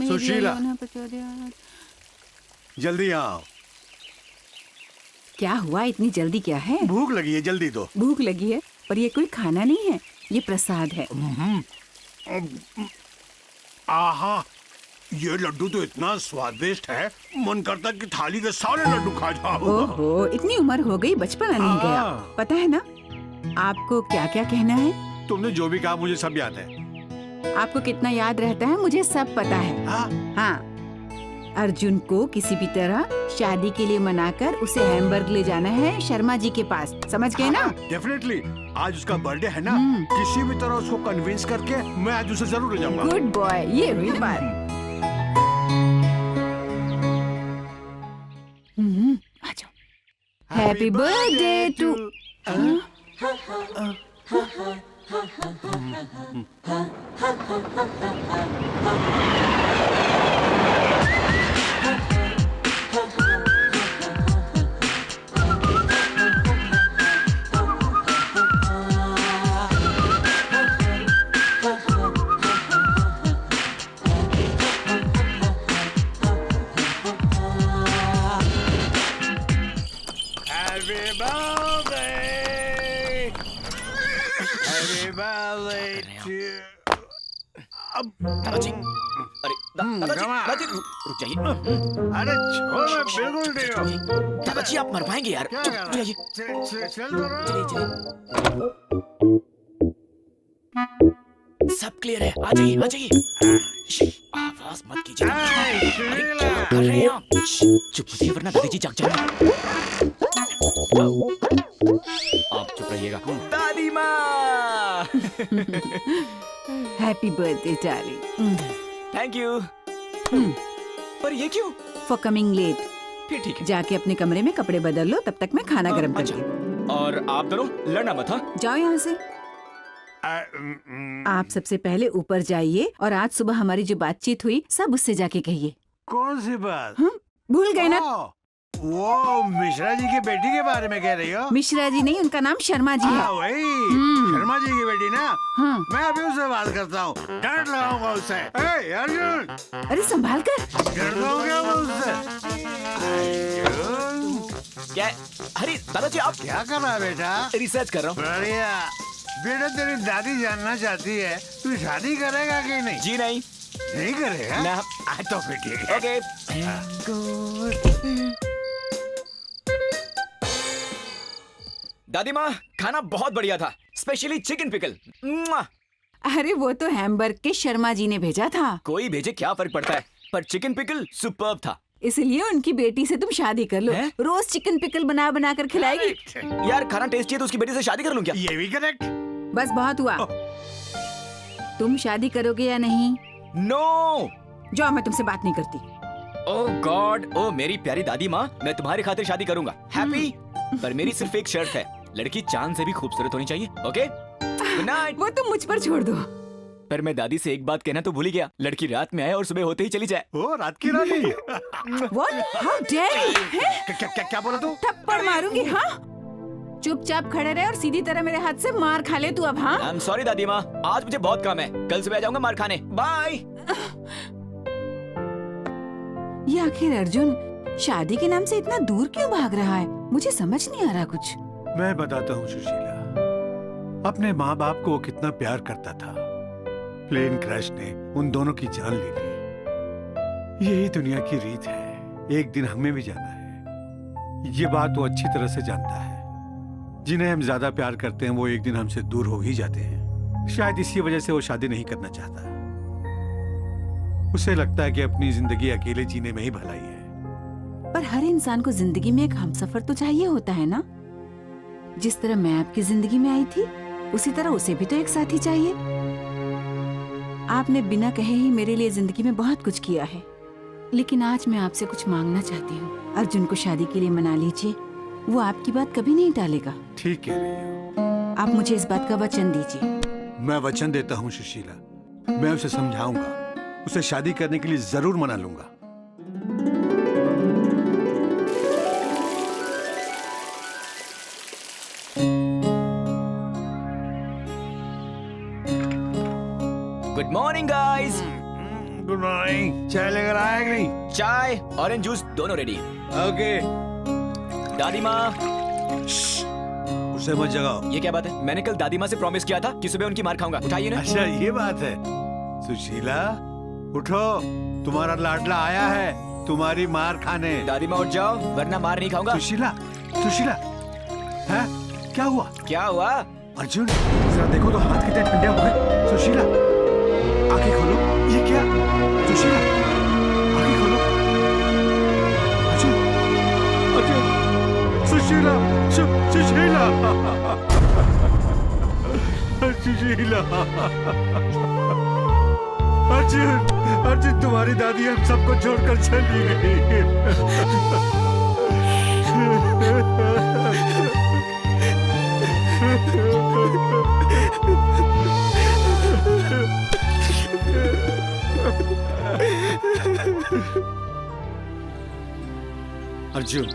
सुशीला, जल्दी आओ। क्या हुआ, इतनी जल्दी क्या है? भूख लगी है, जल्दी दो। भूख लगी है, पर ये कोई खाना नहीं है, ये प्रसाद है। आहा, ये लड्डू तो इतना स्वादिष्ट है, मन करता कि थाली के सारे लड्डू खा जाऊं। ओहो, इतनी उम्र हो गई, बचपना नहीं गया। पता है ना आपको क्या क्या कहना है? तुमने जो भी कहा मुझे सब याद है। आपको कितना याद रहता है मुझे सब पता है। हाँ, अर्जुन को किसी भी तरह शादी के लिए मनाकर उसे हैम्बर्ग ले जाना है शर्मा जी के पास, समझ गए ना? डेफिनेटली, आज उसका बर्थडे है ना, किसी भी तरह उसको कन्विंस करके मैं आज उसे जरूर ले जाऊंगा। गुड बॉय, ये हुई बात। आ जाओ। Happy birthday to. दादाजी, अरे दादाजी रुक जाइए। अरे छोड़, मैं बिल्कुल नहीं हूँ। दादाजी आप मर पाएंगे यार। चुप जाइए। चलिए। सब क्लियर है, आ जाइए। आवाज मत कीजिए। अरे क्या कर रहे हैं आप? चुप रहिए वरना दादाजी जाग जाएंगे। आप चुप रहिएगा। दादी माँ। Happy birthday darling. Thank you. पर ये क्यों? For coming late. फिर ठीक है, जाके अपने कमरे में कपड़े बदल लो, तब तक मैं खाना गर्म कर दूँ। और आप दोनों लड़ना मत। हाँ, जाओ यहाँ से। आप सबसे पहले ऊपर जाइए और आज सुबह हमारी जो बातचीत हुई सब उससे जाके कहिए। कौन सी बात? भूल गए ना? वो मिश्रा जी की बेटी के बारे में कह रही हो? मिश्रा जी नहीं, उनका नाम शर्मा जी है। वही शर्मा जी की बेटी ना। हाँ। मैं अभी उससे बात करता हूँ, डांट लगाऊंगा उससे। ए, अर्जुन, अरे संभाल कर। डरता हूँ क्या मैं उससे? अर्जुन, क्या? अरे दादाजी आप क्या कर रहा है बेटा? रिसर्च कर रहा हूँ। बढ़िया बेटा, तेरी दादी जानना चाहती है तू शादी करेगा कि नहीं? जी नहीं। नहीं करेगा ना। तो फिर ठीक है। ओके। दादी माँ, खाना बहुत बढ़िया था, स्पेशली चिकन पिकल। अरे वो तो हैम्बर्ग के शर्मा जी ने भेजा था। कोई भेजे क्या फर्क पड़ता है, पर चिकन पिकल सुपर्ब था। इसलिए उनकी बेटी से तुम शादी कर लो। रोज चिकन पिकल बना बना कर खिलाएगी। यार खाना टेस्टी है तो उसकी बेटी से शादी कर लूं क्या? ये भी करेक्ट। बस बहुत हुआ। तुम शादी करोगे या नहीं? नो। जाओ, मैं तुमसे बात नहीं करती। ओह गॉड, ओ मेरी प्यारी दादी माँ, मैं तुम्हारी खातिर शादी करूंगा। हैप्पी? पर मेरी सिर्फ एक शर्त है, लड़की चांद से भी खूबसूरत होनी चाहिए। Okay, good night. वो तुम मुझ पर छोड़ दो। पर मैं दादी से एक बात कहना तो भूल ही गया, लड़की रात में आए और सुबह होते ही चली जाए। ओ रात की रानी। What? How dare you? हैं? क्या बोला तू? थप्पड़ मारूंगी, हाँ? चुपचाप खड़े रहे और सीधी तरह मेरे हाथ से मार खा ले तू अब, हाँ? आई एम सॉरी दादी माँ, आज मुझे बहुत काम है, कल सुबह आ जाऊंगा मार खाने। बाय। ये आखिर अर्जुन शादी के नाम से इतना दूर क्यों भाग रहा है? मुझे समझ नहीं आ रहा कुछ। मैं बताता हूँ सुशीला, अपने माँ बाप को वो कितना प्यार करता था। प्लेन क्रैश ने उन दोनों की जान ले ली। यही दुनिया की रीत है, एक दिन हमें भी जाना है। ये बात वो अच्छी तरह से जानता है। जिन्हें हम ज्यादा प्यार करते हैं वो एक दिन हमसे दूर हो ही जाते हैं। शायद इसी वजह से वो शादी नहीं करना चाहता। उसे लगता है कि अपनी जिंदगी अकेले जीने में ही भलाई है। पर हर इंसान को जिंदगी में एक हमसफर तो चाहिए होता है ना? जिस तरह मैं आपकी जिंदगी में आई थी, उसी तरह उसे भी तो एक साथी चाहिए। आपने बिना कहे ही मेरे लिए जिंदगी में बहुत कुछ किया है, लेकिन आज मैं आपसे कुछ मांगना चाहती हूँ। अर्जुन को शादी के लिए मना लीजिए, वो आपकी बात कभी नहीं टालेगा। ठीक कह रही हो। आप मुझे इस बात का वचन दीजिए। मैं वचन देता हूँ सुशीला, मैं उसे समझाऊंगा, उसे शादी करने के लिए जरूर मना लूंगा। Good morning guys. Good morning. चाय लेकर आया कि नहीं? चाय, ऑरेंज जूस दोनों रेडी। ओके। दादी माँ। उसे मत जगाओ। ये क्या बात है? मैंने कल दादी माँ से प्रॉमिस किया था कि सुबह उनकी मार खाऊंगा। उठाइए ना। अच्छा ये बात है। सुशीला उठो, तुम्हारा लाडला आया है तुम्हारी मार खाने। दादी माँ उठ जाओ वरना मार नहीं खाऊंगा। सुशीला, सुशीला, है क्या हुआ? क्या हुआ? अर्जुन जरा देखो तो हाथ कितने ठंडे हो गए। सुशीला आंखें खोलो, ये क्या? सुशीला आंखें खोलो। अर्जुन, अर्जुन, सुशीला, सुशीला, सुशीला, अर्जुन, अर्जुन तुम्हारी दादी हम सबको छोड़कर चली गई। अर्जुन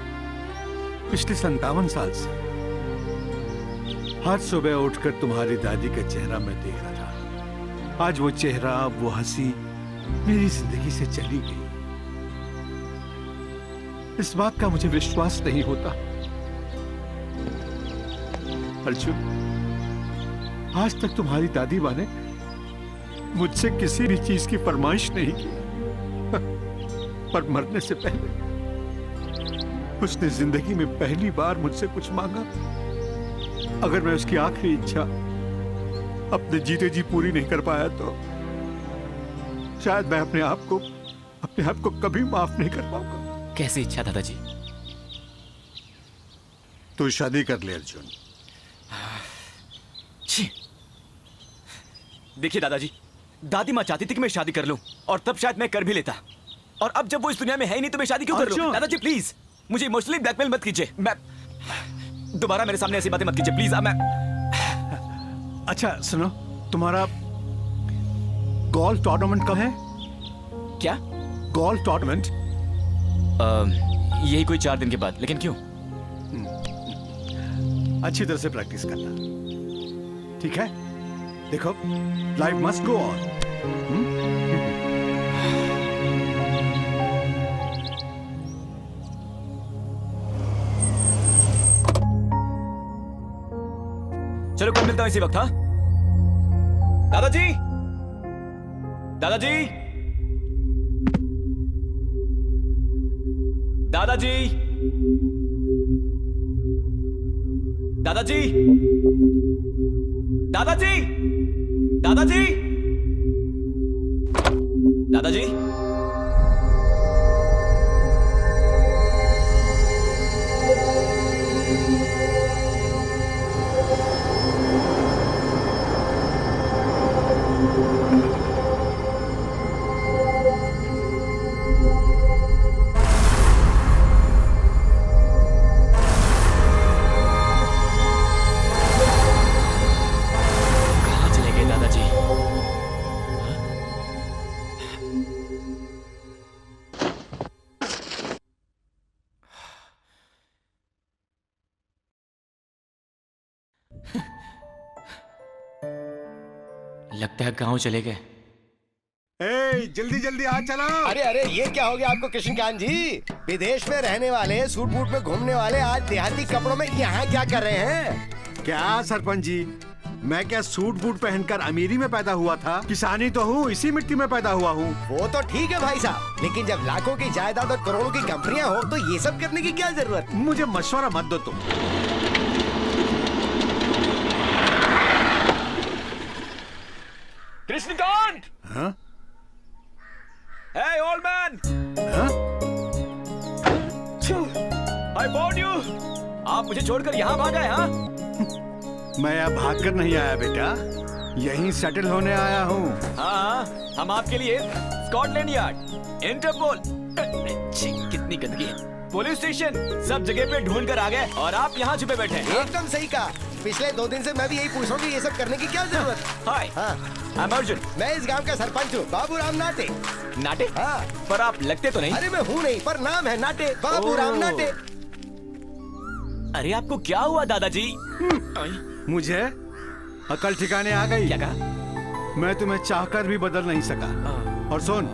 पिछले 57 साल से हर सुबह उठकर तुम्हारी दादी का चेहरा मैं देख रहा था। आज वो चेहरा, वो हंसी मेरी जिंदगी से चली गई। इस बात का मुझे विश्वास नहीं होता। अर्जुन आज तक तुम्हारी दादी माँ ने मुझसे किसी भी चीज की फरमाइश नहीं की, पर मरने से पहले उसने जिंदगी में पहली बार मुझसे कुछ मांगा। अगर मैं उसकी आखिरी इच्छा अपने जीते जी पूरी नहीं कर पाया तो शायद मैं अपने आप को कभी माफ नहीं कर पाऊंगा। कैसी इच्छा दादाजी? तू शादी कर ले अर्जुन। देखिए दादाजी, दादी माँ चाहती थी कि मैं शादी कर लूं और तब शायद मैं कर भी लेता, और अब जब वो इस दुनिया में है ही नहीं तो मैं शादी क्यों कर लूं? दादाजी प्लीज मुझे इमोशनली ब्लैकमेल मत कीजिए। मैं दोबारा मेरे सामने ऐसी बातें मत कीजिए प्लीज। मैं अच्छा सुनो, तुम्हारा गोल्फ टूर्नामेंट कब है? क्या गोल्फ टूर्नामेंट? यही कोई 4 दिन के बाद। लेकिन क्यों? अच्छी तरह से प्रैक्टिस करना, ठीक है? देखो लाइफ मस्ट गो ऑन। चलो कल मिलता हूं इसी वक्त। हाँ दादाजी, दादाजी, दादाजी, दादाजी, दादाजी, दादाजी, दादाजी। लगता है गांव चले गए। ए, जल्दी जल्दी आ चलो। अरे अरे ये क्या हो गया आपको कृष्णकांत जी? विदेश में रहने वाले, सूट बूट में घूमने वाले आज देहाती कपड़ों में यहाँ क्या कर रहे हैं? क्या सरपंच जी, मैं क्या सूट बूट पहनकर अमीरी में पैदा हुआ था? किसानी तो हूँ, इसी मिट्टी में पैदा हुआ हूँ। वो तो ठीक है भाई साहब, लेकिन जब लाखों की जायदाद और करोड़ों की कंपनियां हो तो ये सब करने की क्या जरूरत? मुझे मशवरा मत दो तुम। कृष्णकांत! हाँ? Hey old man! हाँ? I found you! आप मुझे छोड़कर यहाँ भाग गए, हाँ? मैं यहाँ भागकर नहीं आया बेटा, यहीं सेटल होने आया हूँ। हाँ, हम आपके लिए स्कॉटलैंड यार्ड, इंटरपोल, कितनी गंदगी है, पुलिस स्टेशन, सब जगह पे ढूंढ कर आ गए और आप यहाँ छुपे बैठे हैं। एकदम सही कहा। पिछले 2 दिन से मैं भी यही पूछ रहा हूँ कि ये सब करने की क्या जरूरत? हाय, हाँ, I'm अर्जुन। मैं इस गांव का सरपंच हूँ, बाबूराम नाटे। नाटे? हाँ। पर आप लगते तो नहीं। अरे मैं हूँ नहीं, पर नाम है नाटे, बाबूराम ओह। नाटे। अरे आपको क्या हुआ दादाजी? मुझे अकल ठिकाने आ गई। क्या कहा? मैं तुम्हें चाहकर भी बदल नहीं सका। और सुन,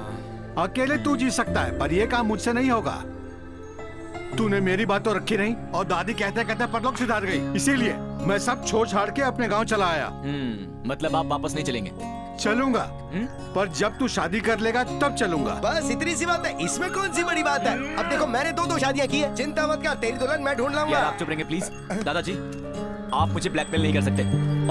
अकेले तू जी सकता है, पर यह काम मुझसे नहीं होगा। तूने मेरी बात तो रखी नहीं और दादी कहते कहते परलोक सिधार गई, इसीलिए मैं सब छोड़ छाड़ के अपने गांव चला आया। मतलब आप वापस नहीं चलेंगे? चलूंगा, पर जब तू शादी कर लेगा तब चलूंगा। बस इतनी सी बात है, इसमें कौन सी बड़ी बात है? अब देखो मैंने 2 शादियां की है, चिंता मत कर, तेरी दुल्हन मैं ढूंढ यार लाऊंगा। आप चुप रहेंगे प्लीज। दादाजी, आप मुझे ब्लैकमेल नहीं कर सकते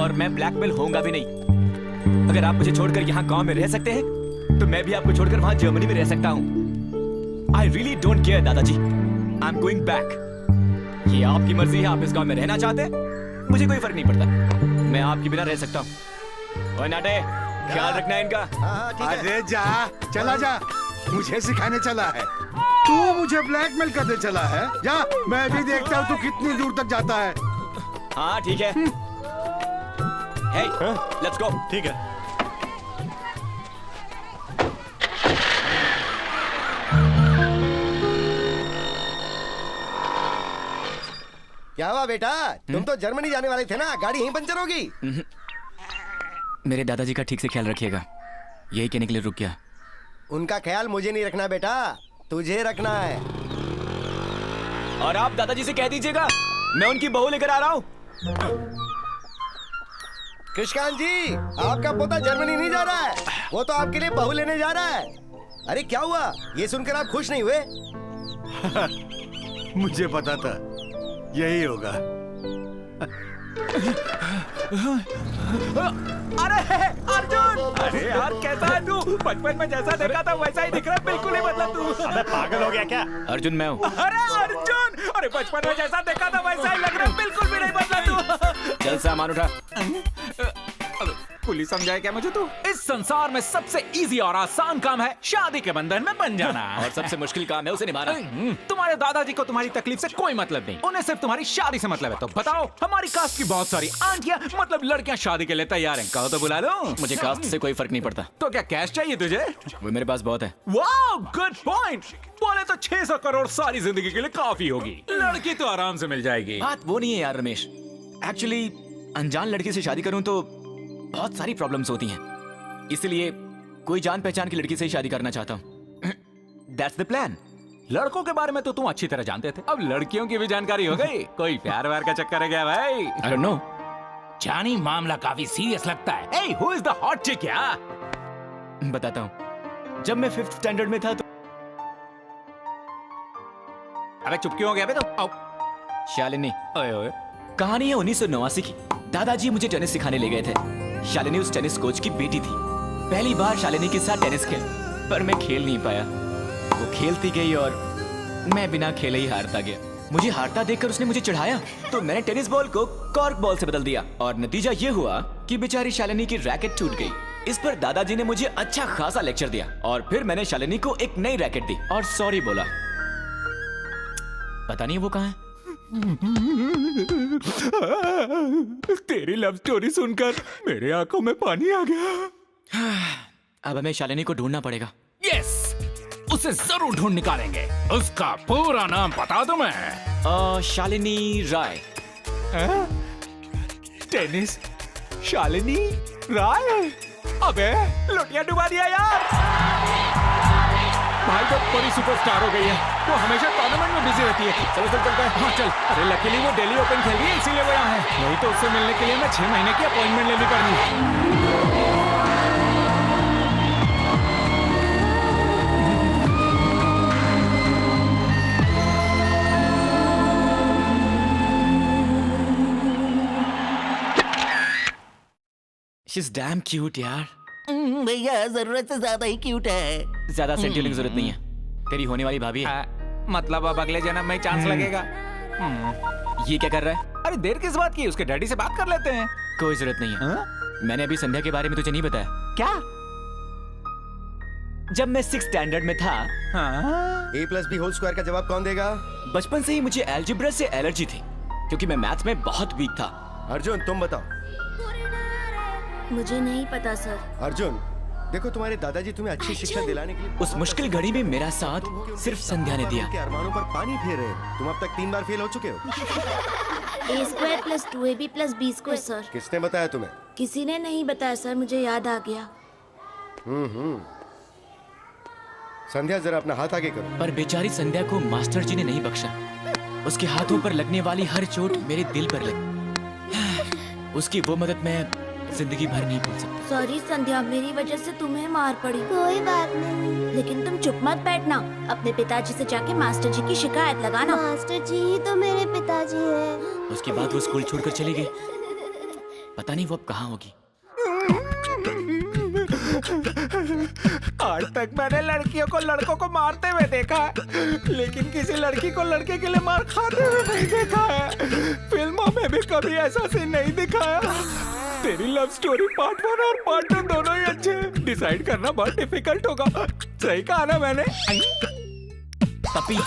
और मैं ब्लैकमेल होऊंगा भी नहीं। अगर आप मुझे छोड़कर यहाँ गांव में रह सकते हैं तो मैं भी आपको छोड़कर वहाँ जर्मनी में रह सकता हूँ। आई रियली डोंट केयर दादाजी, आई एम गोइंग बैक। ये आपकी मर्जी है, आप इस गांव में रहना चाहते हैं, मुझे कोई फर्क नहीं पड़ता, मैं आपके बिना रह सकता हूँ। ओए नाटे, ख्याल रखना है इनका। हाँ, ठीक है। अरे जा, चला जा, मुझे सिखाने चला है। तू मुझे ब्लैकमेल करने चला है? जा, मैं भी देखता हूँ तू कितनी दूर तक जाता है। हाँ ठीक है। हे, लेट्स गो। ठीक है। क्या हुआ बेटा, तुम तो जर्मनी जाने वाले थे ना, गाड़ी यहीं पंचर होगी। मेरे दादाजी का ठीक से ख्याल रखिएगा, यही कहने के लिए रुक गया। उनका ख्याल मुझे नहीं रखना बेटा, तुझे रखना है। और आप दादाजी से कह दीजिएगा मैं उनकी बहू लेकर आ रहा हूँ। कृष्णकांत जी, आपका पोता जर्मनी नहीं जा रहा है, वो तो आपके लिए बहू लेने जा रहा है। अरे क्या हुआ, ये सुनकर आप खुश नहीं हुए? मुझे पता था यही होगा। अरे अर्जुन! अरे यार कैसा है तू? बचपन में जैसा देखा था वैसा ही दिख रहा है, बिल्कुल नहीं बदला तू। अबे पागल हो गया क्या? अर्जुन मैं हूँ। अरे अर्जुन! अरे बचपन में जैसा देखा था वैसा ही लग रहा है, बिल्कुल भी नहीं बदला तू। चल सामान उठा। पुलिस समझाए क्या मुझे तू? इस संसार में सबसे इजी और आसान काम है शादी के बंधन में बन जाना, और सबसे मुश्किल काम है उसे निभाना। तुम्हारे दादाजी को तुम्हारी तकलीफ से कोई मतलब नहीं, उन्हें सिर्फ तुम्हारी शादी से मतलब है। तो बताओ, हमारी कास्ट की बहुत सारी आंटियां मतलब लड़कियां शादी के लिए तैयार हैं, कहो तो बुला लो। मुझे कास्ट से कोई फर्क नहीं पड़ता। तो क्या कैश चाहिए तुझे? वो मेरे पास बहुत है। वाह, गुड पॉइंट। बोले तो 600 करोड़ सारी जिंदगी के लिए काफी होगी, लड़की तो आराम से मिल जाएगी। बात वो नहीं है यार रमेश, एक्चुअली अनजान लड़की से शादी करूं तो बहुत सारी प्रॉब्लम्स होती हैं, इसलिए कोई जान पहचान की लड़की से ही शादी करना चाहता हूं। That's the plan. लड़कों के बारे में तो तुम अच्छी तरह जानते थे, अब लड़कियों की भी जानकारी हो गई। कोई प्यार व्यार का चक्कर है क्या भाई? I don't know. जानी मामला काफी सीरियस लगता है। Hey, who is the hot chick यार? बताता हूं। जब मैं 5th स्टैंडर्ड में था तो अबे चुप क्यों हो गया बे तो? शालिनी। ओए ओए। कहानी है 1989 की। दादाजी मुझे टेनिस सिखाने ले गए थे। शालिनी उस टेनिस कोच की बेटी थी। पहली बार शालिनी के साथ टेनिस खेल, पर मैं खेल नहीं पाया। वो खेलती गई और मैं बिना खेले ही हारता गया। मुझे हारता देखकर उसने मुझे चिढ़ाया, तो मैंने टेनिस बॉल को कॉर्क बॉल से बदल दिया और नतीजा ये हुआ कि बेचारी शालिनी की रैकेट टूट गई। इस पर दादाजी ने मुझे अच्छा खासा लेक्चर दिया और फिर मैंने शालिनी को एक नई रैकेट दी और सॉरी बोला। पता नहीं वो कहाँ है। तेरी लव स्टोरी सुनकर मेरे आंखों में पानी आ गया। अब हमें शालिनी को ढूंढना पड़ेगा। यस, उसे जरूर ढूंढ निकालेंगे। उसका पूरा नाम बता दूं मैं? शालिनी राय। टेनिस शालिनी राय? अबे लुटिया डुबा दिया यार। भाई तो बड़ी सुपरस्टार हो गई है, वो हमेशा टूर्नामेंट में बिजी रहती है। चलो चल चलते हैं। हाँ चल। अरे लकीली वो दिल्ली ओपन खेल रही है इसीलिए वो यहाँ है, नहीं तो उससे मिलने के लिए मैं 6 महीने की अपॉइंटमेंट लेनी पड़नी। She's damn cute यार। भैया जरूरत से ज्यादा ही क्यूट है। ज्यादा सेंटिमेंट की जरूरत नहीं है, तेरी होने वाली भाभी है। मतलब अब अगले जन्म में चांस लगेगा। ये क्या कर रहा है? अरे देर किस बात की, उसके डैडी से बात कर लेते हैं। कोई जरूरत नहीं है। मैंने अभी संध्या के बारे में तुझे नहीं बताया। क्या? जब मैं 6th स्टैंडर्ड में था, a+b² का जवाब कौन देगा? बचपन से ही मुझे अलजेब्रा से एलर्जी थी, क्योंकि मैं मैथ्स में बहुत वीक था। अर्जुन तुम बताओ। मुझे नहीं पता सर। अर्जुन देखो, तुम्हारे दादाजी तुम्हें अच्छी शिक्षा दिलाने के लिए उस मुश्किल घड़ी में मेरा साथ सिर्फ संध्या ने दिया। के अरमानों पर पानी फेर रहे हो। तुम अब तक 3 बार फेल हो चुके हो। a² + 2ab + b² sir. किसने बताया तुम्हें? किसी ने नहीं बताया सर, मुझे याद आ गया। संध्या जरा अपना हाथ आगे करो। पर बेचारी संध्या को मास्टर जी ने नहीं बख्शा। उसके हाथों पर लगने वाली हर चोट मेरे दिल पर लगी। उसकी वो मदद मैं जिंदगी भर नहीं भूल सकता। सॉरी संध्या, मेरी वजह से तुम्हें मार पड़ी। कोई बात नहीं, लेकिन तुम चुप मत बैठना। अपने पिताजी से जाके मास्टर जी की शिकायत लगाना। मास्टर जी ही तो मेरे पिताजी हैं। उसके बाद वो स्कूल छोड़कर चली गई। पता नहीं वो अब कहाँ होगी। आज तक मैंने लड़कियों को लड़कों को मारते हुए देखा है, लेकिन किसी लड़की को लड़के के लिए मार खाते हुए नहीं देखा है। फिल्मों में भी कभी ऐसा सीन नहीं दिखाया। तेरी लव स्टोरी पार्ट 1 और पार्ट 2 दोनों ही अच्छे हैं। डिसाइड करना बहुत डिफिकल्ट होगा। सही कहा ना मैंने? पपी,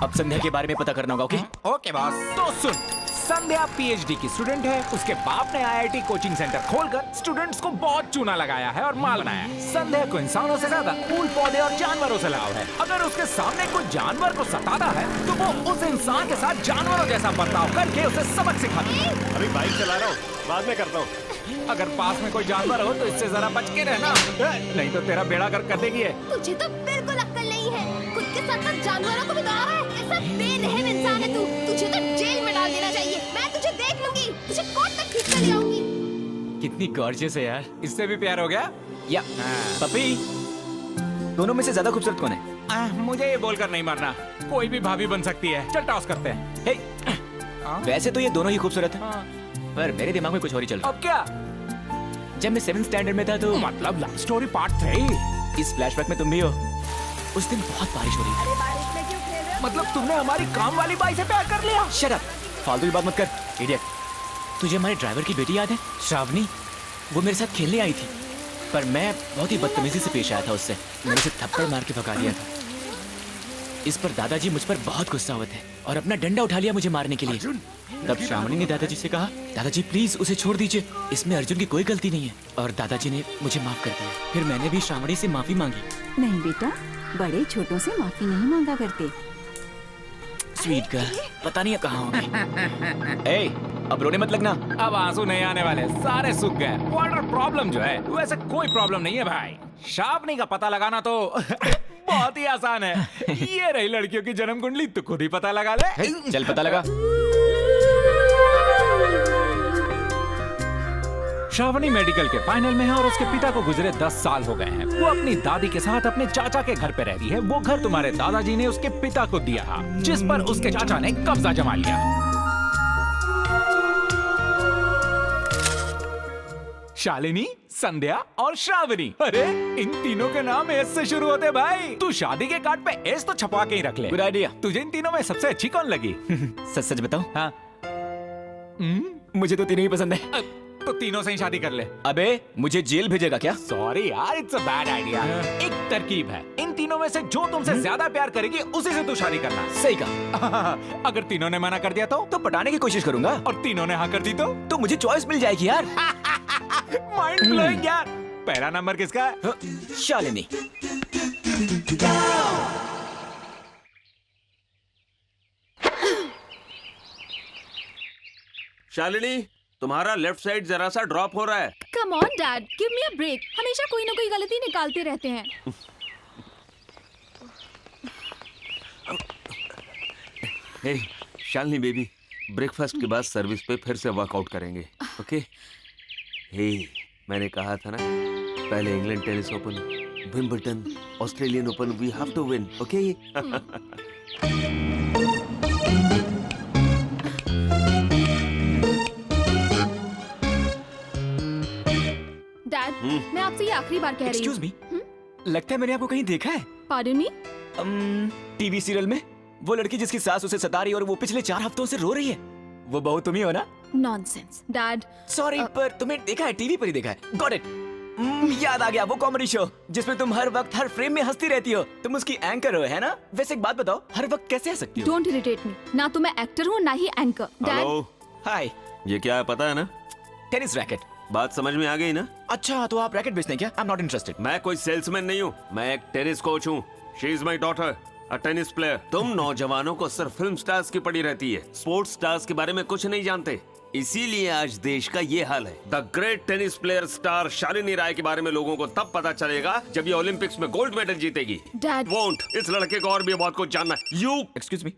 अब संध्या के बारे में पता करना होगा। Okay okay boss. तो सुन, संध्या पीएचडी की स्टूडेंट है। उसके बाप ने आईआईटी कोचिंग सेंटर खोलकर स्टूडेंट्स को बहुत चूना लगाया है और माल बनाया है। संध्या को इंसानों से ज्यादा फूल पौधे और जानवरों से लगाव है। अगर उसके सामने कोई जानवर को सताता है तो वो उस इंसान के साथ जानवरों जैसा बर्ताव करके उसे सबक सिखाती है। अभी बाइक चला रहा हूँ, बाद में करता हूँ। अगर पास में कोई जानवर हो तो इससे जरा बच के रहना, नहीं तो तेरा बेड़ा गर्क कर देगी है। तुझे तो बिल्कुल अक्ल नहीं है। खुद के साथ साथ जानवरों को भी दौड़ा रहा है। ऐसा बेरहम इंसान है तू। तुझे तो जेल में डाल देना चाहिए। मैं तुझे देख लूंगी, तुझे कोर्ट तक खींच कर ले आऊंगी। कितनी गॉर्जियस है यार। इससे भी प्यार हो गया? या पपी, दोनों में से ज्यादा खूबसूरत कौन है? मुझे ये बोलकर नहीं मरना, कोई भी भाभी बन सकती है। चल टॉस करते हैं। हे, वैसे तो ये दोनों ही खूबसूरत हैं, पर मेरे दिमाग में कुछ और ही चल रहा। अब क्या? जब मैं 7th स्टैंडर्ड में था तो मतलब लव स्टोरी पार्ट 3। इस फ्लैशबैक में तुम भी हो। उस दिन बहुत बारिश हो रही थी। बारिश में क्यों खेल रहे हो? मतलब तुमने हमारी काम वाली बाई से प्यार कर लिया? शट अप, फालतू की बात मत कर, इडियट। तुझे हमारे ड्राइवर की बेटी याद है, श्रावणी? वो मेरे साथ खेलने आई थी, पर मैं बहुत ही बदतमीजी से पेश आया था उससे। मैंने उसे थप्पड़ मार के भगा दिया था। इस पर दादाजी मुझ पर बहुत गुस्सा हुए थे और अपना डंडा उठा लिया मुझे मारने के लिए। तब श्रावणी ने दादाजी से कहा, दादाजी प्लीज उसे छोड़ दीजिए, इसमें अर्जुन की कोई गलती नहीं है। और दादाजी ने मुझे माफ कर दिया। फिर मैंने भी श्रावणी से माफी मांगी। नहीं बेटा, बड़े छोटों से माफी नहीं मांगा करते। स्वीट गर्ल, पता नहीं अब कहाँ होगी। ए, अब रोने मत लगना। अब आंसू नहीं आने वाले, सारे सूख गए। वाटर प्रॉब्लम जो है वैसे कोई प्रॉब्लम नहीं है भाई। श्रावणी का पता लगाना तो बहुत ही आसान है। ये रही लड़कियों की जन्म कुंडली, तू खुद ही पता लगा ले। चल पता लगा। श्रावणी मेडिकल के फाइनल में है और उसके पिता को गुजरे 10 साल हो गए हैं। वो अपनी दादी के साथ अपने चाचा के घर पे रह रही है। वो घर तुम्हारे दादाजी ने उसके पिता को दिया, जिस पर उसके चाचा ने कब्जा जमा लिया। शालिनी, संध्या और श्रावणी। अरे इन तीनों के नाम एस से शुरू होते भाई। तू शादी के कार्ड पे एस तो छपवा के ही रख ले। Good idea. तुझे इन तीनों में सबसे अच्छी कौन लगी? सच सच बताऊं? हाँ। मुझे तो तीनों ही पसंद है। तो तीनों से ही शादी कर ले। अबे मुझे जेल भेजेगा क्या? सॉरी यार, इट्स अ बैड आइडिया। एक तरकीब है, इन तीनों में से जो तुमसे ज्यादा प्यार करेगी उसी से तू शादी करना। सही कहा। अगर तीनों ने मना कर दिया तो पटाने की कोशिश करूंगा। और तीनों ने हाँ कर दी तो मुझे चॉइस मिल जाएगी यार। माइंड ब्लोइंग यार। पहला नंबर किसका है? शालिनी। शालिनी, तुम्हारा लेफ्ट साइड जरा सा ड्रॉप हो रहा है। Come on dad, give me a break. हमेशा कोई ना कोई गलती निकालते रहते हैं। हे शालिनी बेबी, ब्रेकफास्ट के बाद सर्विस पे फिर से वर्कआउट करेंगे, ओके? हे मैंने कहा था ना, पहले England tennis open, Wimbledon, Australian open, we have to win, okay? Dad, मैं आपसे ये आखिरी बार कह रही हूँ। एक्सक्यूज मी, लगता है मैंने आपको कहीं देखा है। Pardon me? टीवी सीरियल में वो लड़की जिसकी सास उसे सता रही है और वो पिछले 4 हफ्तों से रो रही है, वो बहू तुम ही हो ना? Nonsense dad. सॉरी पर तुम्हें देखा है, टीवी पर ही देखा है। Got it. याद आ गया, वो कॉमेडी शो जिसमें तुम हर वक्त हर फ्रेम में हंसती रहती हो। तुम उसकी एंकर हो, है ना? वैसे एक बात बताओ, हर वक्त कैसे हंस सकती हो? Don't irritate me. ना तो मैं एक्टर हूँ ना ही एंकर। हेलो, हाय। ये क्या है पता है ना? Tennis racket. बात समझ में आ गई ना? अच्छा, तो आप रैकेट बेचते हैं क्या? आई एम नॉट इंटरेस्टेड। मैं कोई सेल्समैन नहीं हूँ, मैं एक टेनिस कोच हूँ। She is my daughter, a tennis player. तुम नौजवानों को सिर्फ फिल्म स्टार्स की पड़ी रहती है, स्पोर्ट्स स्टार्स के बारे में कुछ नहीं जानते। इसीलिए आज देश का ये हाल है। The great tennis player star Shalini Rai के बारे में लोगों को तब पता चलेगा जब ये ओलंपिक्स में गोल्ड मेडल जीतेगी। डैड, वोंट, इस लड़के को और भी बहुत कुछ जानना है। You excuse me.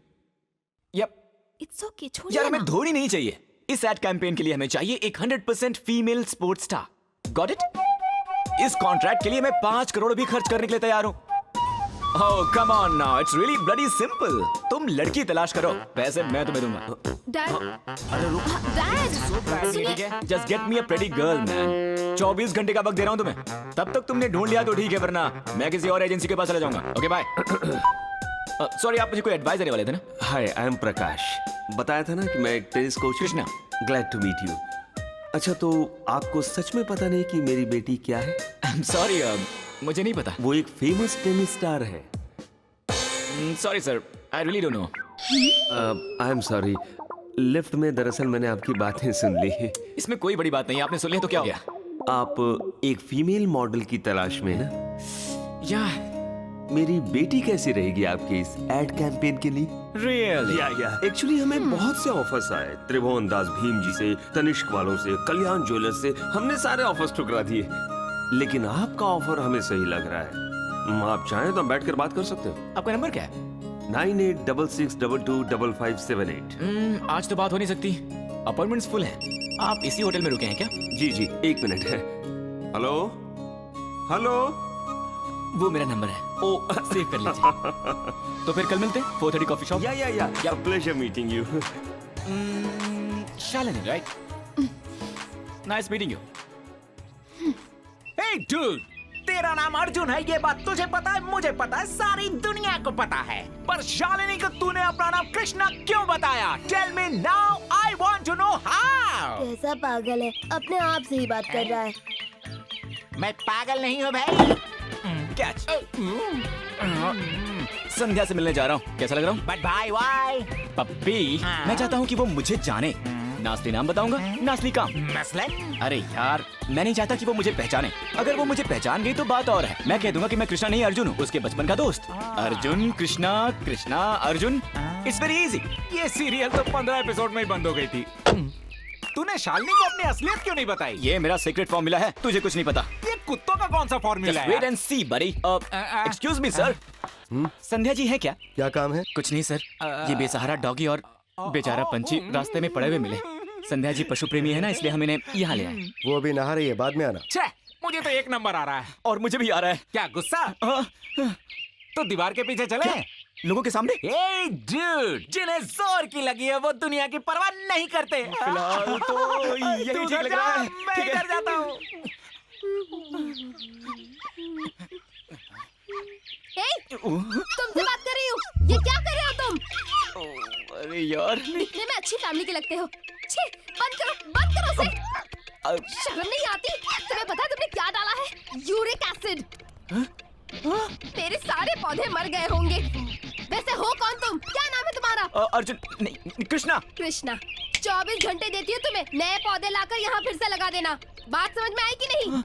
Yup. It's okay, छोड़िए यार ना। हमें धोनी नहीं चाहिए। इस एड कैंपेन के लिए हमें चाहिए एक 100% female sports star. Got it? इस कॉन्ट्रैक्ट के लिए मैं 5 करोड़ भी खर्च करने के लिए तैयार हूँ। Oh, come on now, it's really bloody simple. तुम लड़की तलाश करो, पैसे मैं तुम्हें दूंगा। डैड, अरे रुक। डैड, ठीक है, just get me a pretty girl, man. 24 घंटे का वक्त दे रहा हूँ तुम्हें। तब तक तुमने ढूंढ लिया तो ठीक है, वरना मैं किसी और एजेंसी के पास चला जाऊंगा। Okay bye. सॉरी, आप मुझे कोई एडवाइस देने वाले थे ना? Hi, I am Prakash. बताया था ना कि मैं एक tennis coach. Krishna. Glad to meet you. अच्छा, तो आपको सच में पता नहीं कि मेरी बेटी क्या है? आई एम सॉरी, मुझे नहीं पता। वो एक फेमस टेनिस स्टार है। Sorry sir, I really don't know. I am sorry, lift में दरअसल मैंने आपकी बातें सुन ली। इसमें कोई बड़ी बात नहीं, आपने सुन लिया तो क्या हो गया? आप एक फीमेल मॉडल की तलाश में ना? या मेरी बेटी कैसी रहेगी आपके इस एड कैंपेन के लिए? रियली? या एक्चुअली हमें बहुत से ऑफर्स आए, त्रिभुवन दास भीम जी से, तनिष्क वालों से, कल्याण ज्वेलर्स से। हमने सारे ऑफर्स ठुकरा दिए, लेकिन आपका ऑफर हमें सही लग रहा है। आप चाहें तो हम बैठ कर बात कर सकते हैं। आपका नंबर क्या है? 9866222578। आज तो बात हो नहीं सकती, अपॉइंटमेंट्स फुल है। आप इसी होटल में रुके हैं क्या? जी जी, 1 मिनट है। हेलो हेलो, वो मेरा नंबर है। ओ, सेव कर लीजिए। तो फिर कल मिलते हैं 4:30 कॉफी शॉप। या pleasure meeting you. Shalini, right? Nice meeting you. Hey dude, तेरा नाम अर्जुन है, ये बात तुझे पता है, मुझे पता है, सारी दुनिया को पता है। पर शालिनी को तूने अपना नाम कृष्णा क्यों बताया? Tell me now, I want to know how. कैसा पागल है, अपने आप से ही बात कर रहा है। मैं पागल नहीं हूँ भाई। कैच। संध्या से मिलने जा रहा हूँ, कैसा लग रहा हूँ? But भाई why? पप्पी, मैं चाहता हूँ कि वो मुझे जाने। नास्ती नाम बताऊंगा, नास्ती काम। मसलन? अरे यार, मैं नहीं चाहता कि वो मुझे पहचाने। अगर वो मुझे पहचान गई तो बात और है। मैं कह दूंगा कि मैं कृष्णा नहीं अर्जुन हूँ, उसके बचपन का दोस्त। Arjun Krishna, Krishna Arjun, it's very easy. ये सीरियल तो 15 एपिसोड में ही बंद हो गई थी। तूने शालिनी को अपनी असलियत क्यों नहीं बताई? ये मेरा सीक्रेट फॉर्मूला है, तुझे कुछ नहीं पता। ये कुत्तों का कौन सा फॉर्मूला है? वेट एंड सी बड़ी। Excuse me sir, Sandhya ji है क्या? क्या काम है? कुछ नहीं सर, ये बेसहारा डॉगी और बेचारा पंछी रास्ते में पड़े हुए मिले। संध्या जी पशु प्रेमी है ना, इसलिए हम इन्हें यहाँ ले आए। वो अभी नहा रही है, बाद में आना। छे, मुझे तो 1 नंबर आ रहा है। और मुझे भी आ रहा है। क्या गुस्सा? तो दीवार के पीछे चले? लोगों के सामने? Hey dude, जिन्हें जोर की लगी है वो दुनिया की परवाह नहीं करते। फिलहाल तो यही तू ठीक उधर लग जा, रहा है। मैं ठीक है। इधर जाता हूँ। तुमसे बात कर रही हूँ। ये क्या कर रहे हो तुम? अरे यार, दिखने में अच्छी फैमिली के लगते हो। छी, बंद करो उसे। शर्म नहीं आती? तुम्हें पता है तुमने क्या डाला है? Uric acid. तेरे सारे पौधे मर गए होंगे। वैसे हो कौन तुम? क्या नाम है तुम्हारा? अर्जुन नहीं, कृष्णा। कृष्णा। 24 घंटे देती हूँ तुम्हें, नए पौधे लाकर यहाँ फिर से लगा देना। बात समझ में आई कि नहीं?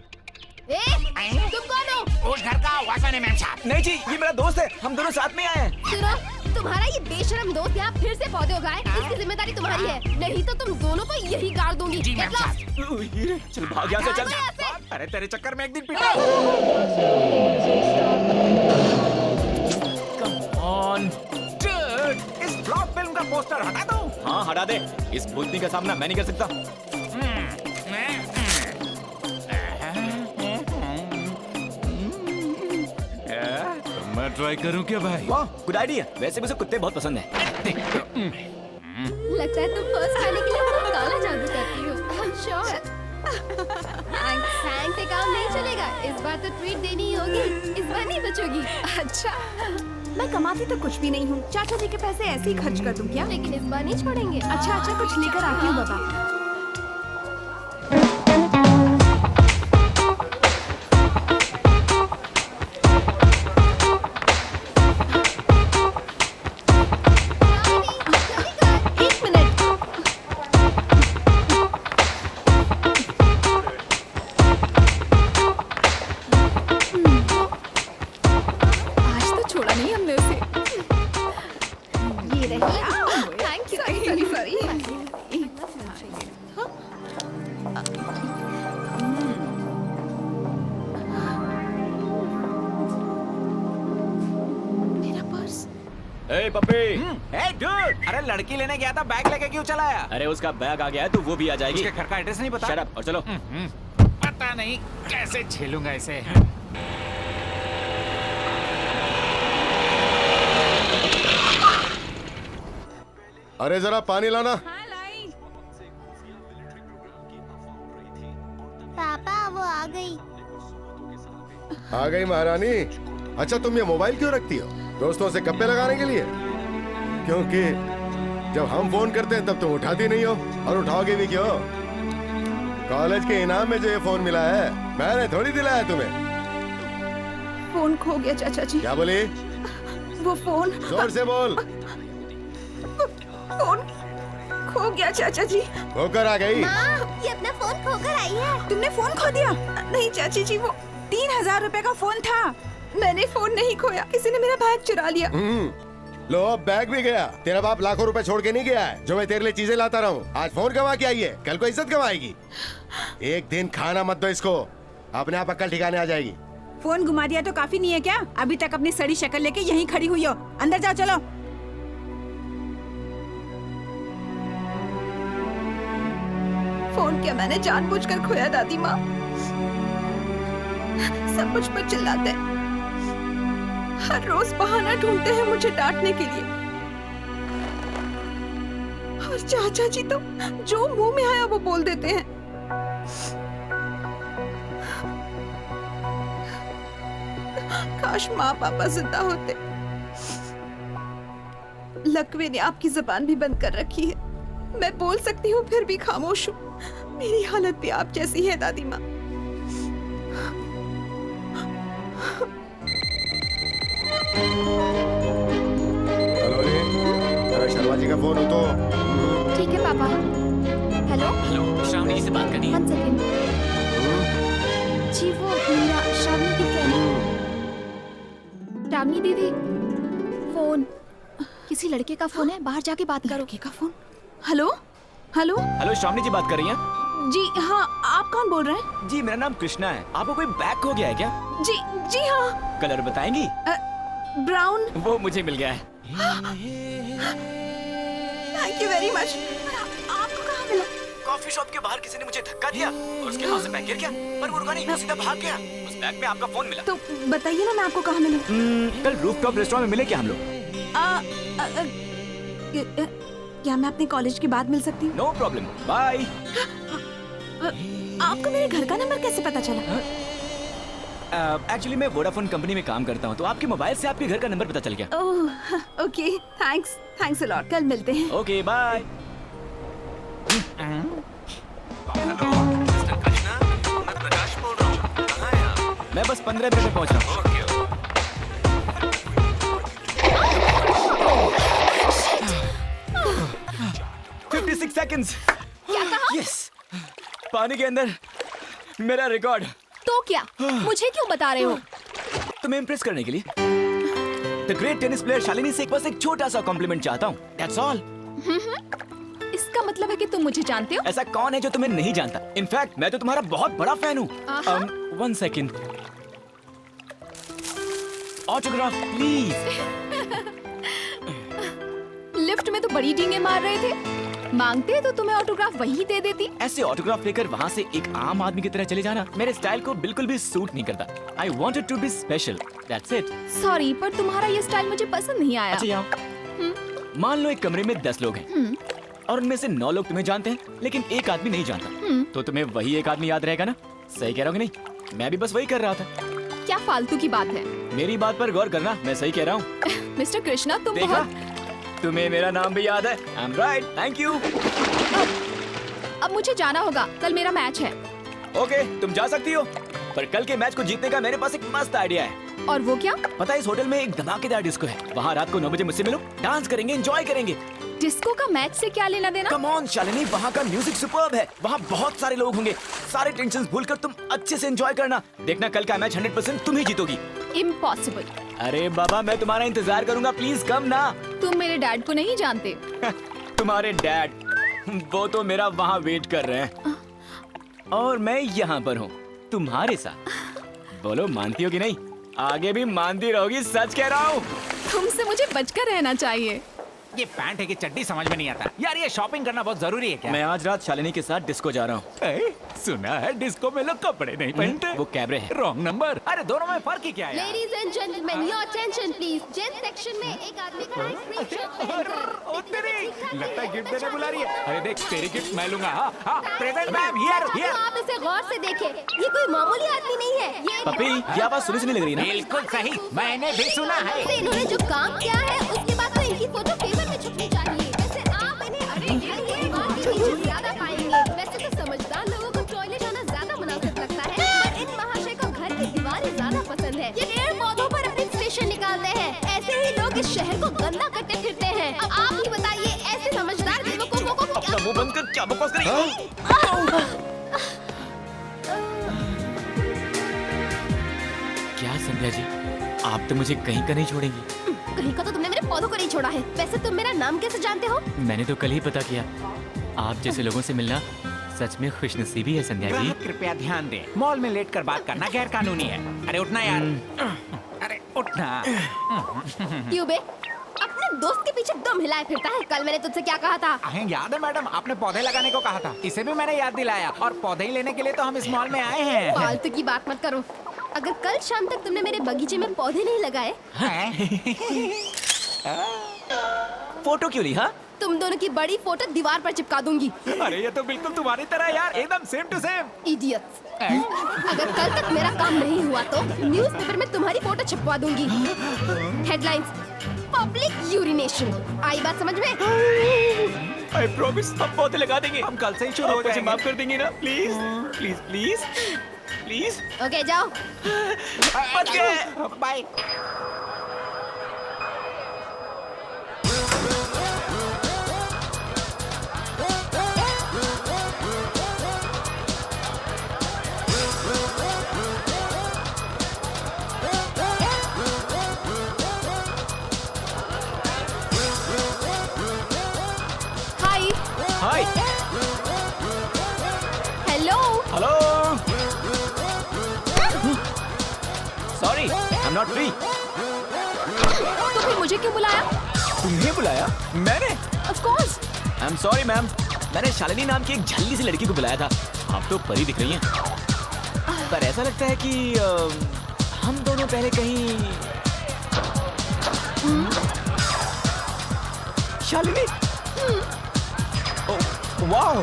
तुम कौन हो? उस घर का वासन है मैम साहब। नहीं जी, ये मेरा दोस्त है, हम दोनों साथ में आए हैं। सुनो, तुम्हारा ये बेशरम दोस्त यहाँ फिर से पौधे उगाए, इसकी जिम्मेदारी तुम्हारी है, नहीं तो तुम दोनों को यही गाड़ दूंगी। जी Get मैम lost! चल भाग यहाँ से, चल। अरे तेरे चक्कर में एक दिन पिटा। Come on, dude, इस फ्लॉप फिल्म का पोस्टर हटा दो। हाँ हटा दे, इस भूतनी का सामना मैं नहीं कर सकता। मैं ट्राई करूं क्या भाई? वाह, गुड आइडिया। वैसे मुझे कुत्ते बहुत पसंद हैं। लगता है तुम फर्स्ट खाने के लिए काला जादू करती हो। I'm sure. थैंक्स से काम नहीं चलेगा, इस बार तो ट्रीट देनी ही होगी, इस बार नहीं बचोगी। अच्छा, मैं कमाती तो कुछ भी नहीं हूँ, चाचा जी के पैसे ऐसे ही खर्च कर दूं क्या? लेकिन इस बार नहीं छोड़ेंगे। अच्छा कुछ लेकर आती हूँ बाबा। एक मिनट। आज तो छोड़ा नहीं हमने उसे। ये रही। Thank you. सॉरी। मेरा पर्स। ए पप्पी, Hey dude, अरे लड़की लेने गया था, बैग लेके क्यों चला आया? अरे उसका बैग आ गया है तो वो भी आ जाएगी। उसके घर का एड्रेस नहीं पता? Shut up और चलो। पता नहीं कैसे झेलूंगा इसे। अरे जरा पानी लाना। पापा वो आ गई। आ गई महारानी। अच्छा तुम ये मोबाइल क्यों रखती हो? दोस्तों से गप्पे लगाने के लिए? क्योंकि जब हम फोन करते हैं तब तुम उठाती नहीं हो, और उठाओगे भी क्यों? कॉलेज के इनाम में जो ये फोन मिला है मैंने थोड़ी दिलाया तुम्हें। फोन खो गया चाचा जी। क्या बोली? वो फोन जोर से बोल। फोन खो गया चाचा जी। होकर आ गई। ये अपना फोन खोकर आई है। तुमने फोन खो दिया? नहीं चाची जी, वो 3000 रुपए का फोन था। मैंने फोन नहीं खोया, किसी ने मेरा बैग चुरा लिया। लो अब बैग भी गया। तेरा बाप लाखों रुपए छोड़ के नहीं गया है जो मैं तेरे लिए चीजें लाता रहूं। आज फोन कमा के आई है, कल को इज्जत कमाएगी। एक दिन खाना मत दो इसको, अपने आप अक्ल ठिकाने आ जाएगी। फोन घुमा दिया तो काफी नहीं है क्या? अभी तक अपनी सड़ी शक्ल लेके यहीं खड़ी हुई हो। अंदर जाओ, चलो। फोन क्या मैंने जानबूझकर खोया दादी माँ? सब मुझ पर चिल्लाते हैं, हर रोज बहाना ढूंढते हैं मुझे डांटने के लिए। और चाचा जी तो जो मुंह में आया वो बोल देते हैं। काश माँ पापा जिंदा होते। लकवे ने आपकी जुबान भी बंद कर रखी है। मैं बोल सकती हूँ फिर भी खामोश हूँ। मेरी हालत भी आप जैसी है दादी माँ। हेलो रे, अरे शर्मा जी का फोन हो तो। ठीक है पापा। हेलो हेलो, श्रावणी जी से बात करनी है। 1 सेकेंड। जी वो मेरा श्रावणी की फ्रेंड। श्रावणी दीदी, फोन किसी लड़के का फोन है, बाहर जाके बात करो। लड़के का phone? Hello hello hello, Shravani ji बात कर रही हैं? जी हाँ, आप कौन बोल रहे हैं? जी मेरा नाम कृष्णा है। आपको कोई बैग खो गया है क्या? जी हाँ। कलर बताएंगी? ब्राउन। वो मुझे मिल गया है। Thank you very much. आपको कहाँ मिला? कॉफी शॉप के बाहर किसी ने मुझे धक्का दिया और उसके हाथ से बैग गिर गया, पर वो रुका नहीं, वो सीधा भाग गया। उस बैग में आपका फोन मिला। तो बताइए ना मैं आपको कहाँ मिलूं? कल रूफटॉप रेस्टोरेंट में मिले क्या हम लोग? क्या मैं अपने कॉलेज के बाद मिल सकती हूँ? No problem, bye. आपको मेरे घर का नंबर कैसे पता चला? एक्चुअली मैं वोडाफोन कंपनी में काम करता हूँ, तो आपके मोबाइल से आपके घर का नंबर पता चल गया। Oh okay, thanks a lot. कल मिलते हैं। Okay bye. मैं प्रकाश बोल रहा हूँ। कहाँ हैं आप? मैं बस 15 मिनट में पहुँच रहा हूँ। 56 seconds। क्या कहा? यस, पानी के अंदर मेरा रिकॉर्ड। तो क्या मुझे क्यों बता रहे हो? तुम्हें इम्प्रेस करने के लिए। The great tennis player Shalini से बस एक छोटा सा कॉम्प्लीमेंट चाहता हूँ, दैट्स ऑल। इसका मतलब है कि तुम मुझे जानते हो? ऐसा कौन है जो तुम्हें नहीं जानता? इनफैक्ट मैं तो तुम्हारा बहुत बड़ा फैन हूँ। आहा। 1 सेकेंड, ऑटोग्राफ प्लीज। लिफ्ट में तो बड़ी डींगे मार रहे थे, मांगते तो तुम्हें ऑटोग्राफ वहीं दे देती। ऐसे ऑटोग्राफ लेकर वहाँ से एक आम आदमी की तरह चले जाना मेरे स्टाइल को बिल्कुल भी सूट नहीं करता। I wanted to be special, that's it. Sorry, पर तुम्हारा ये स्टाइल मुझे पसंद नहीं आया। अच्छा यहाँ मान लो एक कमरे में 10 लोग हैं और उनमें से 9 लोग तुम्हें जानते हैं लेकिन एक आदमी नहीं जानता, तो तुम्हें वही एक आदमी याद रहेगा ना? सही कह रहा हूँ कि नहीं? मैं भी बस वही कर रहा था। क्या फालतू की बात है। मेरी बात पर गौर करना, मैं सही कह रहा हूँ। मिस्टर कृष्णा, तुम देखा? बहुत। तुम्हें मेरा नाम भी याद है। I am right, thank you. अब मुझे जाना होगा, कल मेरा मैच है। ओके, तुम जा सकती हो, पर कल के मैच को जीतने का मेरे पास एक मस्त आइडिया है। और वो क्या? पता है, इस होटल में एक धमाकेदार डिस्को है। वहाँ रात को 9 बजे मुझसे मिलो, डांस करेंगे, एंजॉय करेंगे। डिस्को का मैच से क्या लेना देना? कम ऑन शालिनी, वहाँ का म्यूजिक सुपर्ब है। वहाँ बहुत सारे लोग होंगे, सारे टेंशन भूलकर तुम अच्छे से एंजॉय करना। देखना कल का मैच 100% तुम ही जीतोगी। इम्पॉसिबल। अरे बाबा, मैं तुम्हारा इंतजार करूंगा, प्लीज कम ना। तुम मेरे डैड को नहीं जानते। तुम्हारे डैड, वो तो मेरा वहाँ वेट कर रहे हैं और मैं यहाँ पर हूँ तुम्हारे साथ। बोलो, मानती हो कि नहीं? आगे भी मानती रहोगी, सच कह रहा हूँ। तुमसे मुझे बचकर रहना चाहिए। ये पैंट है कि चड्डी समझ में नहीं आता। यार ये शॉपिंग करना बहुत जरूरी है क्या? मैं आज रात शालिनी के साथ डिस्को जा रहा हूँ। सुना है डिस्को में लोग कपड़े नहीं पहनते। वो कैबरे है। Wrong number. अरे दोनों में फर्क ही क्या है? Ladies and gentlemen, your attention please. Gents section में एक आदमी खड़ा है स्ट्रीट शर्ट पहनकर। ओ तेरी, लगता है गिफ्ट देने बुला रही है। अरे देख, तेरी गिफ्ट मैं लूंगा। हाँ हाँ, प्रेजेंट मैम, हियर हियर। आप इसे गौर से देखें, ये कोई मामूली आदमी नहीं है। ये पपी, ये आवाज सुनी सुनी लग रही है ना? बिल्कुल सही, मैंने भी सुना है। इन्होंने जो काम किया है उसके बाद तो इनकी फोटो पेपर में छपनी चाहिए। वैसे आप इन्हें अरे ज्यादा पाएंगे। वैसे तो समझदार लोगों को टॉयलेट जाना ज्यादा मुनासिब लगता है, पर इन महाशय को घर की दीवारें ज्यादा पसंद है। ये पेड़ पौधों पर अपने स्टेशन निकालते हैं। ऐसे ही लोग इस शहर को गंदा करते फिरते हैं। अब आप ही बताइए, ऐसे समझदार बेवकूफों को क्या? मुंह बंद कर, क्या बकवास कर रही है? क्या संध्या जी, आप तो मुझे कहीं का नहीं छोड़ेंगी। कहीं का तो तुमने मेरे पौधों को नहीं छोड़ा है। वैसे तुम मेरा नाम कैसे जानते हो? मैंने तो कल ही पता किया। आप जैसे लोगों से मिलना सच में खुशनसीबी है संध्या जी। ग्राहक कृपया ध्यान दें, मॉल में लेट कर बात करना गैर कानूनी है। अरे उठना यार, अरे उठना। क्यों बे? अपने दोस्त के पीछे दम हिलाए फिरता है। कल मैंने तुझसे क्या कहा था? याद है मैडम, आपने पौधे लगाने को कहा था। इसे भी मैंने याद दिलाया और पौधे ही लेने के लिए तो हम इस मॉल में आए हैं। फालतू की बात मत करो। अगर कल शाम तक तुमने मेरे बगीचे में पौधे नहीं लगाए, फोटो क्यों ली? हाँ, तुम दोनों की बड़ी फोटो दीवार पर चिपका दूंगी। अरे ये तो बिल्कुल तुम्हारी तरह यार, एकदम सेम टू सेम। इडियट्स। अगर कल तक मेरा काम नहीं हुआ तो न्यूज़पेपर में तुम्हारी फोटो छपवा दूंगी। Headlines, public urination. आई बात समझ में? आई प्रॉमिस, हम पौधे लगा देंगे। हम कल से ही शुरू हो मुझे जाएंगे। माफ कर देंगी ना? Please please please please. Okay जाओ। Bye. Hi. Hi. Hello. Hello. Sorry, I am not free. तो फिर मुझे क्यों बुलाया? तुम्हें बुलाया? मैंने? Of course. I am sorry ma'am, मैंने शालिनी नाम की एक झल्ली सी लड़की को बुलाया था। आप तो परी दिख रही हैं, पर ऐसा लगता है कि हम दोनों पहले कहीं। Shalini, wow,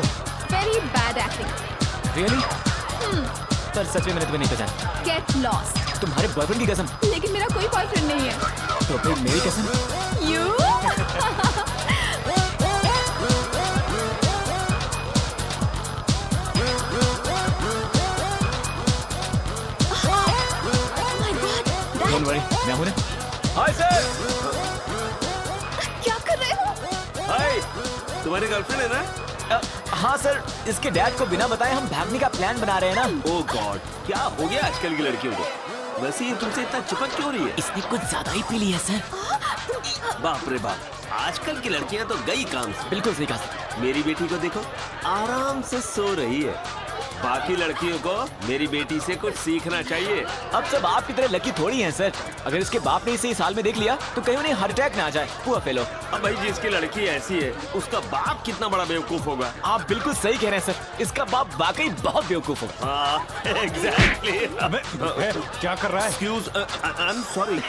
very bad acting. Really? पर सच में मैंने तुम्हें नहीं पहचाना। Get lost. तुम्हारे बॉयफ्रेंड की कसम। लेकिन मेरा कोई बॉयफ्रेंड नहीं है। तो फिर मेरी कसम। यू। डोंट वरी, मैं हूं ना। Hi sir. क्या कर रहे हो? हाय, तुम्हारी गर्लफ्रेंड है ना? हाँ सर, इसके डैड को बिना बताए हम भागने का प्लान बना रहे हैं ना। ओह गॉड, क्या हो गया आजकल की लड़कियों को? वैसे ये तुमसे इतना चिपक क्यों रही है? इसने कुछ ज्यादा ही पी लिया सर। बाप रे बाप, आजकल की लड़कियां तो गई काम से। बिल्कुल सही कहा सर। मेरी बेटी को देखो, आराम से सो रही है। बाकी लड़कियों को मेरी बेटी से कुछ सीखना चाहिए। अब सब आपकी तरह लकी थोड़ी हैं सर। अगर इसके बाप ने इसे इस हाल में देख लिया तो कहीं उन्हें हार्ट अटैक ना आ जाए। Poor fellow. अब भाई जिसकी लड़की ऐसी है, उसका बाप कितना बड़ा बेवकूफ होगा। आप बिल्कुल सही कह रहे हैं सर। इसका बाप वाकई बहुत बेवकूफ होगा। हाँ, एग्जैक्टली। अबे क्या कर रहा है? Excuse, I am sorry.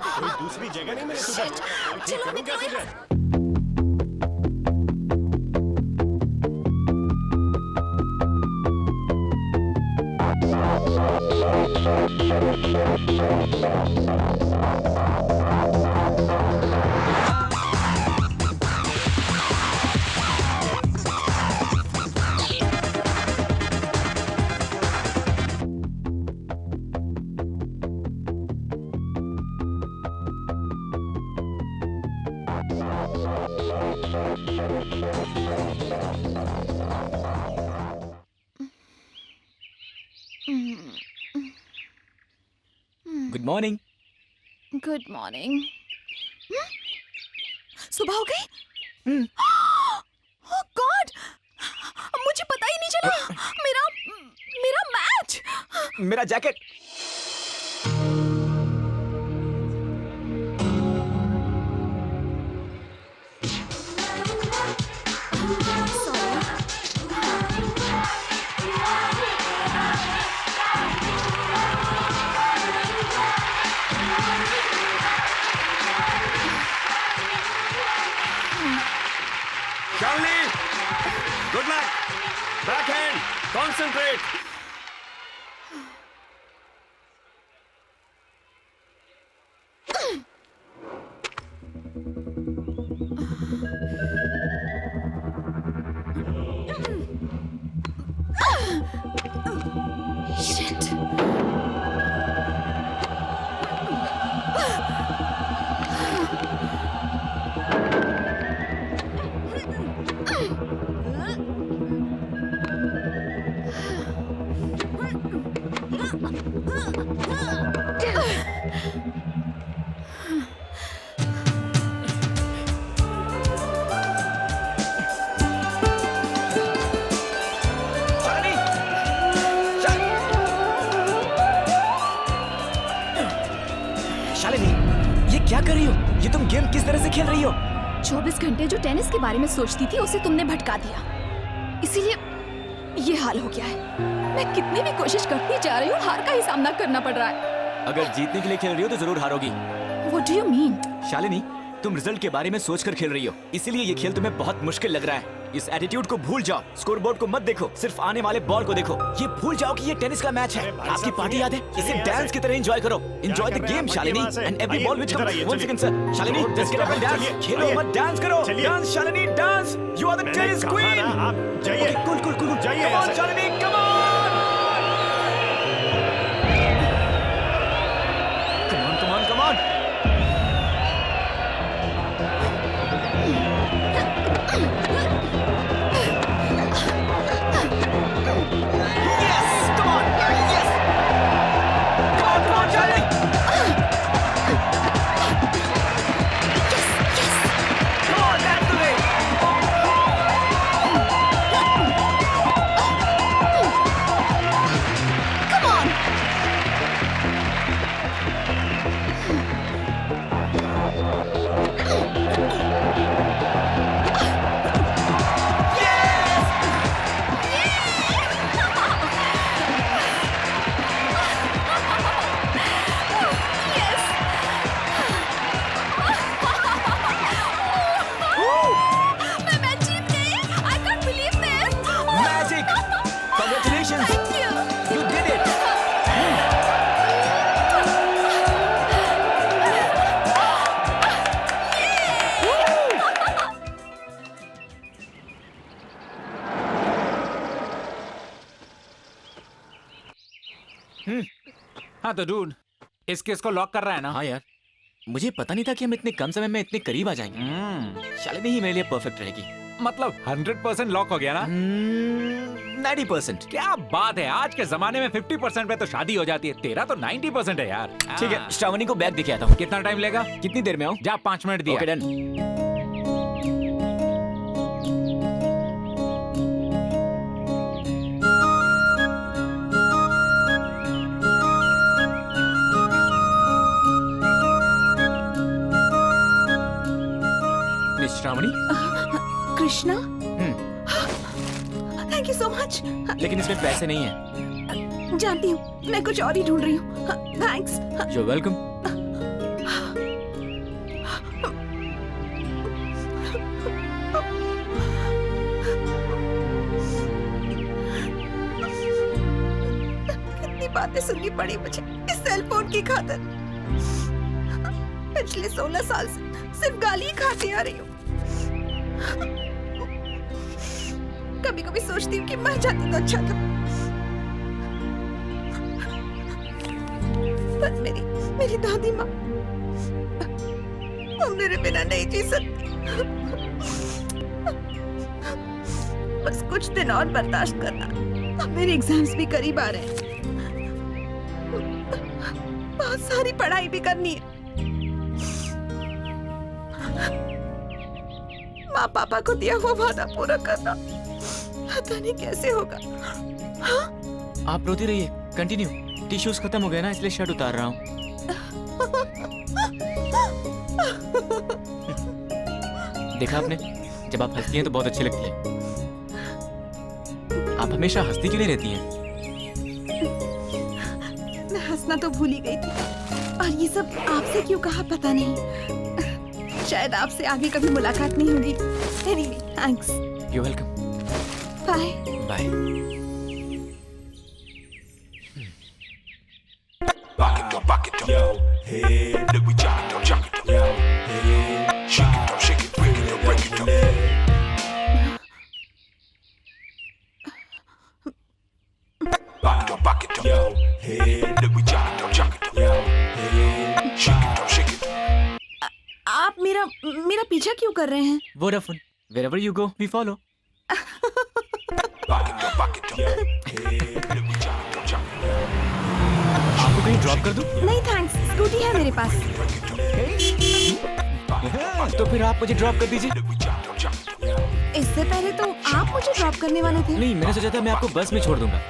कोई दूसरी जगह नहीं मिली तुझे? चलो निकलो। Good morning. Good morning. सुबह हो गई? ओह गॉड, मुझे पता ही नहीं चला। मेरा मैच। मेरा jacket. Shalini, good luck. Backhand, concentrate. Shit. Shalini, ये क्या कर रही हो? ये तुम गेम किस तरह से खेल रही हो? 24 घंटे जो टेनिस के बारे में सोचती थी उसे तुमने भटका दिया, इसीलिए ये हाल हो गया है। मैं कितनी भी कोशिश करती जा रही हूँ, हार का ही सामना करना पड़ रहा है। अगर जीतने के लिए खेल रही हो तो जरूर हारोगी। What do you mean? Shalini, तुम रिजल्ट के बारे में सोचकर खेल रही हो, इसीलिए ये खेल तुम्हें बहुत मुश्किल लग रहा है। इस एटीट्यूड को भूल जाओ। स्कोर बोर्ड को मत देखो, सिर्फ आने वाले बॉल को देखो। ये भूल जाओ कि ये टेनिस का मैच है। आपकी पार्टी याद है? इसे डांस की तरह एंजॉय करो। Enjoy the game Shalini, and every ball which comes. One second sir. Shalini, just get up and dance. खेलो मत, डांस करो। Dance Shalini, dance. You are the tennis queen. आप जाइए। Cool cool cool. जाइए come on Shalini, come on. Come on come on come on. हाँ तो dude, इस case को लॉक कर रहा है ना? हाँ यार, मुझे पता नहीं था कि हम इतने कम समय में इतने करीब आ जाएंगे। शालिनी ही मेरे लिए परफेक्ट रहेगी। मतलब 100% लॉक हो गया ना? 90%। क्या बात है, आज के जमाने में 50% पे तो शादी हो जाती है, तेरा तो 90% है यार। ठीक है, श्रावणी को बैग दिखे आता हूँ। कितना टाइम लेगा? कितनी देर में आऊँ? जा 5 मिनट दिया। Okay done. Miss Shravani. Krishna, thank you so much. लेकिन इसमें पैसे नहीं है। जानती हूँ, मैं कुछ और ही ढूंढ रही हूँ। थैंक्स। You welcome. कितनी बातें सुननी पड़ी मुझे इस सेल फोन की खातिर। पिछले 16 साल से सिर्फ गाली ही खाती आ रही हूँ। कभी कभी सोचती हूँ कि मर जाती तो अच्छा था, पर मेरी दादी माँ, वो मेरे बिना नहीं जी सकती। बस कुछ दिन और बर्दाश्त करना, अब मेरे एग्जाम्स भी करीब आ रहे हैं, बहुत सारी पढ़ाई भी करनी है। माँ पापा को दिया हुआ वादा पूरा करना पता नहीं कैसे होगा। हाँ? आप रोती रहिए, कंटिन्यू। टिश्यूज खत्म हो गए ना, इसलिए शर्ट उतार रहा हूँ। देखा आपने, जब आप हंसती हैं तो बहुत अच्छी लगती है। आप हमेशा हंसती क्यों नहीं रहती हैं? मैं हंसना तो भूल ही गई थी, और ये सब आपसे क्यों कहा पता नहीं। शायद आपसे आगे कभी मुलाकात नहीं होगी। Anyway, thanks. You welcome. Bye bye. आप मेरा पीछा क्यों कर रहे हैं? Vodafone, wherever you go, we follow. आपको कहीं ड्रॉप कर दूं? नहीं थैंक्स, स्कूटी है मेरे पास। तो फिर आप मुझे ड्रॉप कर दीजिए। इससे पहले तो आप मुझे ड्रॉप करने वाले थे। नहीं, मैंने सोचा था मैं आपको बस में छोड़ दूंगा।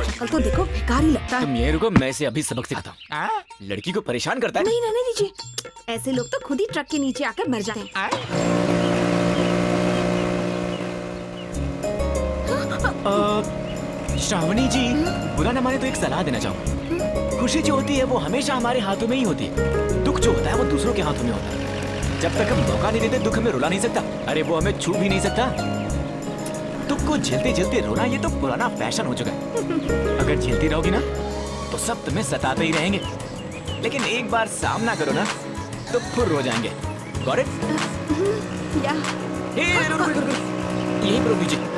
शक्ल तो देखो बेकार ही लगता है। तुम ये रुको, मैं इसे अभी सबक सिखाता हूँ। लड़की को परेशान करता है। नहीं रहने दीजिए, ऐसे लोग तो खुद ही ट्रक के नीचे आकर मर जाते हैं। श्रावणी जी, बुरा न माने तो एक सलाह देना चाहूँ। खुशी जो होती है वो हमेशा हमारे हाथों में ही होती है। दुख जो होता है वो दूसरों के हाथों में होता है। जब तक हम मौका नहीं देते, दुख हमें रुला नहीं सकता। अरे वो हमें छू भी नहीं सकता। दुख को झेलते झेलते रोना, ये तो पुराना फैशन हो चुका है। अगर झेलती रहोगी ना तो सब तुम्हें सताते ही रहेंगे, लेकिन एक बार सामना करो ना तो फुर्र हो जाएंगे। Got it? या यही पर रोक दीजिए।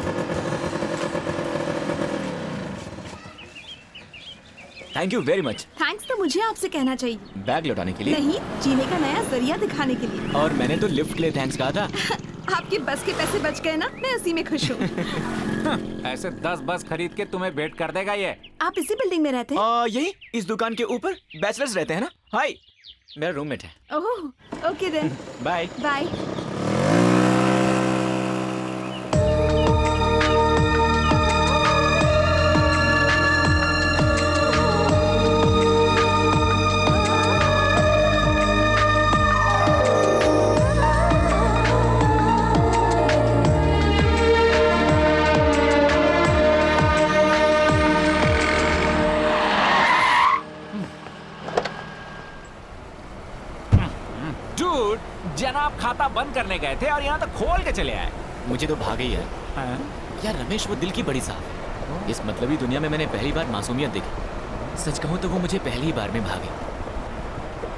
Thank you very much. Thanks तो मुझे आपसे कहना चाहिए। बैग लौटाने के लिए नहीं, जीने का नया जरिया दिखाने के लिए। और मैंने तो लिफ्ट के लिए थैंक्स कहा था। आपके बस के पैसे बच गए ना, मैं उसी में खुश हूँ। ऐसे 10 बस खरीद के तुम्हें वेट कर देगा ये। आप इसी बिल्डिंग में रहते हैं? यही इस दुकान के ऊपर बैचलर्स रहते हैं ना। हाय, मेरा रूममेट है। Oh, okay then. Bye bye. जनाब खाता बंद करने गए थे और यहाँ तक खोल के चले आए। मुझे तो भाग ही है यार। रमेश वो दिल की बड़ी साहब है। इस मतलबी दुनिया में मैंने पहली बार मासूमियत देखी। सच कहूँ तो वो मुझे पहली बार में भागे।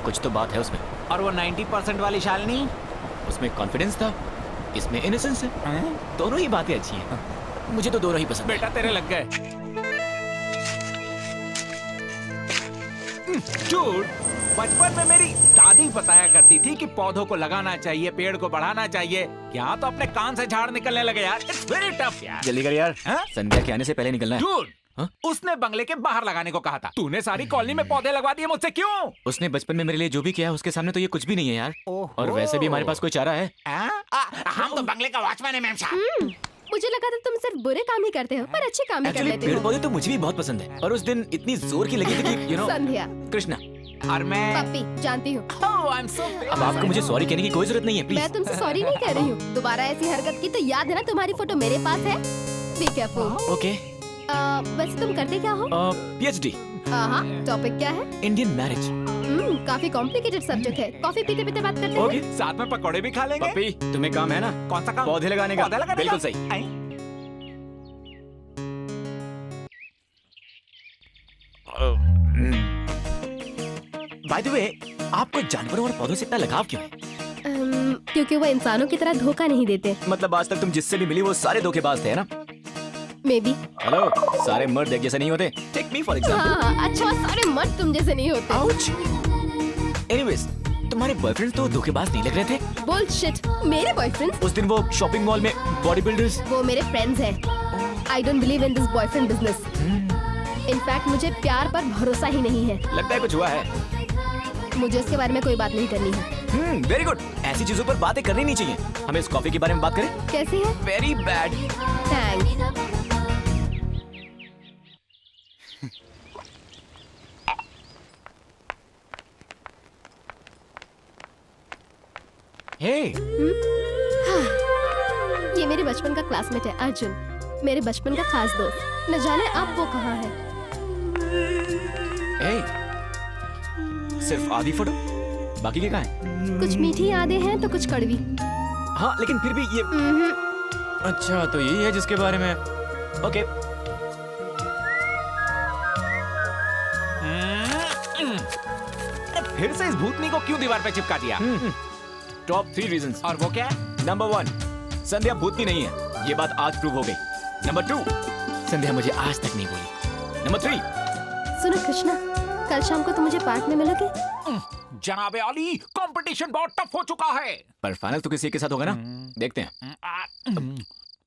कुछ तो बात है उसमें। और वो 90% वाली शालिनी, उसमें कॉन्फिडेंस था, इसमें इनोसेंस है। दोनों ही बातें अच्छी हैं। मुझे तो दोनों ही पसंद। बेटा तेरे लग गए। झूठ। बचपन में मेरी दादी बताया करती थी कि पौधों को लगाना चाहिए, पेड़ को बढ़ाना चाहिए। यहाँ तो अपने कान से झाड़ निकलने लगे यार। इट्स वेरी टफ यार। जल्दी कर यार, हाँ? संध्या के आने से पहले निकलना है। झूठ। हाँ? उसने बंगले के बाहर लगाने को कहा था। तूने सारी कॉलोनी में पौधे लगवा दिए, मुझसे क्यों? उसने बचपन में मेरे लिए जो भी किया है उसके सामने तो ये कुछ भी नहीं है यार। ओहो। और वैसे भी हमारे पास कोई चारा है। हम तो बंगले का वॉचमैन है मैम साहब। मुझे लगा था तुम सिर्फ बुरे काम ही करते हो, पर अच्छे काम भी कर एक्चुअली लेते पेड़ हो। पौधे तो मुझे भी बहुत पसंद है। और उस दिन इतनी जोर की लगी थी कि यू नो संध्या, कृष्णा। और मैं पप्पी, जानती हूँ। I'm so अब आपको मुझे सॉरी कहने की कोई जरूरत नहीं है, मैं प्लीज। तुमसे सॉरी नहीं कह रही हूँ। दोबारा ऐसी हरकत की तो याद है ना, तुम्हारी फोटो मेरे पास है। Be careful. ओके। वैसे तुम करते क्या हो? पीएचडी, हाँ, टॉपिक क्या है? Indian marriage. काफी कॉम्प्लिकेटेड सब्जेक्ट है। कॉफी पीते पीते बात करते ओके। हैं। साथ में पकौड़े भी खा लेंगे। पप्पी, तुम्हें काम है ना? कौन सा काम? पौधे लगाने का। पौधे लगाने बिल्कुल का? सही। आई। बाय द वे, आपको जानवरों और पौधों से इतना लगाव क्यों है? क्योंकि वो इंसानों की तरह धोखा नहीं देते। मतलब आज तक तुम जिससे भी मिली वो सारे धोखेबाज थे, है ना? May be. हेलो, सारे मर्द एक जैसे नहीं होते। Take me for example. हाँ, अच्छा, सारे मर्द तुम जैसे नहीं होते। आउच। एनीवेज, तुम्हारे बॉयफ्रेंड तो धोखेबाज नहीं लग रहे थे। बुलशिट। मेरे बॉयफ्रेंड्स? उस दिन वो शॉपिंग मॉल में बॉडी बिल्डर्स। वो मेरे फ्रेंड्स हैं। I don't believe in this boyfriend business. In fact मुझे प्यार पर भरोसा ही नहीं है। लगता है कुछ हुआ है। मुझे इसके बारे में कोई बात नहीं करनी है। Very good. ऐसी चीजों पर बातें करनी नहीं चाहिए। हमें इस कॉफी के बारे में बात करें। कैसी है? Very bad. थैंक्स। हे, ये मेरे बचपन का क्लासमेट है, अर्जुन। मेरे बचपन का खास दोस्त। न जाने अब वो कहाँ है। हे, सिर्फ आधी फोटो, बाकी के कहाँ हैं? कुछ मीठी यादें हैं तो कुछ कड़वी। हाँ, लेकिन फिर भी ये। अच्छा, तो यही है जिसके बारे में। ओके। फिर से इस भूतनी को क्यों दीवार पे चिपका दिया? Top 3 reasons. और वो क्या है? नंबर 1, संध्या भूतनी नहीं है। ये बात आज प्रूव हो गई। नंबर 2, संध्या मुझे आज तक नहीं बोली। नंबर 3, सुनो कृष्णा, कल शाम को तुम मुझे पार्क में मिलोगे? जनाबे अली, कंपटीशन बहुत टफ हो चुका है। पर फाइनल तो किसी के साथ होगा ना? देखते हैं।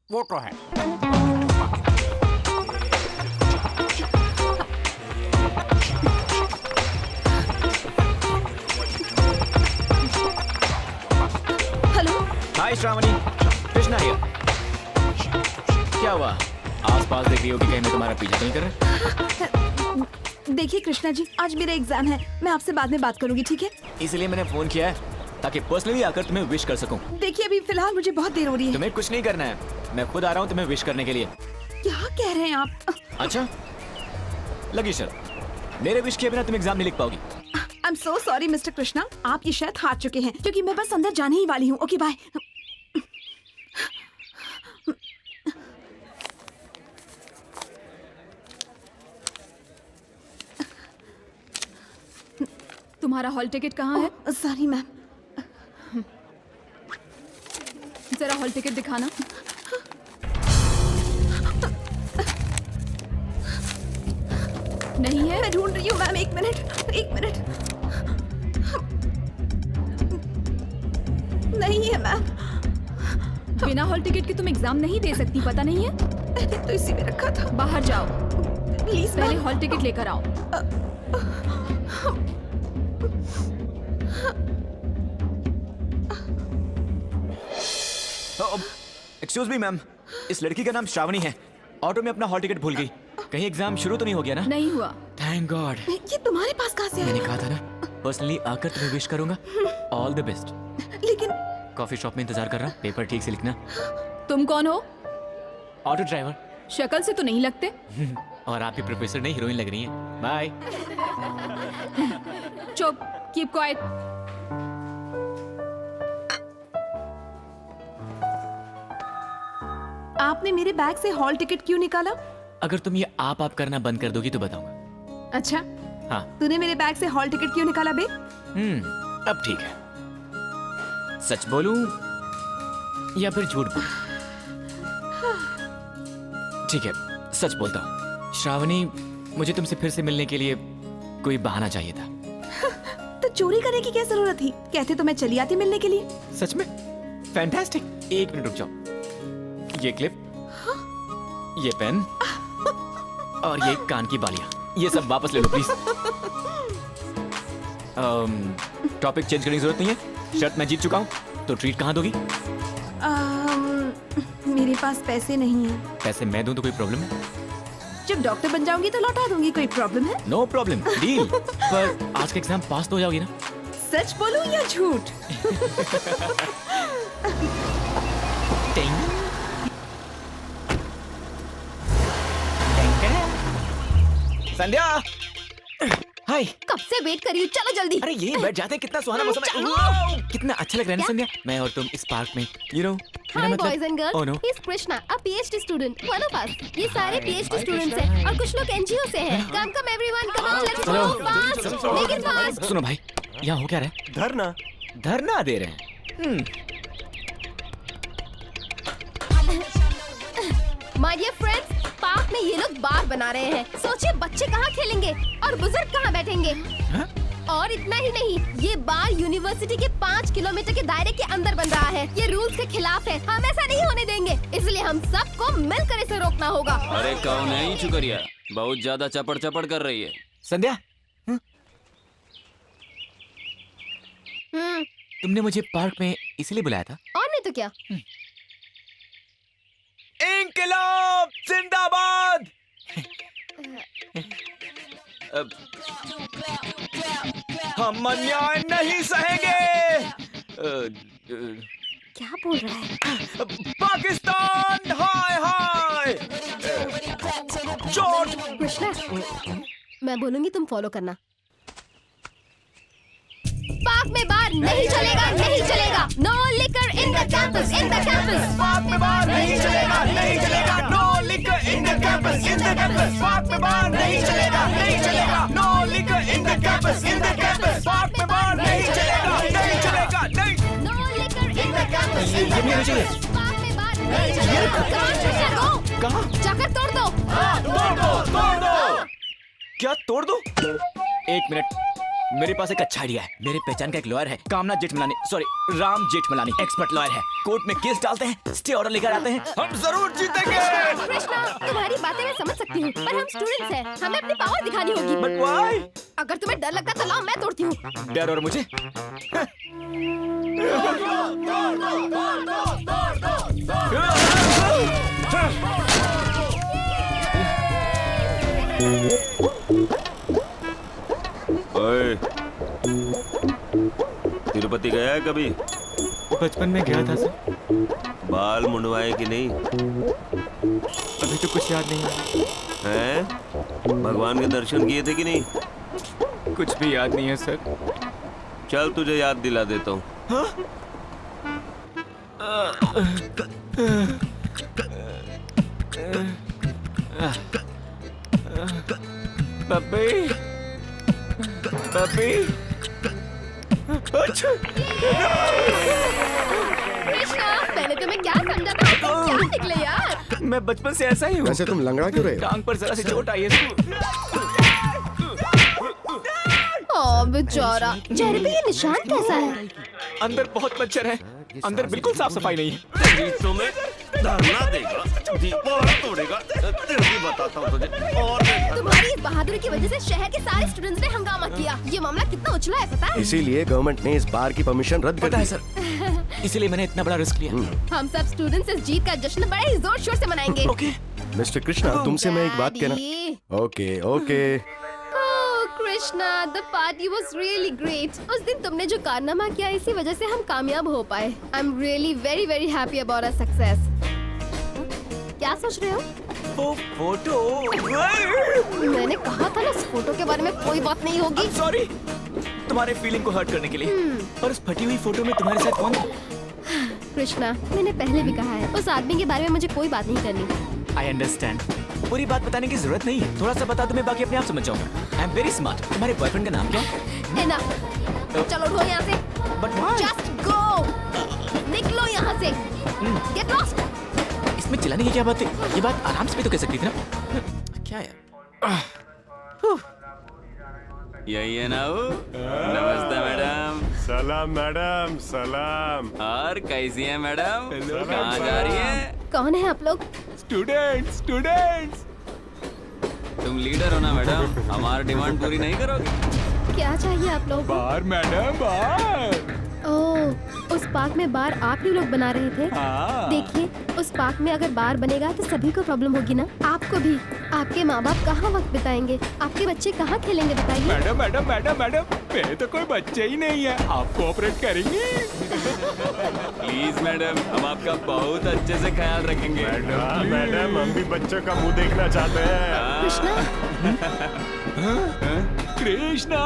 वो तो है। Hello. Hi Shravani, Krishna here. क्या हुआ? आसपास देख रही हो कि कहीं मैं तुम्हारा पीछा तो नहीं कर रहा? देखिए कृष्णा जी, आज मेरा एग्जाम है। मैं आपसे बाद में बात करूंगी, ठीक है? इसलिए मैंने फोन किया है ताकि पर्सनली आकर तुम्हें विश कर सकूं। देखिए अभी फिलहाल मुझे बहुत देर हो रही है। तुम्हें कुछ नहीं करना है, मैं खुद आ रहा हूँ तुम्हें विश करने के लिए। क्या कह रहे हैं आप? अच्छा, लगी शर्त। मेरे विश के बिना तुम एग्जाम नहीं लिख पाओगी। I am so sorry mister Krishna, आप ये शायद हार चुके हैं, क्योंकि मैं बस अंदर जाने ही वाली हूँ। Okay bye. तुम्हारा हॉल टिकट कहाँ है? Sorry ma'am. जरा हॉल टिकट दिखाना। नहीं है? मैं ढूंढ रही हूँ मैम, एक मिनट, एक मिनट। नहीं है मैम। बिना हॉल टिकट के तुम एग्जाम नहीं दे सकती, पता नहीं है? मैंने तो इसी में रखा था। बाहर जाओ, प्लीज पहले हॉल टिकट लेकर आओ। एक्सक्यूज मी मैम, इस लड़की का नाम श्रावणी है। ऑटो में अपना हॉल टिकट भूल गई। कहीं एग्जाम शुरू तो नहीं हो गया ना? नहीं हुआ। Thank God. ये तुम्हारे पास कहाँ से आया? मैंने कहा था ना, पर्सनली आकर तुम्हें विश करूंगा। All the best. लेकिन कॉफी शॉप में इंतजार कर रहा, पेपर ठीक से लिखना। तुम कौन हो? Auto driver. शक्ल से तो नहीं लगते। और आप भी प्रोफेसर नहीं, हीरोइन लग रही हैं। बाय। चुप, कीप क्वाइट। आपने मेरे बैग से हॉल टिकट क्यों निकाला? अगर तुम ये आप करना बंद कर दोगी तो बताऊंगा। अच्छा, हाँ। तूने मेरे बैग से हॉल टिकट क्यों निकाला बे? अब ठीक है। सच बोलूं या फिर झूठ बोलूं? ठीक है, सच बोलता हूँ। श्रावणी, मुझे तुमसे फिर से मिलने के लिए कोई बहाना चाहिए था। तो चोरी करने की क्या जरूरत थी? कहते तो मैं चली आती मिलने के लिए। सच में? फैंटास्टिक। एक मिनट रुक जाओ। ये क्लिप, ये पेन और ये कान की बालियां, ये सब वापस ले लो प्लीज। टॉपिक चेंज करने की जरूरत नहीं है। शर्त मैं जीत चुका हूँ, तो ट्रीट कहाँ दोगी? मेरे पास पैसे नहीं है। पैसे मैं दूं तो कोई प्रॉब्लम है? जब डॉक्टर बन जाऊंगी तो लौटा दूंगी। कोई प्रॉब्लम है? No problem, deal. पर आज का एग्जाम पास तो हो जाओगी ना? सच बोलूं या झूठ? संध्या, हाय। कब से वेट कर रही हूँ, चलो जल्दी। अरे ये बैठ जाते हैं, कितना सुहाना मौसम है। कितना अच्छा लग रहा है ना संध्या, मैं और तुम इस पार्क में, you know. Hi boys and girls, Oh no. he's Krishna, a PhD student, one of us. ये सारे PhD students हैं और कुछ लोग NGO से हैं। Come everyone, come on, let's go fast, make it fast. सुनो भाई, यहाँ हो क्या रहा है? धरना। धरना दे रहे हैं। My dear friends, पार्क में ये लोग बार बना रहे हैं। सोचिए बच्चे कहाँ खेलेंगे और बुजुर्ग कहाँ बैठेंगे। और इतना ही नहीं, ये बार यूनिवर्सिटी के 5 किलोमीटर के दायरे के अंदर बन रहा है। ये रूल्स के खिलाफ है, हम ऐसा नहीं होने देंगे। इसलिए हम सबको मिलकर इसे रोकना होगा। अरे कौन है ये चुकरिया? बहुत ज्यादा चपड़ चपड़ कर रही है। संध्या, तुमने मुझे पार्क में इसीलिए बुलाया था? और नहीं तो क्या। इंकलाब जिंदाबाद। हम अन्याय नहीं सहेंगे। क्या बोल रहा है? पाकिस्तान हाय हाय। जॉर्ज। कृष्णा, मैं बोलूंगी तुम फॉलो करना। पार्क में बार नहीं चलेगा, नहीं चलेगा। No liquor in the campus, in the campus. Park में बार नहीं चलेगा, नहीं चलेगा। No liquor in the campus, in the campus. Park में बार नहीं चलेगा, नहीं चलेगा। No liquor in the campus, in the campus. Park में बार नहीं चलेगा, नहीं चलेगा, नहीं। No liquor in the campus, ये नहीं होना चाहिए। पार्क में बार नहीं चलेगा। कहाँ? जाकर तोड़ दो। तोड़ दो, तोड़ दो। क्या तोड़ दो? एक मिनट, मेरे पास एक अच्छा आइडिया है। मेरे पहचान का एक लॉयर है, कामना Jethmalani, sorry Ram Jethmalani, expert lawyer है। कोर्ट में केस डालते हैं, स्टे ऑर्डर लेकर आते हैं, हम जरूर जीतेंगे। कृष्णा, तुम्हारी बातें मैं समझ सकती हूँ, पर हम स्टूडेंट्स हैं, हमें अपनी पावर दिखानी होगी। But why? अगर तुम्हें डर लगता तो लाओ, मैं तोड़ती हूँ। डर और मुझे? ओए, तिरुपति गया है कभी? बचपन में गया था सर। बाल मुंडवाए कि नहीं? अभी तो कुछ याद नहीं हैं? भगवान के दर्शन किए थे कि नहीं? कुछ भी याद नहीं है सर। चल तुझे याद दिला देता हूँ। पप्पी, पप्पी। अच्छा। कृष्णा, मैंने तुम्हें क्या समझा था? तुम क्या निकले यार? मैं बचपन से ऐसा ही हूँ। वैसे तुम लंगड़ा क्यों रहे हो? टांग पर जरा सी चोट आई है। ओह बेचारा, चेहरे पे ये निशान कैसा है? अंदर बहुत मच्छर है, अंदर बिल्कुल साफ सफाई नहीं है। तुम्हें धरना देगा, दीवार तोड़ेगा, तेरे भी बताता हूँ तुझे। और तुम्हारी इस बहादुरी की वजह से शहर के सारे स्टूडेंट्स ने हंगामा किया। ये मामला कितना उछला है पता है? इसीलिए गवर्नमेंट ने इस बार की परमिशन रद्द कर पता है दी। सर, इसीलिए मैंने इतना बड़ा रिस्क लिया। हम सब स्टूडेंट्स इस जीत का जश्न बड़े ही जोर शोर से मनाएंगे। ओके। मिस्टर कृष्णा, तुमसे मैं एक बात कहना। Okay okay. Krishna, the party was really great. उस दिन तुमने जो कारनामा किया, इसी वजह से हम कामयाब हो पाए। I'm really very very happy about our success. क्या सोच रहे हो? वो फोटो। मैंने कहा था ना, उस फोटो के बारे में कोई बात नहीं होगी। सॉरी, तुम्हारे फीलिंग को हर्ट करने के लिए। और उस फटी हुई फोटो में तुम्हारे साथ कौन? कृष्णा, मैंने पहले भी कहा है, उस आदमी के बारे में मुझे कोई बात नहीं करनी। I understand. पूरी बात बताने की जरूरत नहीं है, थोड़ा सा बता दो, मैं बाकी अपने आप समझ जाऊंगा। I am very smart. तुम्हारे बॉयफ्रेंड का नाम क्या है? Enough. चलो उठो यहाँ से। But why? Just go. निकलो यहाँ से। Get lost. इसमें चिल्लाने की क्या बात है? ये बात आराम से भी तो कह सकती थी ना। क्या यार? यही है ना वो? नमस्ते मैडम। सलाम मैडम, सलाम। और कैसी है मैडम? कहाँ जा रही है? कौन है आप लोग? Students students. तुम लीडर हो ना मैडम, हमारी डिमांड पूरी नहीं करोगे? क्या चाहिए आप लोग? बाहर मैडम, बाहर। ओह, उस पार्क में बार आप ही लोग बना रहे थे? हाँ। देखिए, उस पार्क में अगर बार बनेगा तो सभी को प्रॉब्लम होगी ना, आपको भी। आपके माँ बाप कहाँ वक्त बिताएंगे? आपके बच्चे कहाँ खेलेंगे बताइए? मैडम मैडम मैडम मैडम, मेरे तो कोई बच्चे ही नहीं है, आप कोऑपरेट करेंगे? प्लीज मैडम, हम आपका बहुत अच्छे से ख्याल रखेंगे। मैडम हम भी बच्चों का मुंह देखना चाहते हैं। कृष्णा, कृष्णा।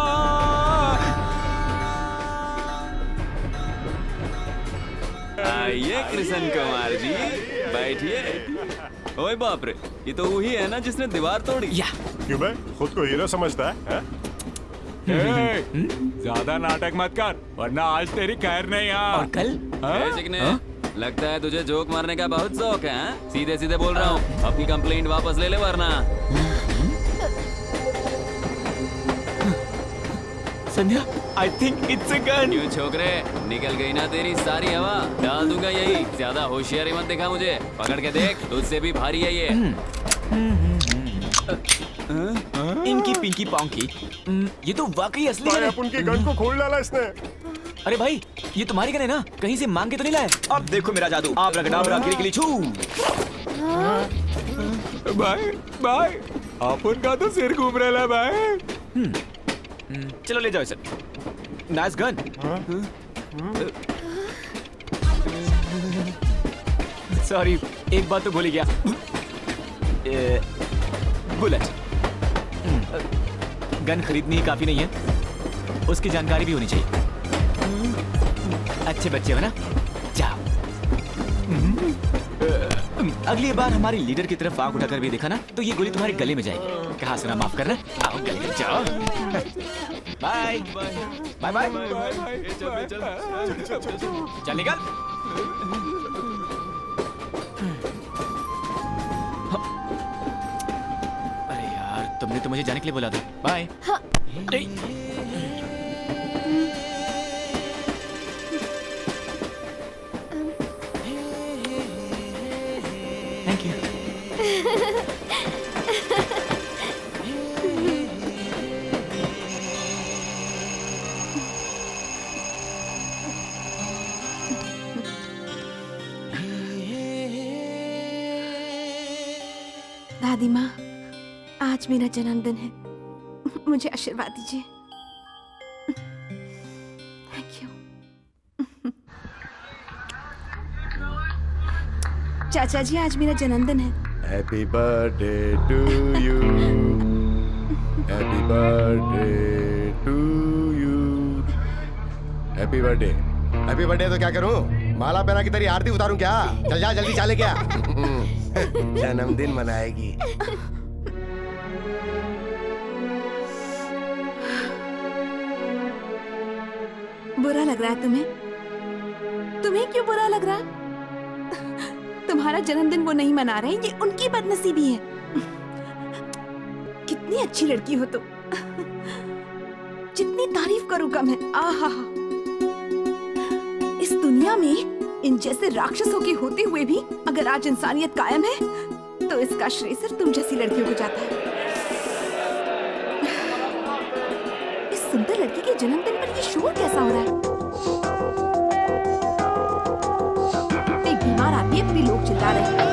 आइए कृष्ण कुमार जी, बैठिए। ओए बाप रे, ये तो वही है ना जिसने दीवार तोड़ी? या क्यों बे, खुद को हीरो समझता है? ज्यादा नाटक मत कर, वरना आज तेरी खैर नहीं। और कल? लगता है तुझे जोक मारने का बहुत शौक है। सीधे सीधे बोल रहा हूँ, अपनी कंप्लेंट वापस ले ले वरना। संध्या, I think it's a gun. क्यों छोकरे, निकल गई ना तेरी सारी हवा? डाल दूंगा यही, ज्यादा होशियारी मत दिखा मुझे। पकड़ के देख, तुझसे भी भारी है ये। इनकी पिंकी पॉन्की, ये तो वाकई असली भाई है। अपन की गन को खोल डाला इसने। अरे भाई, ये तुम्हारी गन है ना? कहीं से मांग के तो नहीं लाए? अब देखो मेरा जादू, आप रगड़ा के लिए छू। भाई भाई, अपन का तो सिर घूम रहा है भाई। चलो ले जाओ इसे। Nice gun. सॉरी, एक बात तो भूल ही गया। बुलेट। गन खरीदनी ही काफी नहीं है, उसकी जानकारी भी होनी चाहिए। अच्छे बच्चे हो ना? जाओ। अगली बार हमारी लीडर की तरफ आंख उठाकर भी देखा ना तो ये गोली तुम्हारे गले में जाएगी। कहा सुना, माफ करना। आओ गले में जाओ। Bye bye bye bye. चल निकल। अरे यार, तुमने तो मुझे जाने के लिए बोला था। बाय। Thank you. दादी माँ, आज मेरा जन्मदिन है, मुझे आशीर्वाद दीजिए। Thank you. चाचा जी, आज मेरा जन्मदिन है। Happy birthday to you, happy birthday to you. Happy birthday. Happy birthday तो क्या करूं? माला पहना की तेरी आरती उतारूं क्या? चल जा जल्दी, चाले क्या? जन्मदिन मनाएगी। बुरा लग रहा है तुम्हें? तुम्हें क्यों बुरा लग रहा? तुम्हारा जन्मदिन वो नहीं मना रहे, ये उनकी बदनसीबी है। कितनी अच्छी लड़की हो तुम, जितनी तारीफ करूं कम है। आहा, इस दुनिया में इन जैसे राक्षसों के होते हुए भी अगर आज इंसानियत कायम है तो इसका श्रेय सिर्फ तुम जैसी लड़कियों को जाता है। इस सुंदर लड़की के जन्मदिन पर ये शोर कैसा हो रहा है? एक बीमार आदमी है, भी लोग चिल्ला रहे हैं।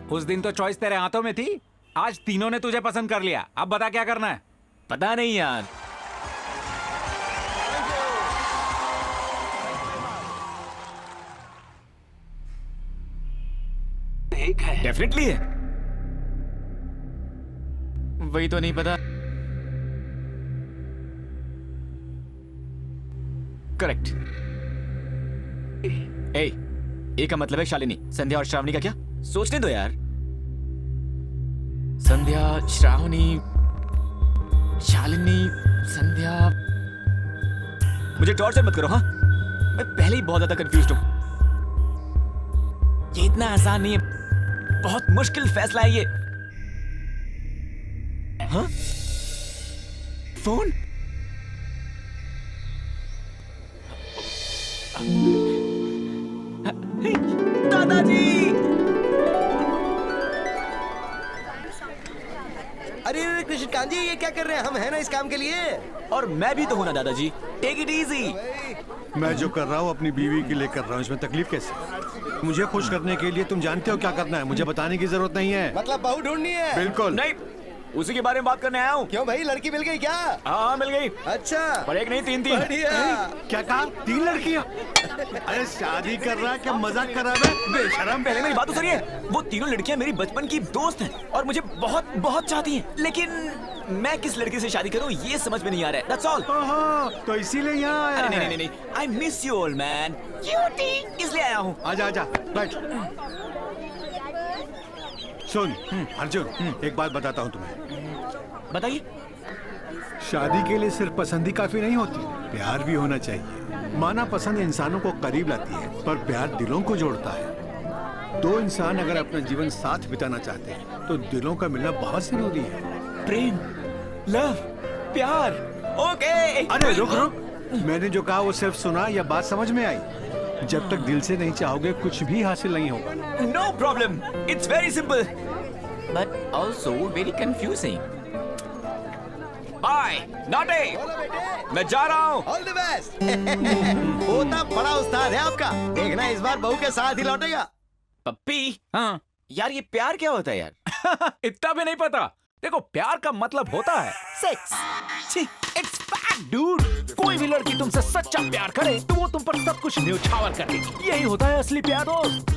उस दिन तो चॉइस तेरे हाथों में थी, आज तीनों ने तुझे पसंद कर लिया। अब बता क्या करना है? पता नहीं यार। डेफिनेटली है, वही तो नहीं पता। करेक्ट। ए का मतलब है शालिनी। संध्या और श्रावणी का क्या? सोचने दो यार। संध्या, श्रावणी, शालिनी, संध्या। मुझे टॉर्चर मत करो। हाँ, मैं पहले ही बहुत ज्यादा कंफ्यूज्ड हूं। ये इतना आसान नहीं है, बहुत मुश्किल फैसला है ये। हाँ? फोन? दादाजी! अरे कृष्णकांत जी, ये क्या कर रहे हैं? हम हैं ना इस काम के लिए। और मैं भी तो हूं ना दादाजी। Take it easy. मैं जो कर रहा हूँ अपनी बीवी के लिए कर रहा हूँ, इसमें तकलीफ कैसे? मुझे खुश करने के लिए तुम जानते हो क्या करना है, मुझे बताने की जरूरत नहीं है। मतलब बहू ढूंढनी है? बिल्कुल नहीं, उसी के बारे में बात करने आया हूँ। क्यों भाई, लड़की मिल गई क्या? हाँ, मिल गई। अच्छा, पर एक नहीं, तीन। बढ़िया। क्या कहा? 3 लड़कियाँ? अरे शादी कर रहा है क्या, मजाक कर रहा है? बेशरम। पहले मेरी बात तो सुनिए। वो तीनों लड़कियां मेरी बचपन की दोस्त हैं और मुझे बहुत बहुत चाहती हैं, लेकिन मैं किस लड़की से शादी करूं ये समझ में नहीं आ रहा है। That's all। तो इसीलिए यहाँ आया है। नहीं, I miss you old man, cutie, इसलिए आया हूँ। आजा बैठ। सुन अर्जुन, एक बात बताता हूँ तुम्हें। बताइए। शादी के लिए सिर्फ पसंद ही काफी नहीं होती, प्यार भी होना चाहिए। माना पसंद इंसानों को करीब लाती है, पर प्यार दिलों को जोड़ता है। 2 इंसान अगर अपना जीवन साथ बिताना चाहते हैं तो दिलों का मिलना बहुत जरूरी है। प्रेम, लव, प्यार। ओके। अरे रुक। मैंने जो कहा वो सिर्फ सुना या बात समझ में आई? जब तक दिल से नहीं चाहोगे कुछ भी हासिल नहीं होगा। No problem, it's very simple but also very confusing. Bye naughty, मैं जा रहा हूँ। All the best. होता बड़ा उस्ताद है आपका, देखना इस बार बहू के साथ ही लौटेगा। पप्पी। हाँ यार, ये प्यार क्या होता है यार? इतना भी नहीं पता। देखो, प्यार का मतलब होता है सेक्स। It's fact dude. कोई भी लड़की तुमसे सच्चा प्यार करे तो वो तुम पर सब कुछ न्यौछावर कर देगी। यही होता है असली प्यार दोस्त।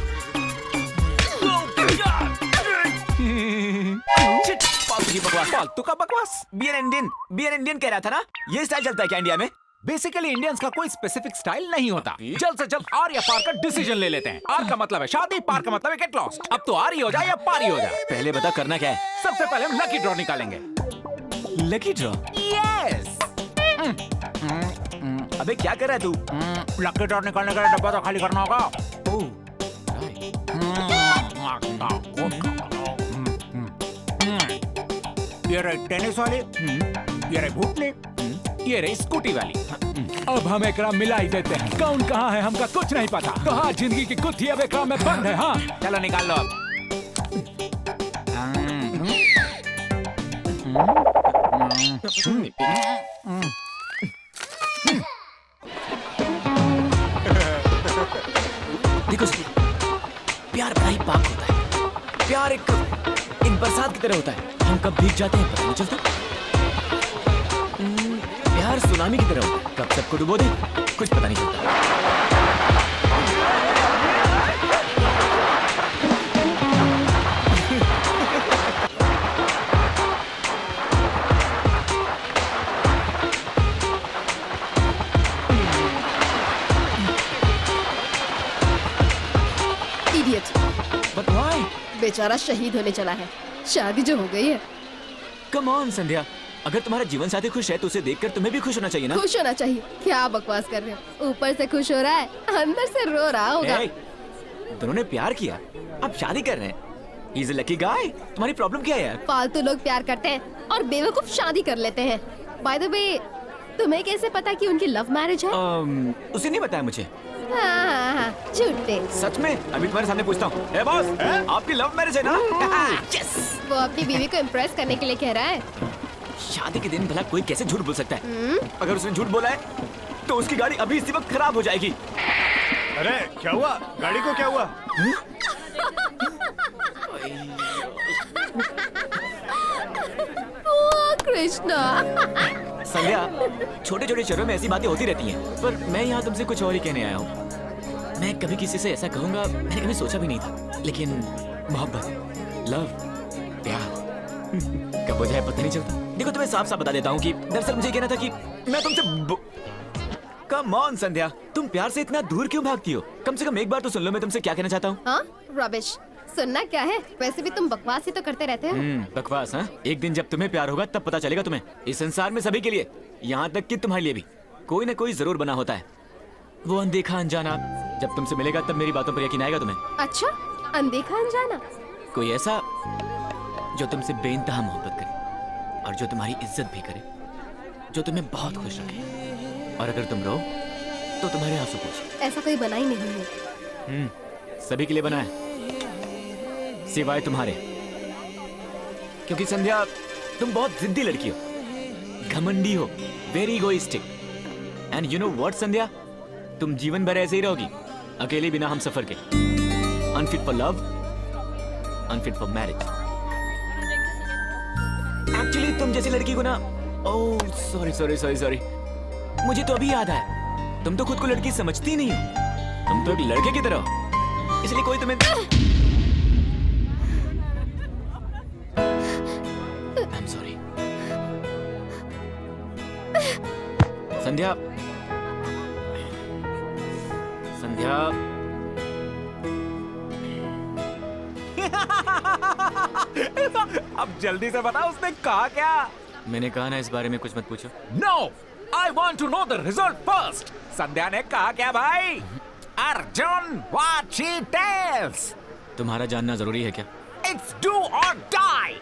फालतू का बकवास। बियर इंडियन कह रहा था ना, ये स्टाइल चलता है क्या इंडिया में? बेसिकली इंडियंस का कोई स्पेसिफिक स्टाइल नहीं होता। जल्द से जल्द आर या पार का डिसीजन ले लेते हैं। आर का मतलब है शादी, पार का मतलब है गेट लॉस्ट। अब तो आर ही हो जाए या पार ही हो जाए। पहले बता करना क्या है? सबसे पहले हम लकी ड्रॉ निकालेंगे। Lucky draw? यस। अबे क्या कर रहा है तू? लकी ड्रॉ निकालने का डब्बा तो खाली करना होगा। ये रही टेनिस वाली, ये रही भूतनी, ये रही स्कूटी वाली। अब हम एकरा मिला ही देते हैं। कौन कहाँ है हमका कुछ नहीं पता। कहाँ जिंदगी की कुत्थी अब एकरा में बंद है। हाँ चलो निकाल लो अब। देखो प्यार बड़ा ही पाक होता है। प्यार एक बरसात की तरह होता है, हम कब भीग जाते हैं पता नहीं चलता। प्यार सुनामी की तरह होता है, कब सबको डुबो दे कुछ पता नहीं चलता। इडियट। But why? बेचारा शहीद होने चला है, शादी जो हो गई है। Come on संध्या, अगर तुम्हारा जीवन साथी खुश है तो उसे देखकर तुम्हें भी खुश होना चाहिए ना। खुश होना चाहिए? क्या बकवास कर रहे हो? ऊपर से खुश हो रहा है, अंदर से रो रहा होगा। Hey, दोनों ने प्यार किया, अब शादी कर रहे हैं। He's a lucky guy। तुम्हारी प्रॉब्लम क्या है यार? फालतू लोग प्यार करते हैं और बेवकूफ शादी कर लेते हैं। बाय द वे, तुम्हें कैसे पता कि उनकी लव मैरिज है? उसे नहीं बताया मुझे। हाँ, झूठे। सच में? अभी तुम्हारे सामने पूछता हूँ। ए बॉस, आपकी लव मैरिज है ना? Yes! वो अपनी बीवी को इम्प्रेस करने के लिए कह रहा है। शादी के दिन भला कोई कैसे झूठ बोल सकता है? अगर उसने झूठ बोला है तो उसकी गाड़ी अभी इसी वक्त खराब हो जाएगी। अरे क्या हुआ? गाड़ी को क्या हुआ? कृष्णा। संध्या, छोटे छोटे शहरों में ऐसी बातें होती रहती हैं, पर मैं यहाँ तुमसे कुछ और ही कहने आया हूँ। मैं कभी किसी से ऐसा कहूँगा मैंने कभी सोचा भी नहीं था, लेकिन मोहब्बत, लव, प्यार कब हो जाए पता नहीं चलता। देखो तुम्हें साफ साफ बता देता हूँ कि दरअसल मुझे कहना था कि मैं तुमसे कम ऑन संध्या, तुम प्यार से इतना दूर क्यों भागती हो? कम से कम एक बार तो सुन लो मैं तुमसे क्या कहना चाहता हूँ। हाँ, रबिश। सुनना क्या है? वैसे भी तुम बकवास ही तो करते रहते हो। बकवास? हाँ, एक दिन जब तुम्हें प्यार होगा तब पता चलेगा तुम्हें। इस संसार में सभी के लिए, यहाँ तक कि तुम्हारे लिए भी, कोई न कोई जरूर बना होता है। वो अनदेखा अनजाना जब तुमसे मिलेगा तब मेरी बातों पर यकीन आएगा तुम्हें। अच्छा, अनदेखा अनजाना? कोई ऐसा जो तुमसे बेइंतहा मोहब्बत करे और जो तुम्हारी इज्जत भी करे, जो तुम्हें बहुत खुश रखे, और अगर तुम रो तो तुम्हारे आंसू पोंछे। ऐसा कोई बना ही नहीं है। सभी के लिए बना है, सिवाय तुम्हारे। क्योंकि संध्या तुम बहुत जिद्दी लड़की हो, घमंडी हो, very egoistic. And you know what Sandhya, तुम जीवन भर ऐसे ही रहोगी, अकेले बिना हम सफर के। Unfit for love, unfit for marriage. Actually तुम जैसी लड़की को ना, oh sorry sorry sorry sorry, मुझे तो अभी याद आया, तुम तो खुद को लड़की समझती नहीं हो, तुम तो एक लड़के की तरह हो, इसलिए कोई तुम्हें I'm sorry. संध्या, संध्या, अब जल्दी से बता उसने कहा क्या? मैंने कहा ना इस बारे में कुछ मत पूछो। No, I want to know the result first. Sandhya ने कहा क्या भाई? Arjun, what she tells. तुम्हारा जानना जरूरी है क्या? It's do or die.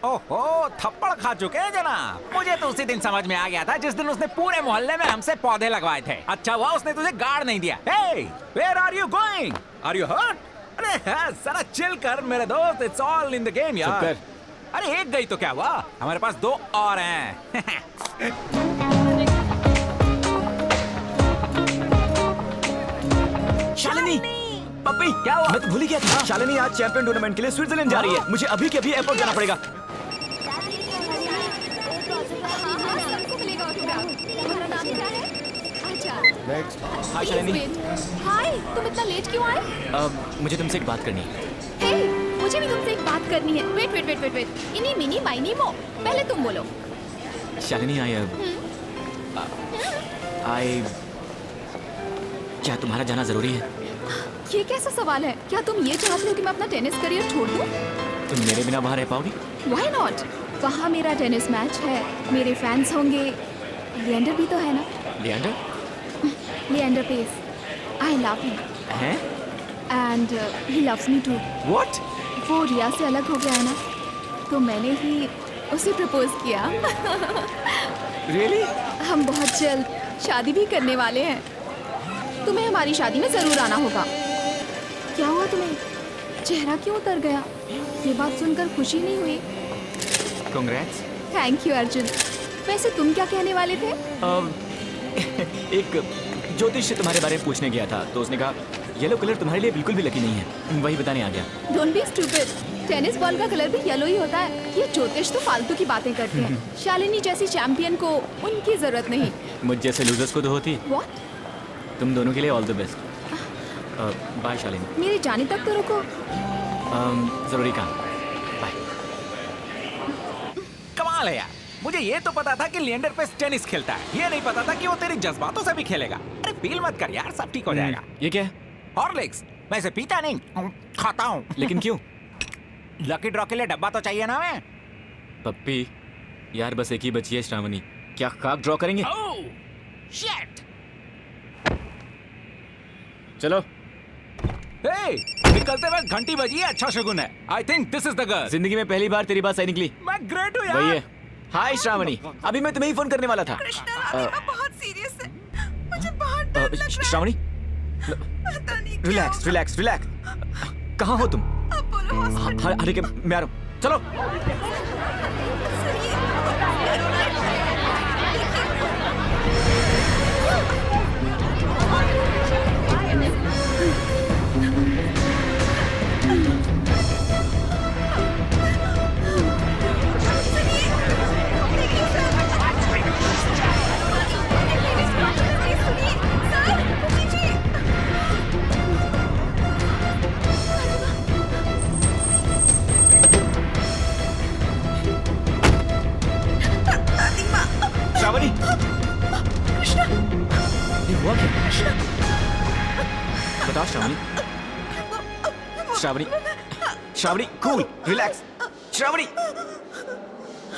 ओहो, थप्पड़ खा चुके हैं जनाब। मुझे तो उसी दिन समझ में आ गया था जिस दिन उसने पूरे मोहल्ले में हमसे पौधे लगवाए थे। अच्छा हुआ उसने तुझे गार्ड नहीं दिया। Hey, where are you going? Are you hurt? अरे जरा चिल कर मेरे दोस्त, it's all in the game यार। चुप कर। अरे एक गई तो क्या हुआ, हमारे पास दो और हैं। शालिनी, पप्पी, क्या हुआ? मैं तो भूल ही गया था। शालिनी आज चैंपियन टूर्नामेंट के लिए स्विट्जरलैंड जा रही है। मुझे अभी के अभी एयरपोर्ट जाना पड़ेगा। हाय शालिनी। हाय, तुम इतना लेट क्यों आए? मुझे तुमसे एक बात करनी है। हे, मुझे भी तुमसे एक बात करनी है। Wait wait wait wait wait, eeny meeny miny moe, पहले तुम बोलो। शालिनी, आई क्या तुम्हारा जाना जरूरी है? ये कैसा सवाल है? क्या तुम ये चाहते हो कि मैं अपना टेनिस करियर छोड़ दूं? तुम मेरे बिना वहाँ रह पाओगी? Why not? वहाँ मेरा टेनिस मैच है, मेरे फैंस होंगे। लिएंडर भी तो है ना? Leander? Leander Paes. I love him. हैं? And he loves me too. What? वो रिया से अलग हो गया है ना, तो मैंने ही उसे प्रपोज किया। Really? हम बहुत जल्द शादी भी करने वाले हैं। तुम्हें हमारी शादी में जरूर आना होगा। क्या हुआ तुम्हें? चेहरा क्यों उतर गया? ये बात सुनकर खुशी नहीं हुई? Congrats. Thank you Arjun. वैसे तुम क्या कहने वाले थे? एक ज्योतिष से तुम्हारे बारे में पूछने गया था, तो उसने कहा येलो कलर तुम्हारे लिए बिल्कुल भी लकी नहीं है। वही बताने आ गया। Don't be stupid. Tennis ball का कलर भी येलो ही होता है। ये ज्योतिष तो फालतू की बातें करते हैं। शालिनी जैसी चैंपियन को उनकी जरूरत नहीं। मुझ जैसे लूजर्स को तो होती। What? तुम दोनों के लिए all the best. Bye Shalini. मेरे जाने तक तो रुको। जरूरी काम। बाय। कमाल है यार, मुझे ये तो पता था कि लिएंडर पेस टेनिस खेलता है, ये नहीं पता था कि वो तेरी जज्बातों से भी खेलेगा। अरे फील मत कर यार, सब ठीक हो जाएगा। ये क्या है? हॉर्लिक्स। मैं इसे पीता नहीं, खाता हूँ। लेकिन क्यों? लकी ड्रॉ के लिए डब्बा तो चाहिए ना मैं। पप्पी, यार बस एक ही बची है श्रावणी। क्या खाक ड्रॉ करेंगे? ओह, शिट। चलो। हे, निकलते वक्त घंटी बजी है, अच्छा शगुन है। I think this is the girl. जिंदगी में पहली बार तेरी बात सही निकली। मैं ग्रेट हूँ यार। वही है। हाय श्रावणी, अभी मैं तुम्हें ही फोन करने वाला था। बहुत सीरियस है, मुझे बहुत डर लग रहा है। श्रावणी, पता नहीं क्या रिलैक्स रिलैक्स रिलैक्स। कहाँ हो तुम? अब बोलो हॉस्पिटल। हाँ ठीक है, मैं आ रहा हूँ। चलो। Shravani, Shravani, Shravani, cool, relax, Shravani,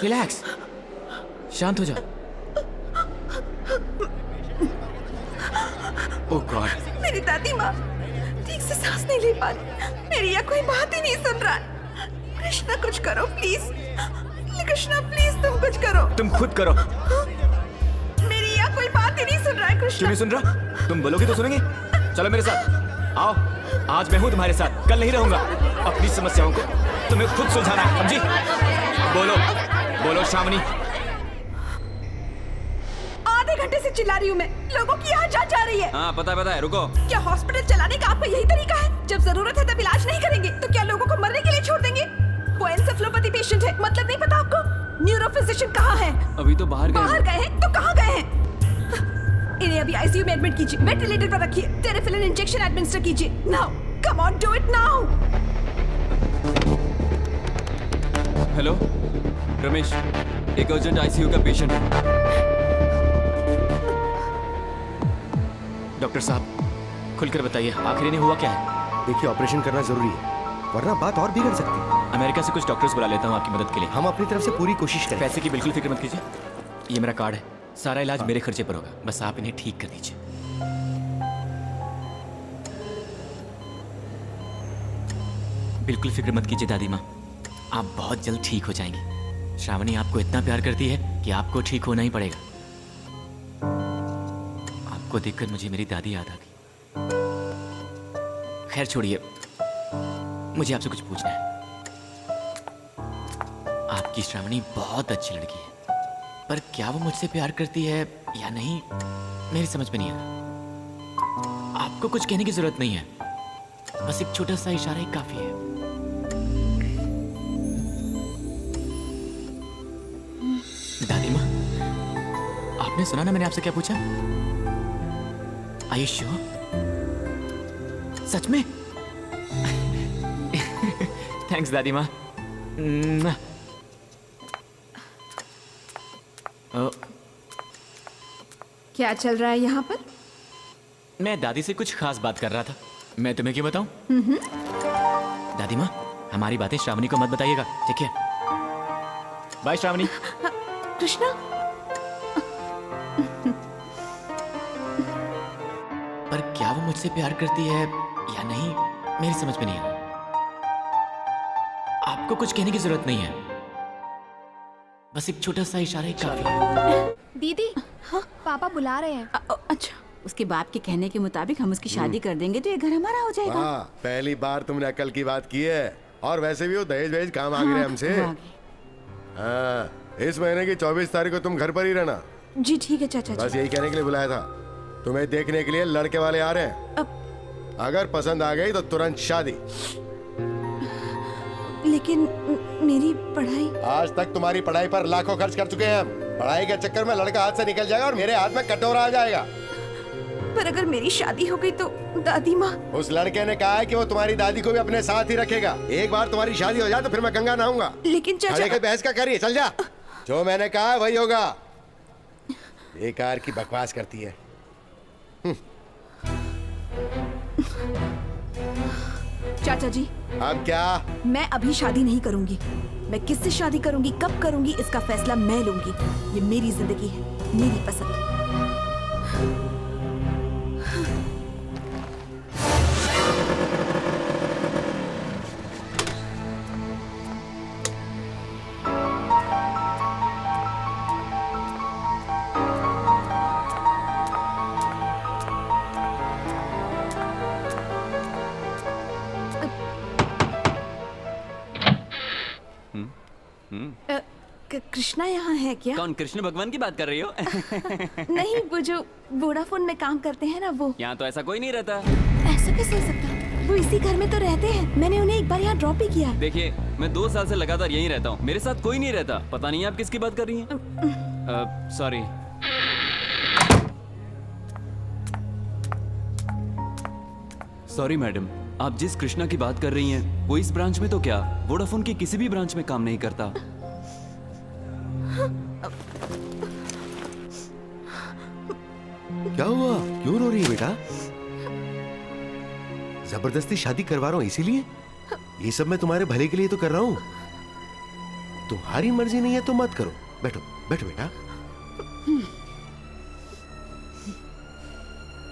relax, शांत हो जा। ओह गॉड, मेरी दादी माँ ठीक से सांस नहीं ले पा रही। मेरी यह कोई बात ही नहीं सुन रहा। कृष्णा कुछ करो प्लीज। कृष्णा प्लीज तुम कुछ करो। तुम खुद करो। मेरी यह कोई बात ही नहीं सुन रहा है कृष्णा। क्यों नहीं सुन रहा? तुम बोलोगे तो सुनेंगे। चलो मेरे साथ आओ, आज मैं हूँ तुम्हारे साथ, कल नहीं रहूंगा। अपनी समस्याओं को तुम्हें खुद सुलझाना है, समझी? बोलो बोलो श्रावणी। आधे घंटे से चिल्ला रही हूँ मैं, लोगों की यहाँ जांच जा रही है। हाँ पता है, रुको। क्या हॉस्पिटल चलाने का आपका यही तरीका है? जब जरूरत है तब इलाज नहीं करेंगे तो क्या लोगों को मरने के लिए छोड़ देंगे? वो एन्सेफेलोपैथी पेशेंट है, मतलब नहीं पता आपको? न्यूरोफिजिशियन कहाँ है? अभी तो बाहर गए हैं तो कहाँ गए हैं? इन्हें अभी आईसीयू में एडमिट कीजिए, वेंटिलेटर पर रखिए, टेरेफिलिन इंजेक्शन एडमिनिस्टर कीजिए। Now come on, do it now. Hello Ramesh, एक अर्जेंट आईसीयू का पेशेंट है। डॉक्टर साहब खुलकर बताइए, आखिर इन्हें हुआ क्या है? देखिए, ऑपरेशन करना जरूरी है, वरना बात और बिगड़ सकती है। अमेरिका से कुछ डॉक्टर्स बुला लेता हूँ आपकी मदद के लिए। हम अपनी तरफ से पूरी कोशिश करें। पैसे की बिल्कुल फिक्र मत कीजिए, ये मेरा कार्ड है, सारा इलाज मेरे खर्चे पर होगा, बस आप इन्हें ठीक कर दीजिए। बिल्कुल फिक्र मत कीजिए दादी माँ, आप बहुत जल्द ठीक हो जाएंगी। श्रावणी आपको इतना प्यार करती है कि आपको ठीक होना ही पड़ेगा। आपको देखकर मुझे मेरी दादी याद आ गई। खैर छोड़िए, मुझे आपसे कुछ पूछना है। आपकी श्रावणी बहुत अच्छी लड़की है, पर क्या वो मुझसे प्यार करती है या नहीं, मेरी समझ में नहीं आ रहा। आपको कुछ कहने की जरूरत नहीं है, बस एक छोटा सा इशारा ही काफी है। दादी माँ, आपने सुना ना मैंने आपसे क्या पूछा? Are you sure? सच में? थैंक्स दादी माँ। क्या चल रहा है यहाँ पर? मैं दादी से कुछ खास बात कर रहा था, मैं तुम्हें क्यों बताऊं? दादी माँ, हमारी बातें श्रावणी को मत बताइएगा, ठीक है? बाय श्रावणी। कृष्णा, पर क्या वो मुझसे प्यार करती है या नहीं, मेरी समझ में नहीं आ रहा। आपको कुछ कहने की जरूरत नहीं है, बस एक छोटा सा इशारा ही काफी है। दीदी, हाँ? पापा बुला रहे हैं। अच्छा, उसके बाप के कहने के मुताबिक हम उसकी शादी कर देंगे तो ये घर हमारा हो जाएगा। हाँ, पहली बार तुमने अकल की बात की है। और वैसे भी वो दहेज वहेज काम मांग रहे हैं हमसे। हाँ, इस महीने की 24 तारीख को तुम घर पर ही रहना। जी ठीक है चाचा जी। बस यही कहने के लिए बुलाया था। तुम्हें देखने के लिए लड़के वाले आ रहे हैं। अगर पसंद आ गई तो तुरंत शादी। लेकिन मेरी पढ़ाई। आज तक तुम्हारी पढ़ाई पर लाखों खर्च कर चुके हैं हम। पढ़ाई के चक्कर में लड़का हाथ से निकल जाएगा और मेरे हाथ में कटोरा आ जाएगा। पर अगर मेरी शादी हो गई तो दादी माँ। उस लड़के ने कहा है कि वो तुम्हारी दादी को भी अपने साथ ही रखेगा। एक बार तुम्हारी शादी हो जाए तो फिर मैं गंगा नहाऊंगा। लेकिन चाचा। बहस का करिए, चल जा। जो मैंने कहा वही होगा। बेकार की बकवास करती है। चाचा जी, अब क्या? मैं अभी शादी नहीं करूंगी। मैं किससे शादी करूंगी, कब करूंगी, इसका फैसला मैं लूंगी। ये मेरी जिंदगी है, मेरी पसंद। कृष्णा यहाँ है क्या? कौन, कृष्ण भगवान की बात कर रही हो? नहीं, वो जो वोडाफोन में काम करते हैं ना, वो। यहाँ तो ऐसा कोई नहीं रहता। ऐसा कैसे हो सकता? वो इसी घर में तो रहते हैं। मैंने उन्हें एक बार यहाँ ड्रॉप भी किया। देखिए, मैं 2 साल से लगातार यहीं रहता हूँ, मेरे साथ कोई नहीं रहता। पता नहीं आप किसकी बात कर रही हैं। सॉरी। सॉरी मैडम, आप जिस कृष्णा की बात कर रही हैं वो इस ब्रांच में तो क्या, वोडाफोन की किसी भी ब्रांच में काम नहीं करता। क्या हुआ? क्यों रो रही है बेटा? जबरदस्ती शादी करवा रहा हूँ इसीलिए? ये सब मैं तुम्हारे भले के लिए तो कर रहा हूँ। तुम्हारी मर्जी नहीं है तो मत करो। बैठो बैठो बेटा।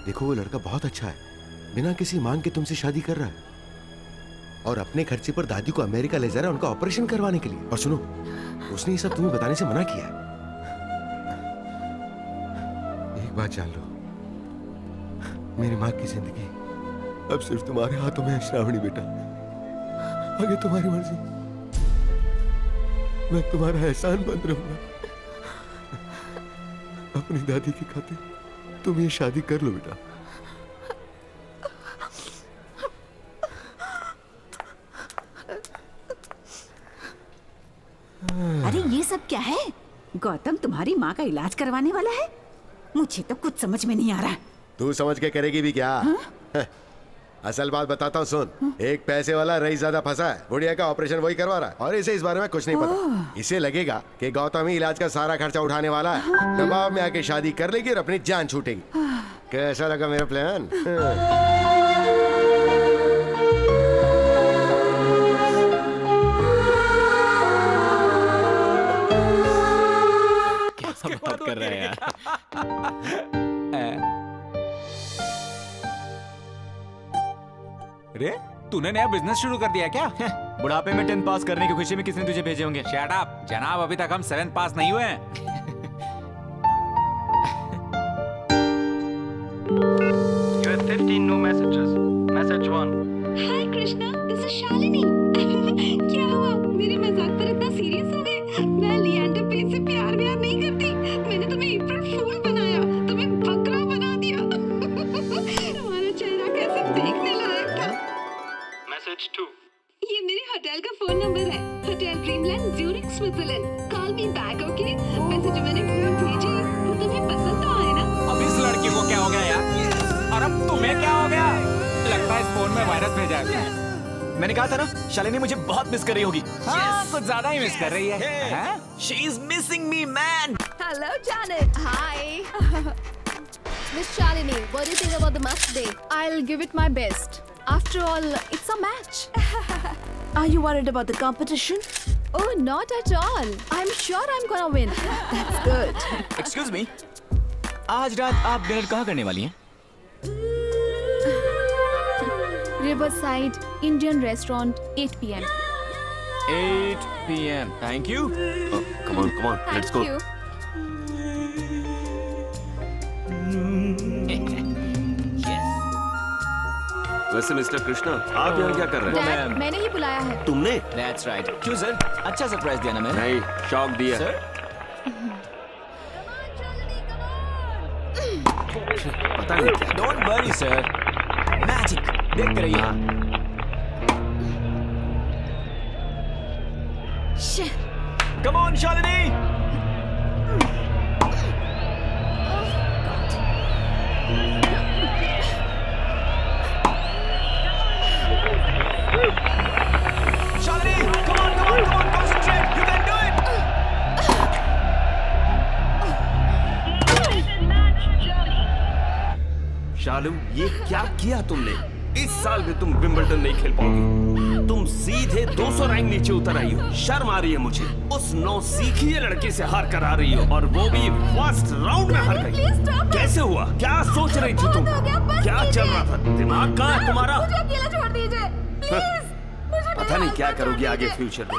देखो वो लड़का बहुत अच्छा है, बिना किसी मांग के तुमसे शादी कर रहा है और अपने खर्चे पर दादी को अमेरिका ले जा रहा है उनका ऑपरेशन करवाने के लिए। और सुनो, उसने ये सब तुम्हें बताने से मना किया है। एक बात जान लो, मेरी माँ की जिंदगी अब सिर्फ तुम्हारे हाथों में है श्रावणी बेटा। आगे तुम्हारी मर्जी, मैं तुम्हारा एहसान बंद रहूंगा। अपनी दादी की खातिर तुम ये शादी कर लो बेटा। अरे ये सब क्या है? गौतम तुम्हारी माँ का इलाज करवाने वाला है? मुझे तो कुछ समझ में नहीं आ रहा। तू समझ के करेगी भी क्या? असल बात बताता हूँ, सुन। एक पैसे वाला रईस ज्यादा फंसा है, बुढ़िया का ऑपरेशन वही करवा रहा है और इसे इस बारे में कुछ नहीं पता। इसे लगेगा कि गौतम ही इलाज का सारा खर्चा उठाने वाला है, दबाव में आके शादी कर लेगी और अपनी जान छूटेगी। कैसा लगा मेरा प्लान? क्या बात कर रहे हैं यार? अरे तूने नया बिजनेस शुरू कर दिया क्या? बुढ़ापे में 10th पास करने की खुशी में किसने तुझे भेजे होंगे? शट अप जनाब, अभी तक हम 7th पास नहीं हुए हैं। You have 15 new messages. Message 1. Hi Krishna, this is Shalini. क्या हुआ? मेरे मजाक पर इतना सीरियस हो गए? मैं लिएंडर पेज से प्यार नहीं करती। मैंने तुम्हें अप्रैल फूल बनाया, तुम्हें बकरा बना दिया। तुम्हारा चेहरा कैसे देखने लायक था। Message 2. ये मेरे होटल का फोन नंबर है, hotel dreamland Zurich Switzerland. Call me back okay. वैसे जो मैंने फोन भेजी वो तुम्हें पसंद तो आए ना? अब इस लड़की को क्या हो गया यार? और अब तुम्हें क्या हो गया? लगता है इस फोन में वायरस भेजा है। मैंने कहा था ना, शालिनी मुझे बहुत मिस कर रही होगी। हाँ, कुछ ज्यादा ही मिस कर रही है। She is missing me, man. Hello Janet. Hi. Miss Shalini, what do you think about the match today? I'll give it my best. After all, it's a match. Are you worried about the competition? Oh, not at all. I'm sure I'm gonna win. That's good. Excuse me. आज रात आप dinner कहाँ करने वाली हैं? Riverside Indian Restaurant, 8 p.m. 8 p.m. Thank you. Come on, let's go. Thank you. वैसे mister Krishna, आप यहाँ क्या कर रहे हैं? Dad, मैंने ही बुलाया है। तुमने? That's right. क्यों सर? अच्छा सरप्राइज दिया ना मैंने? नहीं, शॉक दिया। सर? पता नहीं क्या। Don't worry sir. Magic. देखते रहिए। Shit. Come on, Shalini. Shalini, come on, concentrate. You can do it. शालू, ये क्या किया तुमने? इस साल भी तुम विंबलडन नहीं खेल पाओगी। तुम सीधे 200 रैंक नीचे उतर आई हो। शर्म आ रही है मुझे। उस नौसीखी लड़के से हार कर आ रही हो और वो भी फर्स्ट राउंड में हार गई। कैसे हुआ? क्या सोच रही थी तुम? क्या चल रहा था? दिमाग कहाँ है तुम्हारा? मुझे अकेला छोड़ दीजिए, प्लीज। पता नहीं क्या करोगी आगे फ्यूचर में।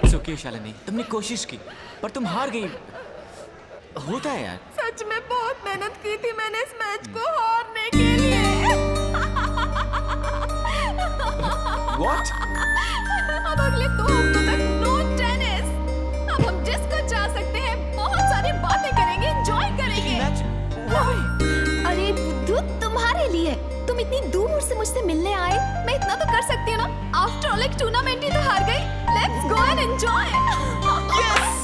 It's okay, Shalini. तुमने कोशिश की, पर तुम हार गई। होता है यार। सच में बहुत मेहनत की थी मैंने इस मैच को हारने के लिए। What? अब अगले 2 हफ्तों तक नो टेनिस। अब हम डिस्को जा सकते हैं, बहुत सारी बातें करेंगे, एंजॉय करेंगे। अरे बुद्धू, तुम्हारे लिए। तुम इतनी दूर से मुझसे मिलने आए, मैं इतना तो कर सकती हूँ ना। आफ्टर ऑल एक टूर्नामेंट ही तो हार गई। Let's go and enjoy. Yes!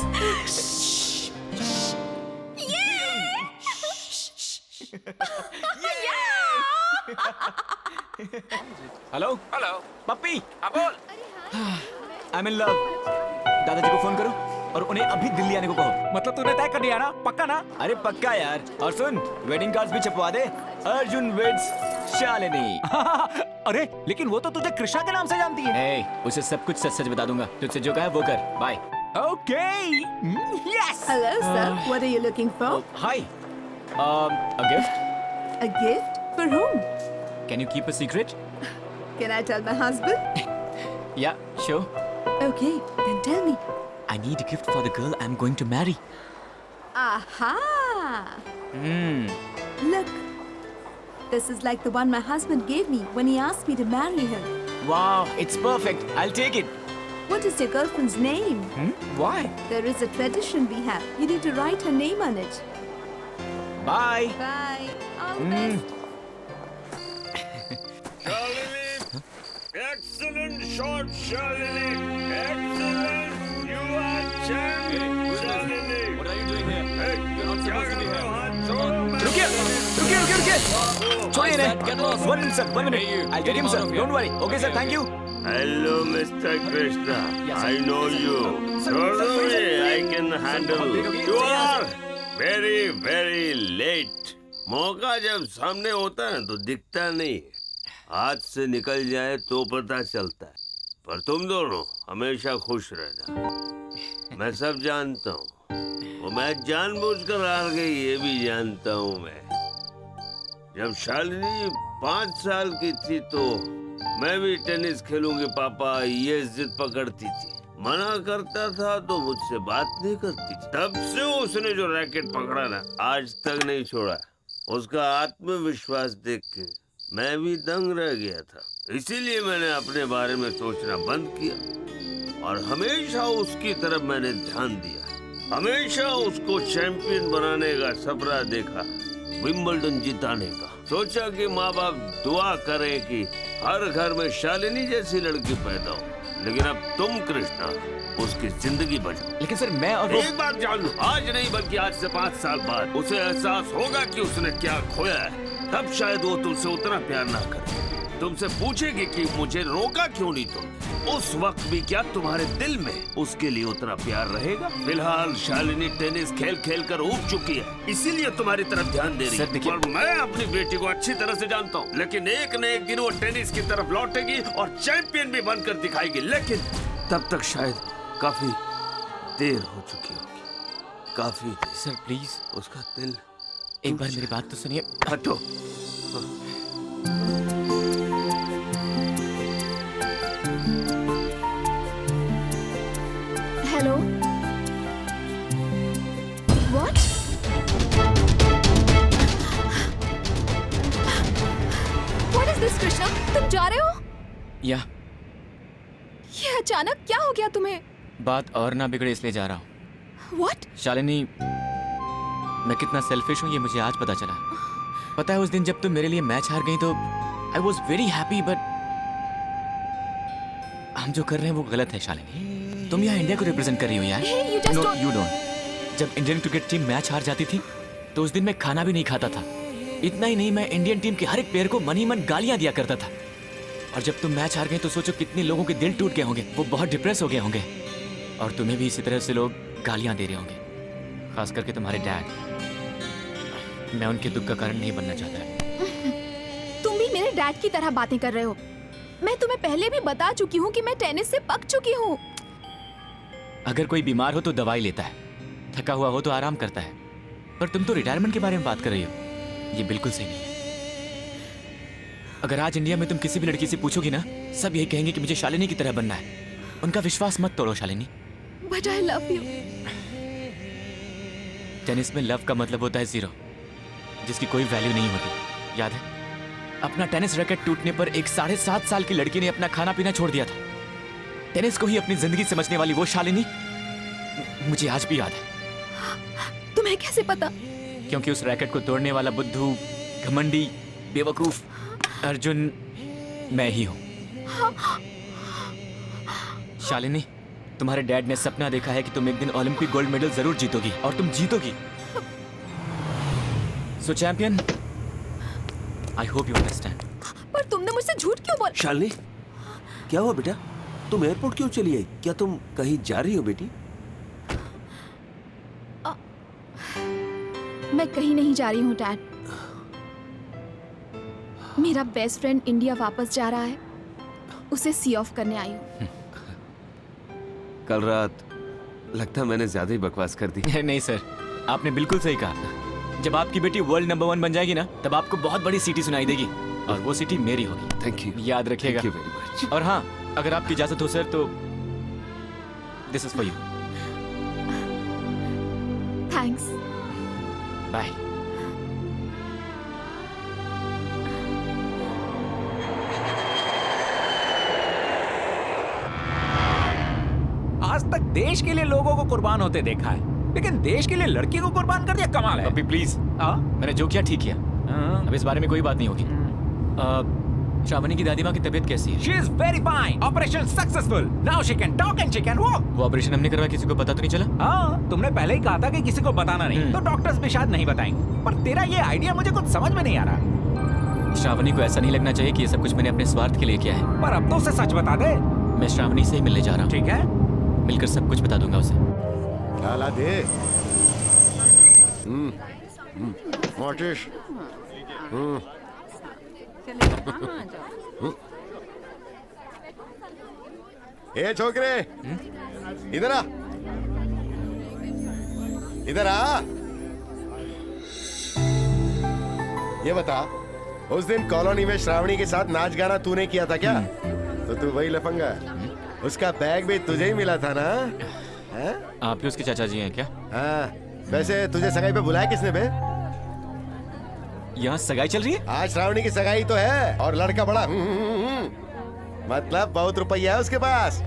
Hello पप्पी। अब बोल। I'm in love. दादाजी को फोन करो और उन्हें अभी दिल्ली आने को कहो। मतलब तूने तय कर लिया ना, पक्का ना? अरे पक्का यार। और सुन, वेडिंग कार्ड्स भी छपवा दे, अर्जुन वेड्स शालिनी। अरे लेकिन वो तो तुझे कृष्णा के नाम से जानती है। ए, उसे सब कुछ सच सच बता दूंगा। तुझसे जो कहा वो कर। Bye. Okay. Yes. Hello, sir. What are you looking for? Hi. A gift? A gift? For whom? Can you keep a secret? Can I tell my husband? Yeah, sure. Okay, then tell me. I need a gift for the girl I'm going to marry. Aha! Hmm. Look, this is like the one my husband gave me when he asked me to marry him. Wow, it's perfect. I'll take it. What is your girlfriend's name? Why? There is a tradition we have. You need to write her name on it. Bye. Bye. All the best. Shalini, excellent shot, Shalini. Excellent. You are champion, Shalini. What are you doing here? Hey, You're not supposed to be here. रुकिए, रुकिए। छोड़िए इन्हें। 1 minute, sir. 1 minute. I'll get him, sir. Don't worry. Okay, sir. Thank you. Hello, Mr. Krishna. Yes, sir. I know you. Don't worry, I can handle. You are very, very late. मौका जब सामने होता है तो दिखता नहीं, हाथ से निकल जाए तो पता चलता है। पर तुम दोनों हमेशा खुश रहना। मैं सब जानता हूँ। वो मैच जानबूझकर हार गई, ये भी जानता हूँ मैं। जब शालिनी 5 साल की थी तो मैं भी टेनिस खेलूंगी पापा, ये जिद पकड़ती थी। मना करता था तो मुझसे बात नहीं करती थी। तब से उसने जो रैकेट पकड़ा ना, आज तक नहीं छोड़ा। उसका आत्मविश्वास देख के मैं भी दंग रह गया था। इसीलिए मैंने अपने बारे में सोचना बंद किया और हमेशा उसकी तरफ मैंने ध्यान दिया। हमेशा उसको चैंपियन बनाने का सपना देखा, विंबलडन जिताने का। सोचा कि माँ बाप दुआ करें कि हर घर में शालिनी जैसी लड़की पैदा हो, लेकिन अब तुम कृष्णा उसकी जिंदगी बचाओ। लेकिन सर मैं और वो... एक बात जान लो, आज नहीं बल्कि आज से 5 साल बाद उसे एहसास होगा कि उसने क्या खोया है। तब शायद वो तुमसे उतना प्यार ना करे। तुमसे पूछेगी कि मुझे रोका क्यों नहीं तुम। उस वक्त भी क्या तुम्हारे दिल में उसके लिए उतना प्यार रहेगा? फिलहाल शालिनी टेनिस खेल खेल कर ऊब चुकी है, इसीलिए तुम्हारी तरफ ध्यान दे रही है। और मैं अपनी बेटी को अच्छी तरह से जानता हूँ, लेकिन एक न एक दिन वो टेनिस की तरफ लौटेगी और चैंपियन भी बनकर दिखाएगी। लेकिन तब तक शायद काफी देर हो चुकी होगी, काफी देर। सर प्लीज उसका दिल। एक बार मेरी बात तो सुनिए। हटो। Hello. What? What is this Krishna? तुम जा रहे हो? या ये अचानक क्या हो गया तुम्हें? बात और ना बिगड़े इसलिए जा रहा हूँ। व्हाट? शालिनी, मैं कितना सेल्फिश हूँ ये मुझे आज पता चला। पता है उस दिन जब तुम मेरे लिए मैच हार गई तो I was very happy, but हम जो कर रहे हैं वो गलत है शालिनी। तुम यहाँ इंडिया को रिप्रेजेंट कर रही हो यार। No you don't. जब इंडियन क्रिकेट टीम मैच हार जाती थी तो उस दिन मैं खाना भी नहीं खाता था। इतना ही नहीं, मैं इंडियन टीम के हर एक प्लेयर को मन ही मन गालियां दिया करता था। और जब तुम मैच हार गए तो सोचो कितने लोगों के दिल टूट गए होंगे, वो बहुत डिप्रेस हो गए होंगे। और तुम्हें भी इसी तरह से लोग गालियां दे रहे होंगे, खास करके तुम्हारे डैड। मैं उनके दुख का कारण नहीं बनना चाहता। तुम भी मेरे डैड की तरह बातें कर रहे हो। मैं तुम्हें पहले भी बता चुकी हूँ कि मैं टेनिस से पक चुकी हूँ। अगर कोई बीमार हो तो दवाई लेता है, थका हुआ हो तो आराम करता है, पर तुम तो रिटायरमेंट के बारे में बात कर रही हो। ये बिल्कुल सही नहीं है। अगर आज इंडिया में तुम किसी भी लड़की से पूछोगी ना, सब यही कहेंगे कि मुझे शालिनी की तरह बनना है। उनका विश्वास मत तोड़ो Shalini. But I love you. Tennis में लव का मतलब होता है जीरो, जिसकी कोई वैल्यू नहीं होती। याद है अपना टेनिस रैकेट टूटने पर एक 7.5 साल की लड़की ने अपना खाना पीना छोड़ दिया था। टेनिस को ही अपनी जिंदगी समझने वाली वो शालिनी मुझे आज भी याद है। तुम्हें कैसे पता? क्योंकि उस रैकेट को तोड़ने वाला बुद्धू, घमंडी, बेवकूफ अर्जुन मैं ही हूं। शालिनी, तुम्हारे डैड ने सपना देखा है कि तुम एक दिन ओलंपिक गोल्ड मेडल जरूर जीतोगी, और तुम जीतोगी। So champion, I hope you understand. पर तुमने मुझसे झूठ क्यों बोला? शालिनी, क्या हुआ बेटा? तुम एयरपोर्ट क्यों चली आई? क्या तुम कहीं जा रही हो बेटी? मैं कहीं नहीं जा रही हूँ डैड। मेरा बेस्ट फ्रेंड इंडिया वापस जा रहा है, उसे सी ऑफ करने आई हूँ। कल रात लगता है मैंने ज्यादा ही बकवास कर दी। नहीं सर, आपने बिल्कुल सही कहा। जब आपकी बेटी वर्ल्ड नंबर 1 बन जाएगी ना, तब आपको बहुत बड़ी सिटी सुनाई देगी और वो सिटी मेरी होगी। थैंक यू, याद रखिएगा। Thank you very much. और हाँ, अगर आपकी इजाजत हो सर तो this is for you. Thanks. Bye. आज तक देश के लिए लोगों को कुर्बान होते देखा है, लेकिन देश के लिए लड़की को कुर्बान कर दिया, कमाल है। अभी प्लीज, मैंने जो किया ठीक किया, अब इस बारे में कोई बात नहीं होगी। श्रावणी की दादी माँ की तबीयत कैसी है? She is very fine. Operation successful. Now she can talk and she can walk. वो ऑपरेशन हमने करवाया, किसी को पता तो नहीं चला? हाँ, तुमने पहले ही कहा था कि किसी को बताना नहीं, तो डॉक्टर्स भी शायद नहीं बताएंगे। पर तेरा ये आइडिया मुझे कुछ समझ में नहीं आ रहा। श्रावणी को ऐसा नहीं लगना चाहिए कि ये सब कुछ मैंने अपने स्वार्थ के लिए किया है। पर अब तो उसे सच बता दे। मैं श्रावणी से ही मिलने जा रहा हूँ। ठीक है, मिलकर सब कुछ बता दूंगा उसे। ला दे। मोटिश। ए छोकरे, इधर आ, इधर आ। ये बता, उस दिन कॉलोनी में श्रावणी के साथ नाच गाना तूने किया था क्या? तो तू वही लफंगा, उसका बैग भी तुझे ही मिला था ना? आप ही उसके चाचा जी हैं क्या? हाँ, वैसे तुझे सगाई पे बुलाया किसने बे? यहाँ सगाई चल रही है? आज श्रावणी की सगाई तो है, और लड़का बड़ा मतलब बहुत रुपया है उसके पास।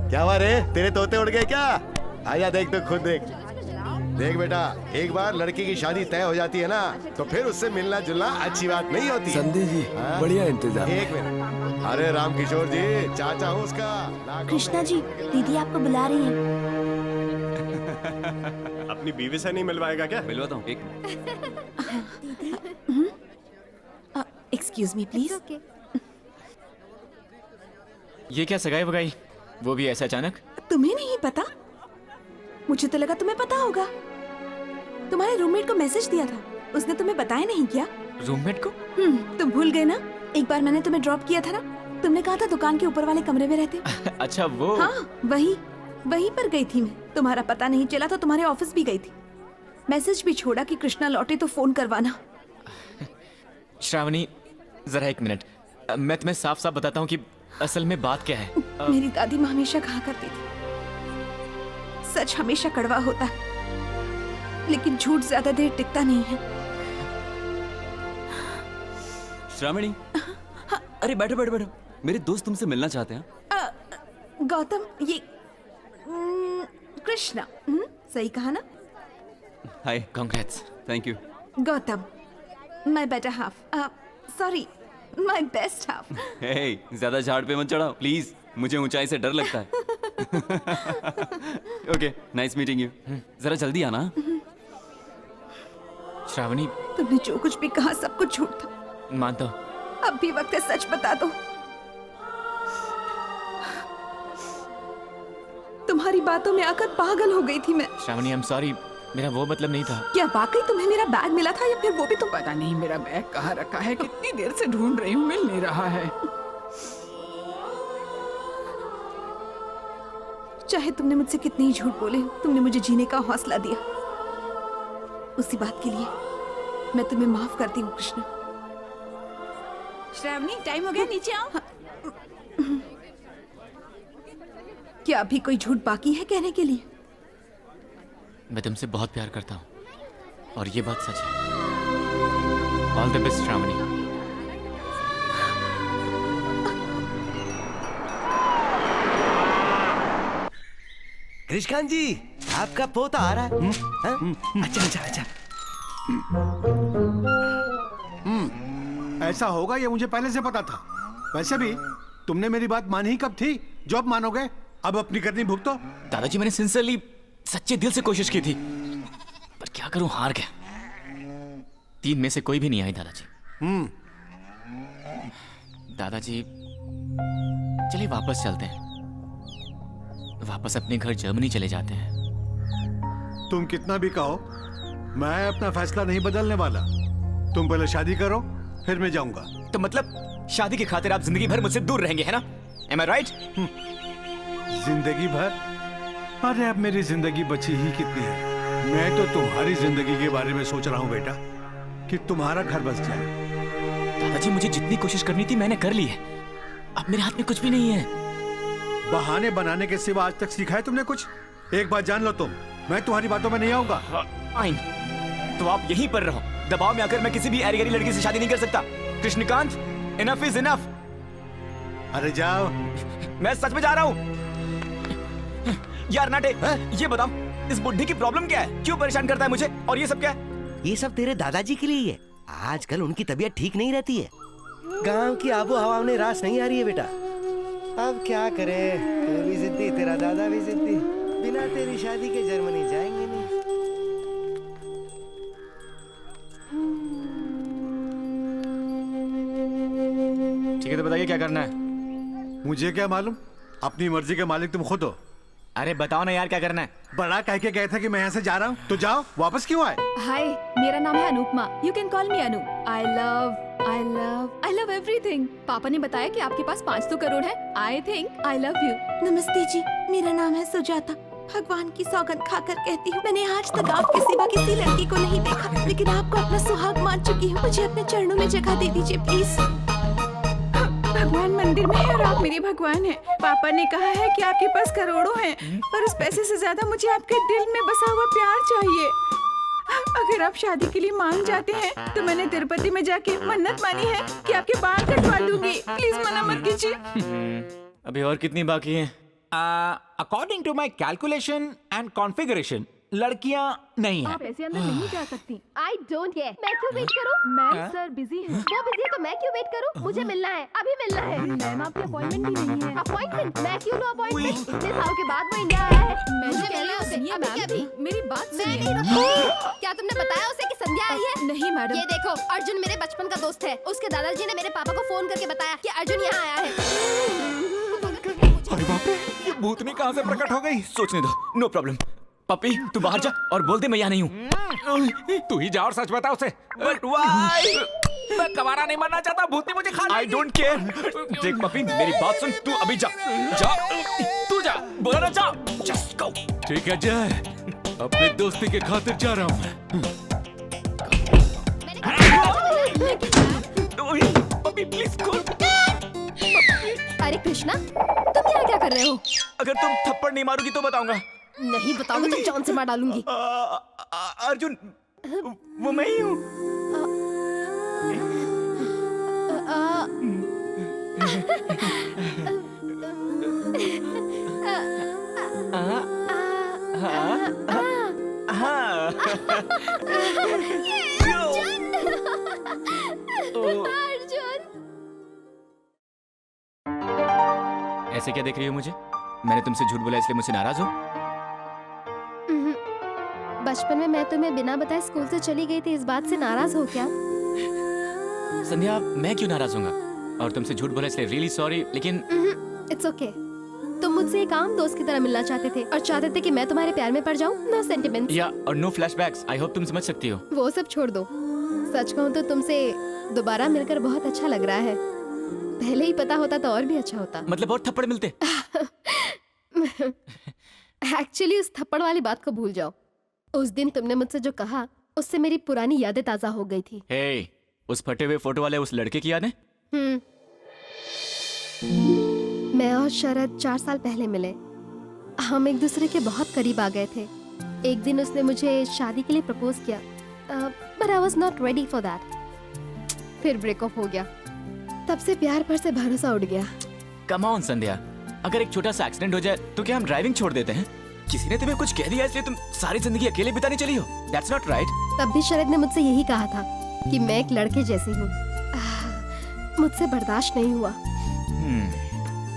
क्या हुआ रे, तेरे तोते उड़ गए क्या? आजा देख तो खुद देख। देख बेटा, एक बार लड़की की शादी तय हो जाती है ना, तो फिर उससे मिलना जुलना अच्छी बात नहीं होती। संदीप जी, बढ़िया इंतजाम। एक मिनट, अरे राम किशोर जी, चाचा हूँ उसका। कृष्णा जी, दीदी आपको बुला रही है। अपनी बीवी से नहीं मिलवाएगा क्या? मिलवाता हूँ, एक एक्सक्यूज मी प्लीज। ये क्या सगाई वगाई, वो भी ऐसा अचानक? तुम्हें नहीं पता? मुझे तो लगा तुम्हें पता होगा। तुम्हारे रूममेट को मैसेज दिया था, उसने तुम्हें बताया नहीं क्या? रूममेट को? तुम भूल गए ना, एक बार मैंने तुम्हें ड्रॉप किया था ना, तुमने कहा था दुकान के ऊपर वाले कमरे में रहते हो। अच्छा वो? हाँ, वहीं पर गई थी मैं। तुम्हारा पता नहीं चला तो तुम्हारे ऑफिस भी गई थी। मैसेज भी छोड़ा कि कृष्णा लौटे तो फोन करवाना। श्रावणी, जरा एक मिनट, मैं तुम्हें साफ साफ बताता हूँ कि असल में बात क्या है। मेरी दादी माँ हमेशा कहा करती थी, सच हमेशा कड़वा होता है, लेकिन झूठ ज्यादा देर टिकता नहीं है। श्रावणी, अरे बैठो बैठो बैठो, मेरे दोस्त तुमसे मिलना चाहते हैं। गौतम, ये कृष्णा, सही कहा ना? Hi, congrats, thank you. Gautam, my better half, sorry, my best half. Hey, ज्यादा झाड़ पे मत चढ़ाओ प्लीज, मुझे ऊंचाई से डर लगता है। Okay, nice meeting you. जरा जल्दी आना। श्रावणी, तुमने जो कुछ भी कहा सब कुछ झूठ था। मानता हूँ। अब भी वक्त है सच बता दो। तुम्हारी बातों में आकर पागल हो गई थी मैं। श्रावणी, आई एम सॉरी, मेरा वो मतलब नहीं था। क्या वाकई तुम्हें मेरा बैग मिला था या फिर वो भी तुम? पता नहीं मेरा बैग कहाँ रखा है, कितनी देर से ढूंढ रही हूँ, मिल नहीं रहा है। चाहे तुमने मुझसे कितने ही झूठ बोले, तुमने मुझे जीने का हौसला दिया। उसी बात के लिए मैं तुम्हें माफ करती हूँ कृष्णा। श्रावणी, टाइम हो गया, नीचे आओ। क्या अभी कोई झूठ बाकी है कहने के लिए? मैं तुमसे बहुत प्यार करता हूँ और ये बात सच है। All the best Shravani. कृष्णान जी, आपका पोता आ रहा है। अच्छा। ऐसा होगा ये मुझे पहले से पता था। वैसे भी तुमने मेरी बात मानी ही कब थी जो अब मानोगे? अब अपनी करनी भुगतो। दादाजी, मैंने सिंसियरली, सच्चे दिल से कोशिश की थी, पर क्या करूं, हार गया। 3 में से कोई भी नहीं आई दादाजी। दादाजी, चलिए वापस चलते हैं, वापस अपने घर जर्मनी चले जाते हैं। तुम कितना भी कहो, मैं अपना फैसला नहीं बदलने वाला। तुम पहले शादी करो, फिर मैं जाऊंगा। तो मतलब शादी की खातिर आप जिंदगी भर मुझसे दूर रहेंगे, है ना? Am I right? जिंदगी भर? अरे अब मेरी जिंदगी बची ही कितनी है। मैं तो तुम्हारी जिंदगी के बारे में सोच रहा हूँ बेटा, कि तुम्हारा घर बस जाए। दादाजी, मुझे जितनी कोशिश करनी थी मैंने कर ली है। अब मेरे हाथ में कुछ भी नहीं है। बहाने बनाने के सिवा आज तक सीखा है तुमने कुछ? एक बात जान लो तुम, मैं तुम्हारी बातों में नहीं आऊंगा। फाइन, तो आप यहीं पर रहो। दबाव में आकर मैं किसी भी ऐरी-गैरी लड़की से शादी नहीं कर सकता। Krishnakant, enough is enough. अरे जाओ। मैं सच में जा रहा हूँ। यार नाटे, ये बताओ इस बुड्ढे की प्रॉब्लम क्या है? क्यों परेशान करता है मुझे? और ये सब क्या है? ये सब तेरे दादाजी के लिए ही है। आजकल उनकी तबीयत ठीक नहीं रहती है। गांव की आबो हवा में रास नहीं आ रही है बेटा। अब क्या करे, तू भी जिद्दी, तेरा दादा भी जिद्दी। बिना तेरी शादी के जर्मनी जाएंगे नहीं। ठीक है, तो बताइए क्या करना है? मुझे क्या मालूम, अपनी मर्जी के मालिक तुम खुद हो। अरे बताओ ना यार, क्या करना है? बड़ा कह के गए थे कि मैं यहाँ से जा रहा हूँ, तो जाओ। वापस क्यों आए? हाय, मेरा नाम है Anupama. You can call me Anu. I love everything. पापा ने बताया कि आपके पास 500 करोड़ है। I think I love you. नमस्ते जी, मेरा नाम है सुजाता। भगवान की सौगंध खाकर कहती हूँ, मैंने आज तक आपके सिवा किसी लड़की को नहीं देखा, लेकिन आपको अपना सुहाग मान चुकी हूँ। मुझे अपने चरणों में जगह दे दीजिए प्लीज। भगवान मंदिर में है और आप मेरे भगवान हैं। पापा ने कहा है कि आपके पास करोड़ों हैं, पर उस पैसे से ज्यादा मुझे आपके दिल में बसा हुआ प्यार चाहिए। अगर आप शादी के लिए मान जाते हैं तो मैंने तिरुपति में जाके मन्नत मानी है कि आपके बाल कटवा दूंगी। प्लीज मना मत कीजिए। अभी और कितनी बाकी हैं? According to my calculation and configuration, लड़कियां नहीं है। आप ऐसे अंदर नहीं जा सकती। I don't care. मैं क्यों वेट करूं? मैम सर बिजी है। वो बिजी है तो मैं क्यों वेट करूं? मुझे मिलना है, अभी मिलना है। मैम आपकी अपॉइंटमेंट भी नहीं है। अपॉइंटमेंट? मैं क्यों लो अपॉइंटमेंट? इतने सालों के बाद वो इंडिया आया है। मैं मुझे जो कह रही मिलना हूँ है उसे। सुनिए अभी के मैम, मेरी बात मैं सुनिए। नहीं रुकूंगी। क्या तुमने बताया उसे कि संध्या आई है? नहीं मैडम। ये देखो, अर्जुन मेरे बचपन का दोस्त है। उसके दादाजी ने मेरे पापा को फोन करके बताया कि अर्जुन यहाँ आया है। अरे बाप रे, ये भूतनी कहाँ से प्रकट हो गई? सोचने दो, नो प्रॉब्लम। पप्पी, तू बाहर जा और बोल दे मैं यहाँ नहीं हूँ। तू ही जा और सच बता उसे। But why? मैं कबारा नहीं मरना चाहता, भूतनी मुझे खा I लेगी। don't care. देख पप्पी, मेरी बात सुन, तू अभी जा। जा, तू जा, बोला ना जा। Just go. ठीक है जय, अपनी दोस्ती के खातिर जा रहा हूँ। पप्पी प्लीज खोल। अरे कृष्णा, तुम यहाँ क्या कर रहे हो? अगर तुम थप्पड़ नहीं मारोगी तो बताऊंगा। नहीं बताओगे तो जान से मार डालूंगी। अर्जुन, वो मैं ही हूँ। ऐसे क्या देख रही हो मुझे? मैंने तुमसे झूठ बोला इसलिए मुझसे नाराज हो? बचपन में मैं तुम्हें बिना बताए स्कूल से चली गई थी, इस बात से नाराज हो क्या? संध्या, मैं क्यों नाराज होऊंगा? और तुमसे झूठ बोला इसलिए रियली सॉरी, लेकिन इट्स ओके। तुम मुझसे एक आम दोस्त की तरह मिलना चाहते थे और चाहते थे कि मैं तुम्हारे प्यार में पड़ जाऊं। No sentiments. या और नो फ्लैशबैक्स। आई होप तुम समझ सकती हो। वो सब छोड़ दो। सच कहूं तो तुमसे दोबारा मिलकर बहुत अच्छा लग रहा है। पहले ही पता होता तो और भी अच्छा होता। मतलब और थप्पड़ मिलते? एक्चुअली उस थप्पड़ वाली बात को भूल जाओ। उस दिन तुमने मुझसे जो कहा, उससे मेरी पुरानी यादें ताजा हो गई थी। हे, उस फटे हुए फोटो वाले उस लड़के की यादें? मैं और शरद 4 साल पहले मिले। हम एक दूसरे के बहुत करीब आ गए थे। एक दिन उसने मुझे शादी के लिए प्रपोज किया, but I was not ready for that. फिर ब्रेकअप हो गया। तब से प्यार पर से भरोसा उड़ गया। कम ऑन संध्या, अगर एक छोटा सा एक्सीडेंट हो जाए तो क्या हम ड्राइविंग छोड़ देते हैं? किसी ने तुम्हें कुछ कह दिया इसलिए तुम सारी जिंदगी अकेले बिताने चली हो? That's not right. तब भी शरद ने मुझसे यही कहा था कि मैं एक लड़के जैसी हूँ। मुझसे बर्दाश्त नहीं हुआ।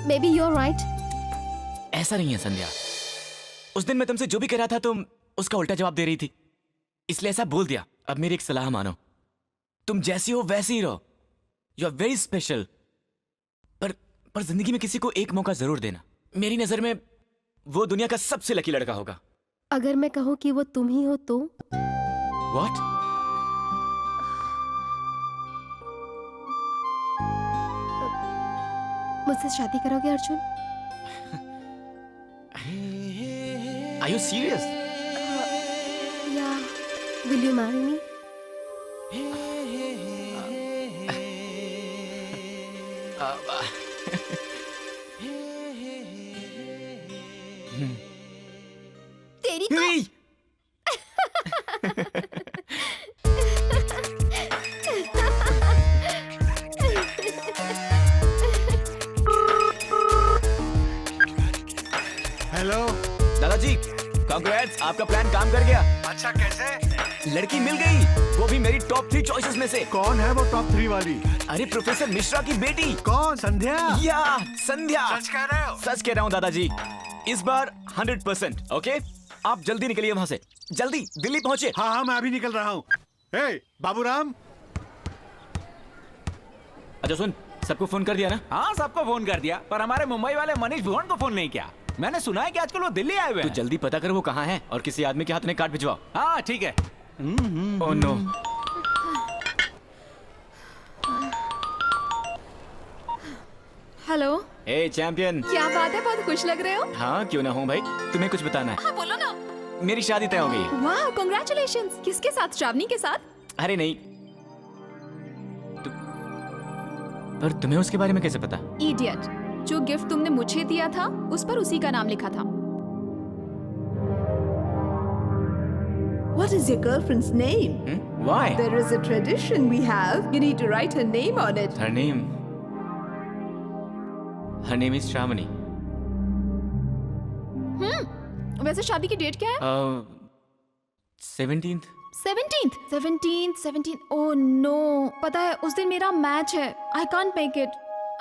Maybe you are right. ऐसा नहीं है संध्या। उस दिन मैं तुमसे जो भी कह रहा था तुम उसका उल्टा जवाब दे रही थी, इसलिए ऐसा बोल दिया। अब मेरी एक सलाह मानो, तुम जैसी हो वैसी ही रहो। You are very special. पर जिंदगी में किसी को एक मौका जरूर देना। मेरी नजर में वो दुनिया का सबसे लकी लड़का होगा। अगर मैं कहूँ कि वो तुम ही हो तो? What? मुझसे शादी करोगे Arjun? Are you serious? Yeah. Will you marry me? तेरी तो... Hey! हेलो दादाजी, कांग्रेट्स, आपका प्लान काम कर गया। अच्छा, कैसे? लड़की मिल गई, वो भी मेरी टॉप 3 चॉइसेस में से। कौन है वो टॉप 3 वाली? अरे प्रोफेसर मिश्रा की बेटी। कौन? संध्या? या संध्या। सच कह रहे हो? सच कह रहा हूँ दादाजी, इस बार 100%। ओके, आप जल्दी निकलिए वहाँ से, जल्दी दिल्ली पहुँचे। हाँ हाँ, मैं अभी निकल रहा हूँ। हे बाबूराम, अच्छा सुन, सबको फोन कर दिया ना? हाँ, सबको फोन कर दिया, पर हमारे मुंबई वाले मनीष भुवन को फोन नहीं किया। मैंने सुना है कि आजकल वो दिल्ली आए हुए तू हैं। जल्दी पता कर वो कहाँ है और किसी आदमी के हाथ में कार्ड भिजवाओ। हाँ ठीक है। Oh no. हेलो। ए चैंपियन। क्या बात है, बहुत खुश लग रहे हो। हाँ क्यों ना हूँ भाई, तुम्हें कुछ बताना है। हाँ बोलो ना। मेरी शादी तय हो गई है। वाह, कांग्रेचुलेशंस। किसके साथ? श्रावणी के साथ? अरे नहीं, पर तुम्हें उसके बारे में कैसे पता? इडियट, जो गिफ्ट तुमने मुझे दिया था उस पर उसी का नाम लिखा था। What is your girlfriend's name? Why? There is a tradition we have. You need to write her name on it. Her name is Shravani. वैसे शादी की डेट क्या है? 17th. 17th. ओह नो, पता है उस दिन मेरा मैच है। I can't make it.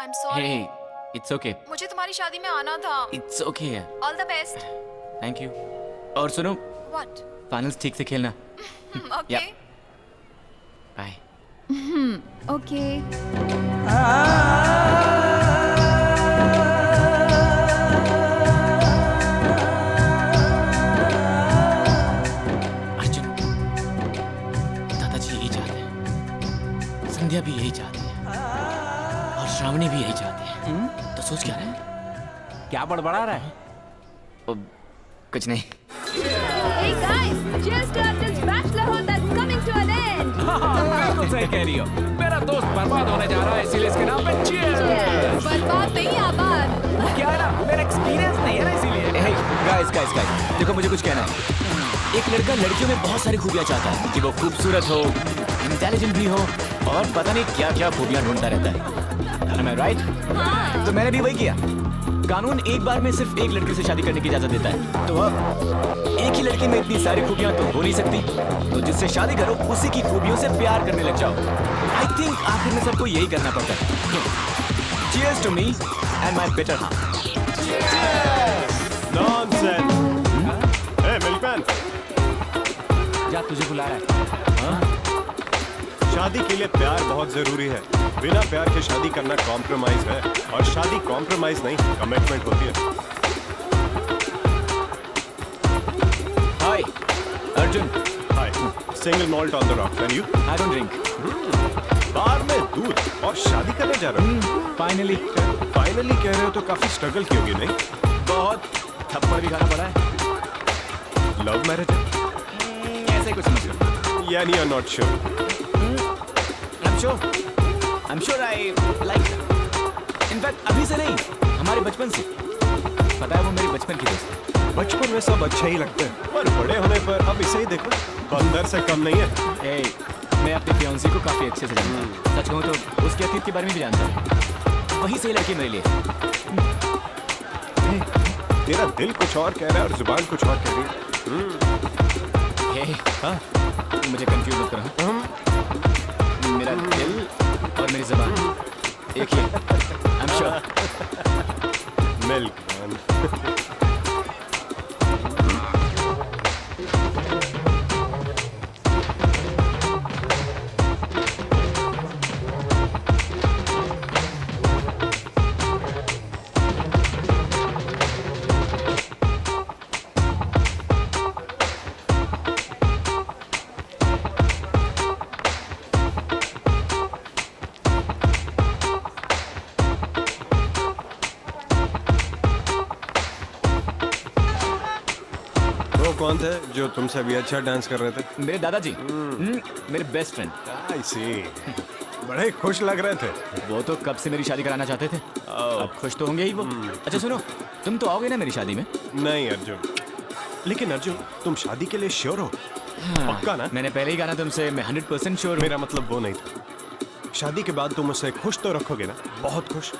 I'm sorry. Hey, it's okay. मुझे तुम्हारी शादी में आना था। It's okay. All the best. Thank you. और सुनो, What? फाइनल्स ठीक से खेलना। Okay. बाय। Okay. अर्जुन, दादाजी यही चाहते हैं, संध्या भी यही चाहती है और श्रावणी भी यही चाहती है। तो सोच क्या रहा है? क्या बड़बड़ा रहा है? कुछ नहीं। Hey guys, cheers to our this bachelorhood that's coming to an end. बिल्कुल सही कह रही हो। मेरा दोस्त बर्बाद होने जा रहा है, इसीलिए इसके नाम पे cheers। बर्बाद नहीं, आबाद। क्या है ना, मेरा एक्सपीरियंस नहीं है ना, इसीलिए। Hey, guys, देखो मुझे कुछ कहना है। एक लड़का लड़कियों में बहुत सारी खूबियां चाहता है कि वो खूबसूरत हो, इंटेलिजेंट भी हो और पता नहीं क्या क्या खूबियां ढूंढता रहता है। Am I right? तो मैंने भी वही किया। कानून एक बार में सिर्फ एक लड़की से शादी करने की इजाजत देता है, तो अब एक ही लड़की में इतनी सारी खूबियां तो हो नहीं सकती, तो जिससे शादी करो उसी की खूबियों से प्यार करने लग जाओ। आई थिंक आखिर में सबको यही करना पड़ता है। Cheers to me and my better half. Nonsense. A milkman, जा, तुझे बुला रहा है। शादी के लिए प्यार बहुत जरूरी है। बिना प्यार के शादी करना कॉम्प्रोमाइज है, और शादी कॉम्प्रोमाइज नहीं, कमिटमेंट होती है। Hi Arjun. Hi, single malt on the rock. And you? I don't drink. Bar में दूध और शादी करने जा रहे हो? फाइनली कह रहे हो तो काफी स्ट्रगल की होगी, नहीं? बहुत थप्पड़ भी खाना पड़ा है। लव मैरिज है? ऐसे कुछ समझ लो। यानी you are not sure? I'm sure I like her. In fact, अभी से नहीं, हमारे बचपन से। पता है वो मेरी बचपन की दोस्त है। बचपन में सब अच्छा ही लगता है, पर बड़े होने पर अब इसे ही देखो, बंदर से कम नहीं है। Hey, मैं अपनी फियांसी को काफी अच्छे से जानता हूँ। सच कहूँ तो उसके अतीत के बारे में भी जानता हूँ। वही सही लड़की मेरे लिए। तेरा दिल कुछ और कह रहा है और जुबान कुछ और कह रही है। Hey, हाँ, मुझे कंफ्यूज मत करो। मेरा दिल और मेरी ज़बान एक ही है। I'm sure. Milk man. कौन थे जो तुमसे भी अच्छा डांस कर रहे थे? मेरे दादाजी, मेरे बेस्ट फ्रेंड। आई सी। बड़े खुश लग रहे थे। वो तो कब से मेरी शादी कराना चाहते थे। अब खुश तो होंगे ही वो। अच्छा सुनो, तुम तो आओगे ना मेरी शादी में? नहीं अर्जुन, लेकिन अर्जुन तुम शादी के लिए श्योर हो? पक्का ना? मैंने पहले ही कहा ना तुमसे, मैं 100% श्योर हूँ। मेरा मतलब वो नहीं था। शादी के बाद तुम उसे खुश तो रखोगे ना? बहुत खुश।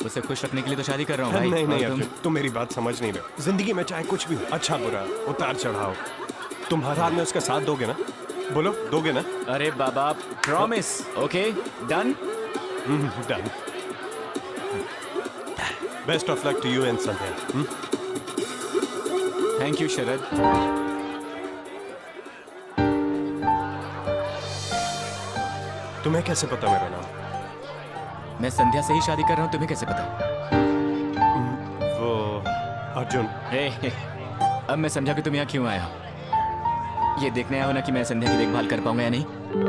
उसे खुश रखने के लिए तो शादी कर रहा हूँ भाई। नहीं अर्जुन, तुम मेरी बात समझ नहीं रहे। जिंदगी में चाहे कुछ भी हो, अच्छा बुरा, उतार चढ़ाव, तुम हर हाल में उसका साथ दोगे ना? बोलो, दोगे ना? अरे बाबा, promise. Okay, done? Done. Best of luck to you and Sandhya. Thank you Sharad. तुम्हें कैसे पता मेरा नाम? मैं संध्या से ही शादी कर रहा हूँ, तुम्हें कैसे पता? वो अर्जुन। अब मैं समझा कि तुम यहाँ क्यों आया हो। ये देखने आया हो ना कि मैं संध्या की देखभाल कर पाऊंगा या नहीं,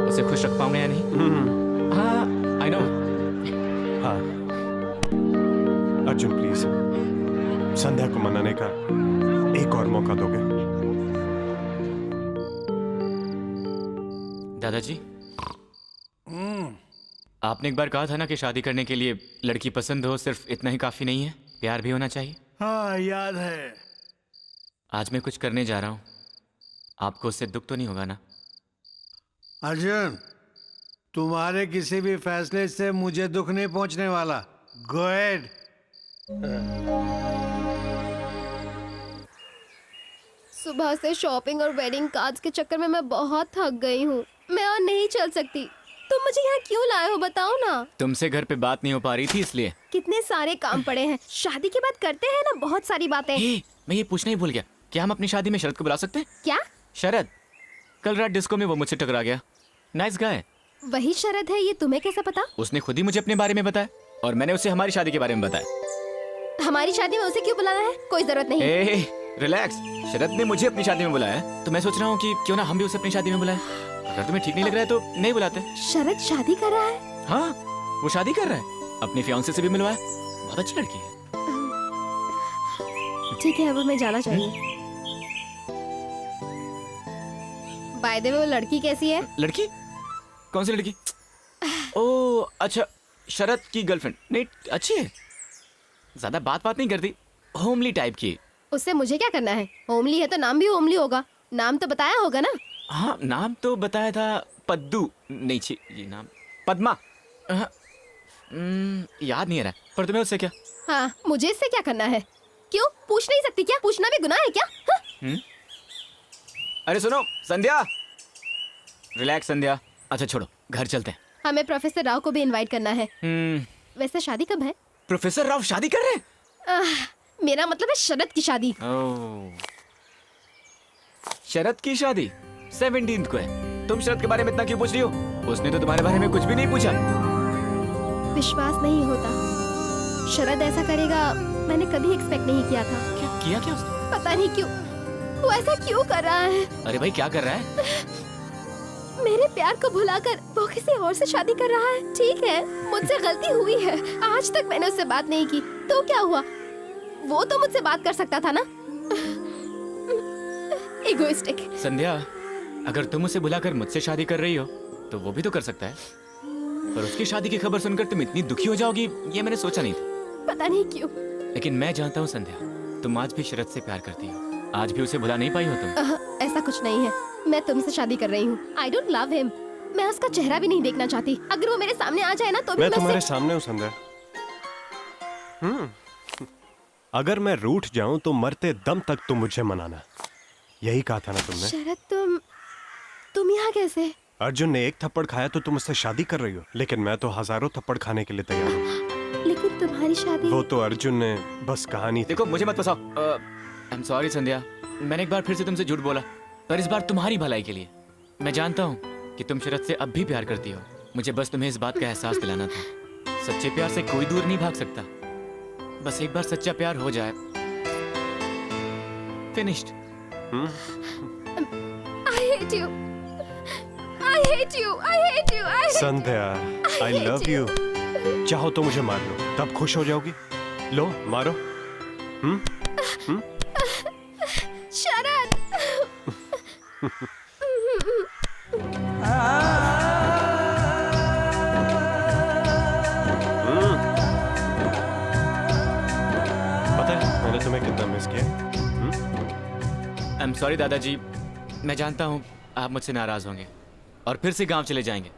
उसे खुश रख पाऊंगा या नहीं। हाँ, आई नो। हाँ अर्जुन, प्लीज संध्या को मनाने का एक और मौका दोगे? दादाजी, आपने एक बार कहा था ना कि शादी करने के लिए लड़की पसंद हो, सिर्फ इतना ही काफी नहीं है, प्यार भी होना चाहिए। हाँ याद है। आज मैं कुछ करने जा रहा हूँ, आपको उससे दुख तो नहीं होगा ना? अर्जुन, तुम्हारे किसी भी फैसले से मुझे दुख नहीं पहुंचने वाला। Go ahead. सुबह से शॉपिंग और वेडिंग कार्ड्स के चक्कर में मैं बहुत थक गई हूँ। मैं और नहीं चल सकती। तुम मुझे यहाँ क्यों लाए हो, बताओ ना। तुमसे घर पे बात नहीं हो पा रही थी इसलिए। कितने सारे काम पड़े हैं, शादी के बाद करते हैं ना बहुत सारी बातें। मैं ये पूछना ही भूल गया, क्या हम अपनी शादी में शरद को बुला सकते हैं? क्या? शरद, कल रात डिस्को में वो मुझसे टकरा गया। Nice guy. वही शरद है, ये तुम्हें कैसे पता? उसने खुद ही मुझे अपने बारे में बताया और मैंने उसे हमारी शादी के बारे में बताया। हमारी शादी में उसे क्यों बुलाना है? कोई जरूरत नहीं। रिलैक्स, शरद ने मुझे अपनी शादी में बुलाया, तो मैं सोच रहा हूँ कि क्यों ना हम भी उसे अपनी शादी में बुलाएं। अगर तुम्हें ठीक नहीं लग रहा है तो नहीं बुलाते। शरद शादी कर रहा है? हाँ, वो शादी कर रहा है, अपनी फियांसे से भी मिलवाया। बहुत अच्छी लड़की है। ठीक है, अब हमें जाना चाहिए। बाय द वे, वो लड़की कैसी है? लड़की? कौन सी लड़की? ओह अच्छा, शरद की गर्लफ्रेंड। नहीं, अच्छी है, ज्यादा बात नहीं करती, होमली टाइप की। उससे मुझे क्या करना है? होमली है तो नाम भी होमली होगा। नाम तो बताया होगा ना? हाँ, नाम तो बताया था, पद्दू। नहीं छी, ये नाम पद्मा। याद नहीं आ रहा, पर तुम्हें उससे क्या? हाँ, मुझे इससे क्या करना है? क्यों, पूछ नहीं सकती क्या? पूछना भी गुनाह है क्या? हाँ? अरे सुनो संध्या, रिलैक्स संध्या। अच्छा छोड़ो, घर चलते हैं। हमें प्रोफेसर राव को भी इनवाइट करना है। वैसे शादी कब है? प्रोफेसर राव शादी कर रहे हैं? मेरा मतलब है शरद की शादी। शरद की शादी 17th को है। तुम शरद के बारे में इतना क्यों पूछ रही हो? उसने तो तुम्हारे बारे में कुछ भी नहीं पूछा। विश्वास नहीं होता, शरद ऐसा करेगा मैंने कभी एक्सपेक्ट नहीं किया था। किया क्या उसने? पता नहीं क्यों, वो ऐसा क्यों कर रहा है। अरे भाई क्या कर रहा है? मेरे प्यार को भुलाकर वो किसी और से शादी कर रहा है। ठीक है, मुझसे गलती हुई है, आज तक मैंने उससे बात नहीं की, तो क्या हुआ? वो तो मुझसे बात कर सकता था ना। इगोइस्टिक। संध्या, अगर तुम उसे बुलाकर मुझसे शादी कर रही हो तो वो भी तो कर सकता है, पर उसकी शादी की खबर सुनकर तुम इतनी दुखी हो जाओगी ये मैंने सोचा नहीं था। पता नहीं क्यों, लेकिन मैं जानता हूँ संध्या, तुम आज भी शरद से प्यार करती हो, आज भी उसे भुला नहीं पाई हो तुम। ऐसा कुछ नहीं है, मैं तुमसे शादी कर रही हूँ। आई डोंट लव हिम, मैं उसका चेहरा भी नहीं देखना चाहती। अगर वो मेरे सामने आ जाए ना तो भी मैं तुम्हारे सामने हूँ संध्या। अगर मैं रूठ जाऊं तो मरते दम तक तुम मुझे मनाना, यही कहा था ना तुमने। शरद, तुम यहाँ कैसे? अर्जुन ने एक थप्पड़ खाया तो तुम उससे शादी कर रही हो, लेकिन मैं तो हजारों थप्पड़ खाने के लिए तैयार हूँ। लेकिन तुम्हारी शादी। वो तो अर्जुन ने बस कहानी। देखो मुझे मत फंसाओ। आई एम सॉरी संध्या, मैंने एक बार फिर से तुमसे झूठ बोला, पर इस बार तुम्हारी भलाई के लिए। मैं जानता हूँ कि तुम शरद से अब भी प्यार करती हो, मुझे बस तुम्हें इस बात का एहसास दिलाना था। सच्चे प्यार से कोई दूर नहीं भाग सकता, बस एक बार सच्चा प्यार हो जाए, finished. I hate you. I hate you. I hate you. I hate you. Sandhya, I love you. चाहो तो मुझे मार लो, तब खुश हो जाओगी। लो मारो। शरद। पता है मैंने तुम्हें कितना मिस किया? आई एम सॉरी दादाजी, मैं जानता हूँ आप मुझसे नाराज होंगे और फिर से गांव चले जाएंगे,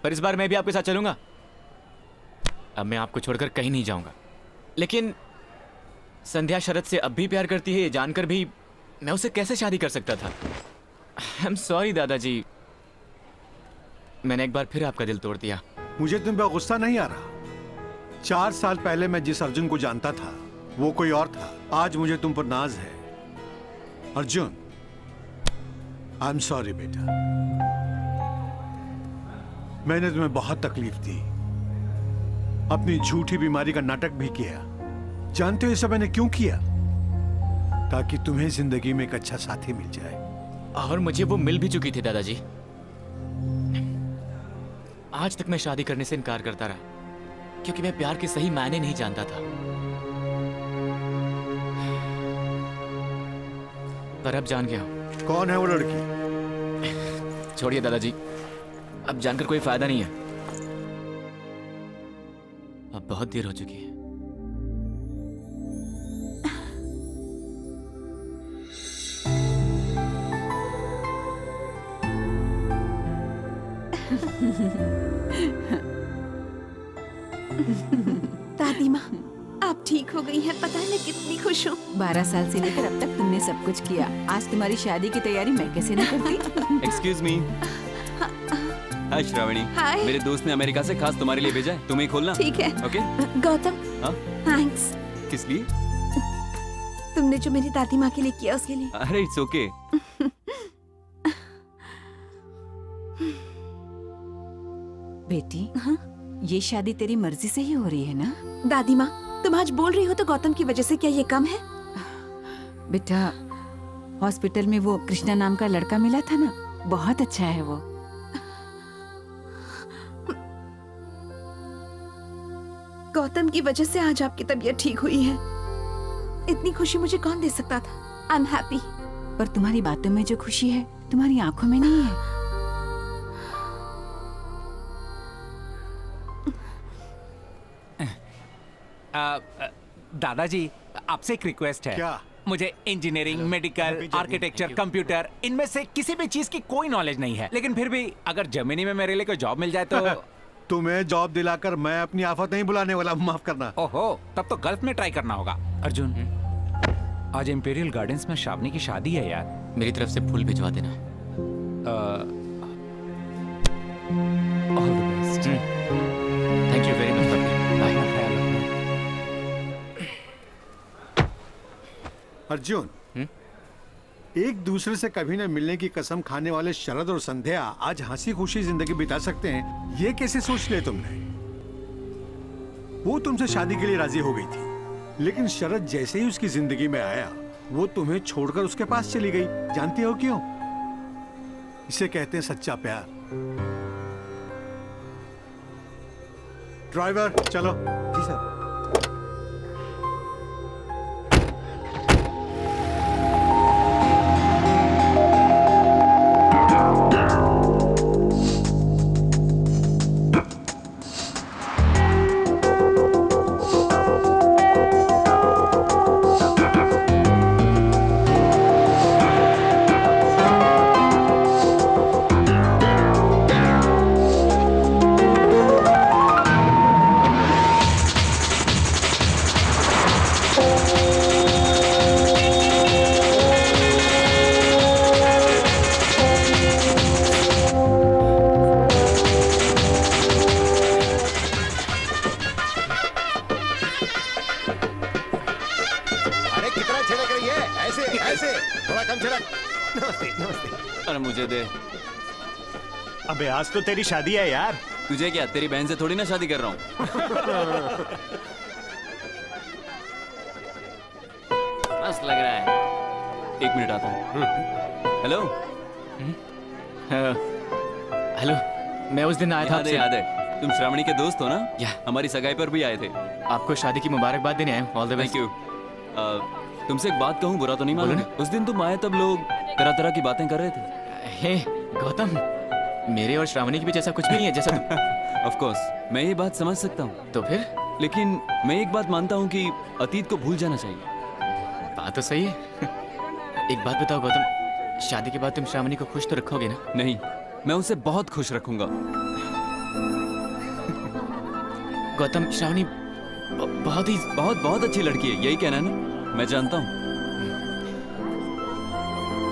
पर इस बार मैं भी आपके साथ चलूंगा। अब मैं आपको छोड़कर कहीं नहीं जाऊंगा। लेकिन संध्या शरद से अब भी प्यार करती है, ये जानकर भी मैं उसे कैसे शादी कर सकता था? आई एम सॉरी दादाजी, मैंने एक बार फिर आपका दिल तोड़ दिया। मुझे तुम पे गुस्सा नहीं आ रहा। 4 साल पहले मैं जिस अर्जुन को जानता था वो कोई और था। आज मुझे तुम पर नाज है। अर्जुन, आई एम सॉरी बेटा, मैंने तुम्हें बहुत तकलीफ दी, अपनी झूठी बीमारी का नाटक भी किया। जानते हो ये सब मैंने क्यों किया? ताकि तुम्हें जिंदगी में एक अच्छा साथी मिल जाए। और मुझे वो मिल भी चुकी थी दादाजी। आज तक मैं शादी करने से इनकार करता रहा क्योंकि मैं प्यार के सही मायने नहीं जानता था। पर अब जान गया हूं। कौन है वो लड़की? छोड़िए दादाजी, अब जानकर कोई फायदा नहीं है। अब बहुत देर हो चुकी है। दादी माँ, आप ठीक हो गई हैं। पता है मैं कितनी खुश हूँ। 12 साल से लेकर अब तक तुमने सब कुछ किया। आज तुम्हारी शादी की तैयारी मैं कैसे नहीं करती? Excuse me. Hi Shravani. Hi. मेरे दोस्त ने अमेरिका से खास तुम्हारे लिए भेजा है, तुम्हें खोलना। ठीक है। ओके। गौतम, हाँ? थैंक्स। किस लिए? तुमने जो मेरी दादी माँ के लिए किया उसके लिए। अरे इट्स ओके। बेटी, ये शादी तेरी मर्जी से ही हो रही है ना? दादी माँ, तुम आज बोल रही हो तो गौतम की वजह से क्या ये कम है? बेटा, हॉस्पिटल में वो कृष्णा नाम का लड़का मिला था ना, बहुत अच्छा है वो। गौतम की वजह से आज आपकी तबीयत ठीक हुई है। इतनी खुशी मुझे कौन दे सकता था? I am happy. पर तुम्हारी बातों में जो खुशी है तुम्हारी आंखों में नहीं है। दादाजी, आपसे एक रिक्वेस्ट है। क्या? मुझे इंजीनियरिंग, मेडिकल, आर्किटेक्चर, कंप्यूटर, इनमें से किसी भी चीज की कोई नॉलेज नहीं है। लेकिन फिर भी अगर जर्मनी में मेरे लिए कोई जॉब मिल जाए तो। तुम्हें जॉब दिलाकर मैं अपनी आफत नहीं बुलाने वाला, माफ करना। ओहो, तब तो गल्फ में ट्राई करना होगा। अर्जुन, आज इंपीरियल गार्डन्स में श्रावणी की शादी है यार। मेरी तरफ से फूल भिजवा देना। All the best. Thank you very much. Bye. Arjun, एक दूसरे से कभी न मिलने की कसम खाने वाले शरद और संध्या आज हंसी खुशी जिंदगी बिता सकते हैं, ये कैसे सोच लिया तुमने? वो तुमसे शादी के लिए राजी हो गई थी, लेकिन शरद जैसे ही उसकी जिंदगी में आया वो तुम्हें छोड़कर उसके पास चली गई। जानते हो क्यों? इसे कहते हैं सच्चा प्यार। ड्राइवर चलो। जी सर। अरे मुझे दे। अबे आज तो तेरी शादी है यार। तुझे क्या, तेरी बहन से थोड़ी ना शादी कर रहा हूँ। मस्त लग रहा है। 1 मिनट आता हूँ। हेलो। हेलो, मैं उस दिन आया था। याद है, तुम श्रावणी के दोस्त हो ना? या। हमारी सगाई पर भी आए थे। आपको शादी की मुबारकबाद देने आए हूँ। All the best. Thank you. तुमसे एक बात कहूँ, बुरा तो नहीं मानोगे? उस दिन तुम आए तब लोग तरह तरह की बातें कर रहे थे। हे गौतम, मेरे और श्रावणी के बीच ऐसा कुछ भी नहीं है जैसा तुम। ऑफ कोर्स मैं ये बात समझ सकता हूँ, तो फिर? लेकिन मैं एक बात मानता हूँ कि अतीत को भूल जाना चाहिए। बात तो सही है। एक बात बताओ गौतम, शादी के बाद तुम श्रावणी को खुश तो रखोगे ना? नहीं, मैं उसे बहुत खुश रखूंगा। गौतम, श्रावणी बहुत अच्छी लड़की है, यही कहना है ना? मैं जानता हूँ।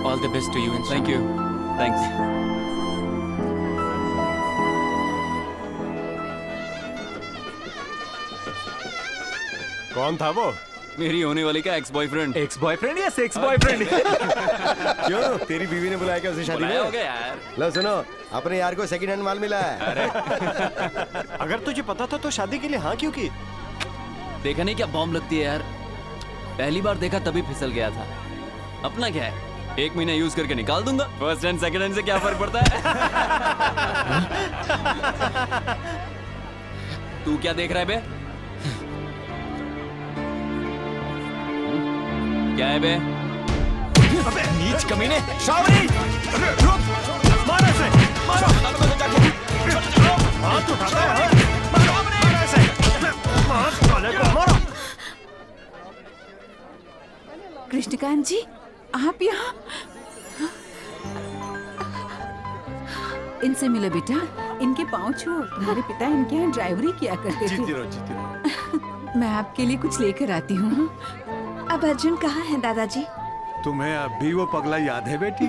All the best to you and thank you. Thanks. कौन था वो? मेरी होने वाली का एक्स बॉयफ्रेंड। एक्स बॉयफ्रेंड या सेक्स बॉयफ्रेंड? क्यों, तेरी बीवी ने बुलाया क्या उसे शादी में? हो गया यार। लो सुनो, अपने यार को सेकंड हैंड माल मिला है। अगर तुझे पता था तो शादी के लिए हाँ क्यों की? देखा नहीं क्या बॉम्ब लगती है यार। पहली बार देखा तभी फिसल गया था। अपना क्या है, 1 महीना यूज करके निकाल दूंगा। फर्स्ट हैंड सेकंड हैंड से क्या फर्क पड़ता है? तू क्या देख रहा है बे? क्या है बे? अबे नीच कमीने! श्रावणी! अरे रुक! मारो इसे! मारो! हाथ उठाता है! मारो इसे! मारो साले को! मारो! कृष्णकांत जी, आप यहाँ? इनसे मिलो बेटा, इनके पाँव छुओ। तुम्हारे पिता इनके यहाँ ड्राइवरी किया करते थे। जीती रहो। मैं आपके लिए कुछ लेकर आती हूँ। अब अर्जुन कहाँ है दादाजी? तुम्हें अब भी वो पगला याद है बेटी?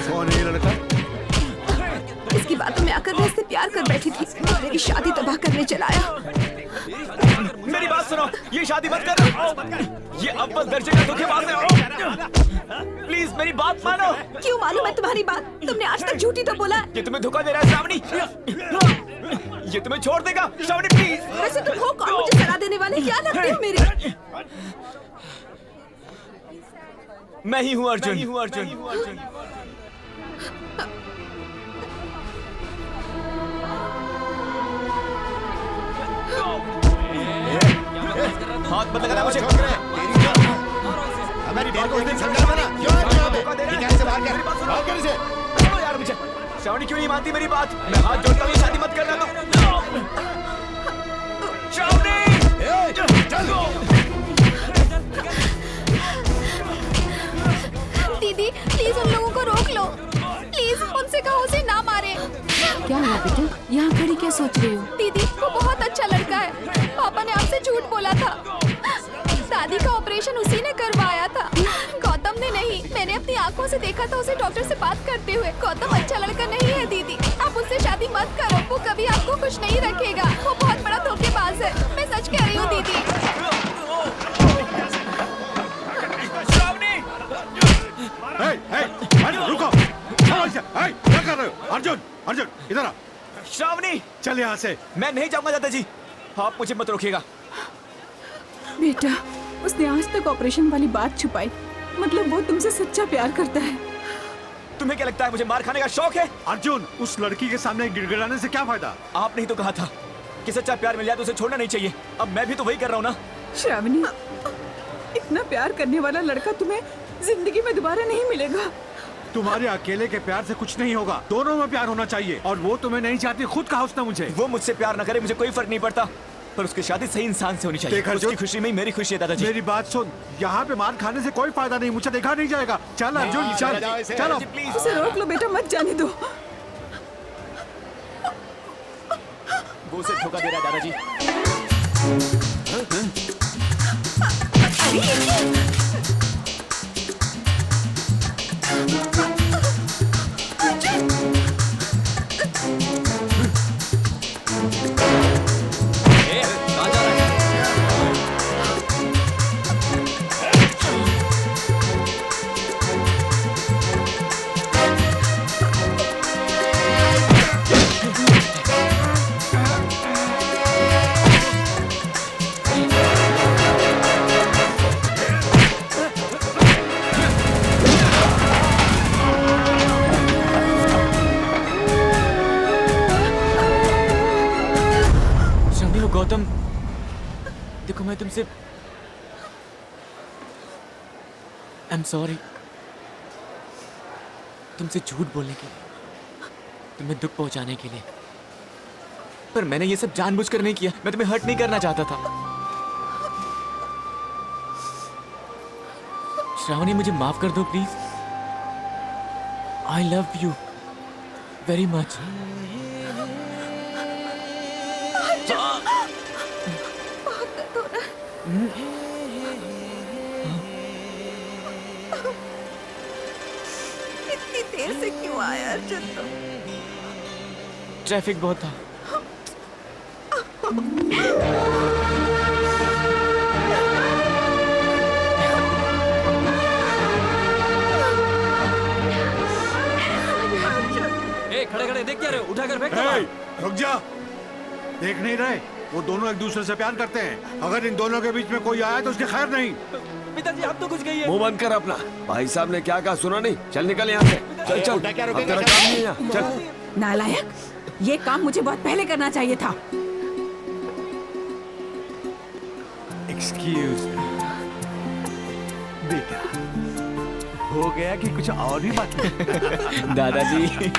कौन है ये लड़का? इसकी बातों में आकर मैं इससे प्यार कर बैठी थी, मेरी शादी तबाह करने चला आया। मेरी बात सुनो, ये शादी मत कर। ये अव्वल दर्जे का धोखेबाज है। प्लीज मेरी बात मानो। क्यों मालूम है तुम्हारी बात? तुमने आज तक झूठी तो बोला। ये तुम्हें धोखा दे रहा है श्रावणी। ये तुम्हें छोड़ देगा श्रावणी, प्लीज। वैसे तुम हो कौन मुझे सलाह देने वाले? क्या लगते हो मेरे? मैं ही हूँ अर्जुन। हाथ मत लगाना मुझे। हमारी बात को उस दिन समझा ना? क्यों है यहाँ पे? निकाल से बाहर कर इसे। छोड़ो यार मुझे। श्रावणी क्यों नहीं मानती मेरी बात? मैं हाथ जोड़ता हूँ, ये शादी मत करना तो। श्रावणी! दीदी प्लीज उन लोगों को रोक लो। प्लीज उनसे कहो उसे ना मारे। क्या हुआ बेटा? यहाँ खड़ी क्या सोच रही हो? दीदी वो बहुत अच्छा लड़का है। पापा ने आपसे झूठ बोला था। दादी का ऑपरेशन उसी ने करवाया था, गौतम ने नहीं। मैंने अपनी आंखों से देखा था उसे डॉक्टर से बात करते हुए। गौतम अच्छा लड़का नहीं है दीदी, आप उससे शादी मत करो। वो कभी आपको खुश नहीं रखेगा। वो बहुत बड़ा धोखेबाज है, मैं सच कह रही हूँ दीदी। रुको! क्या कर रहे हो? अर्जुन इधर आ। श्रावणी चल यहाँ से। मैं नहीं जाऊंगा दादाजी, आप मुझे मत रोकिएगा। बेटा, उसने आज तक ऑपरेशन वाली बात छुपाई। मतलब वो तुमसे सच्चा प्यार करता है। तुम्हें क्या लगता है मुझे मार खाने का शौक है? अर्जुन, उस लड़की के सामने गिड़गिड़ाने से क्या फायदा? आपने ही तो कहा था कि सच्चा प्यार मिल जाए तो उसे छोड़ना नहीं चाहिए। अब मैं भी तो वही कर रहा हूँ ना। श्रावणी, इतना प्यार करने वाला लड़का तुम्हें जिंदगी में दोबारा नहीं मिलेगा। तुम्हारे अकेले के प्यार से कुछ नहीं होगा, दोनों में प्यार होना चाहिए। और वो तुम्हें नहीं चाहती, खुद कहा उसने मुझे। वो मुझसे प्यार न करे मुझे कोई फर्क नहीं पड़ता, पर उसकी शादी सही इंसान से होनी चाहिए। उसकी खुशी में ही मेरी खुशी है दादाजी। मेरी बात सुन, यहाँ पे मार खाने से कोई फायदा नहीं, मुझे देखा नहीं जाएगा। चल अर्जुन, चलो। उसे रोक लो बेटा, मत जाने दो। वो उसे धोखा दे रहा है दादाजी। गौतम, देखो मैं तुमसे आई एम सॉरी, तुमसे झूठ बोलने के लिए, तुम्हें दुख पहुंचाने के लिए, पर मैंने ये सब जानबूझकर नहीं किया। मैं तुम्हें हर्ट नहीं करना चाहता था। श्रावणी, मुझे माफ कर दो please. I love you very much. इतनी देर से क्यों आया अर्जुन तुम? ट्रैफिक बहुत था। खड़े खड़े देख क्या रहे हो? उठाकर फेंक दो। रुक जा, देख नहीं रहे? वो दोनों एक दूसरे से प्यार करते हैं। अगर इन दोनों के बीच में कोई आया तो उसके खैर नहीं। पिताजी आप तो कुछ कही है। मुंह बंद कर अपना। भाई साहब ने क्या कहा सुना नहीं? चल निकल यहाँ से। चल चल, अब तेरा काम नहीं है यहाँ। चल। नालायक, ये काम मुझे बहुत पहले करना चाहिए था। एक्सक्यूज बेटा, हो गया कि कुछ और भी बात? दादाजी।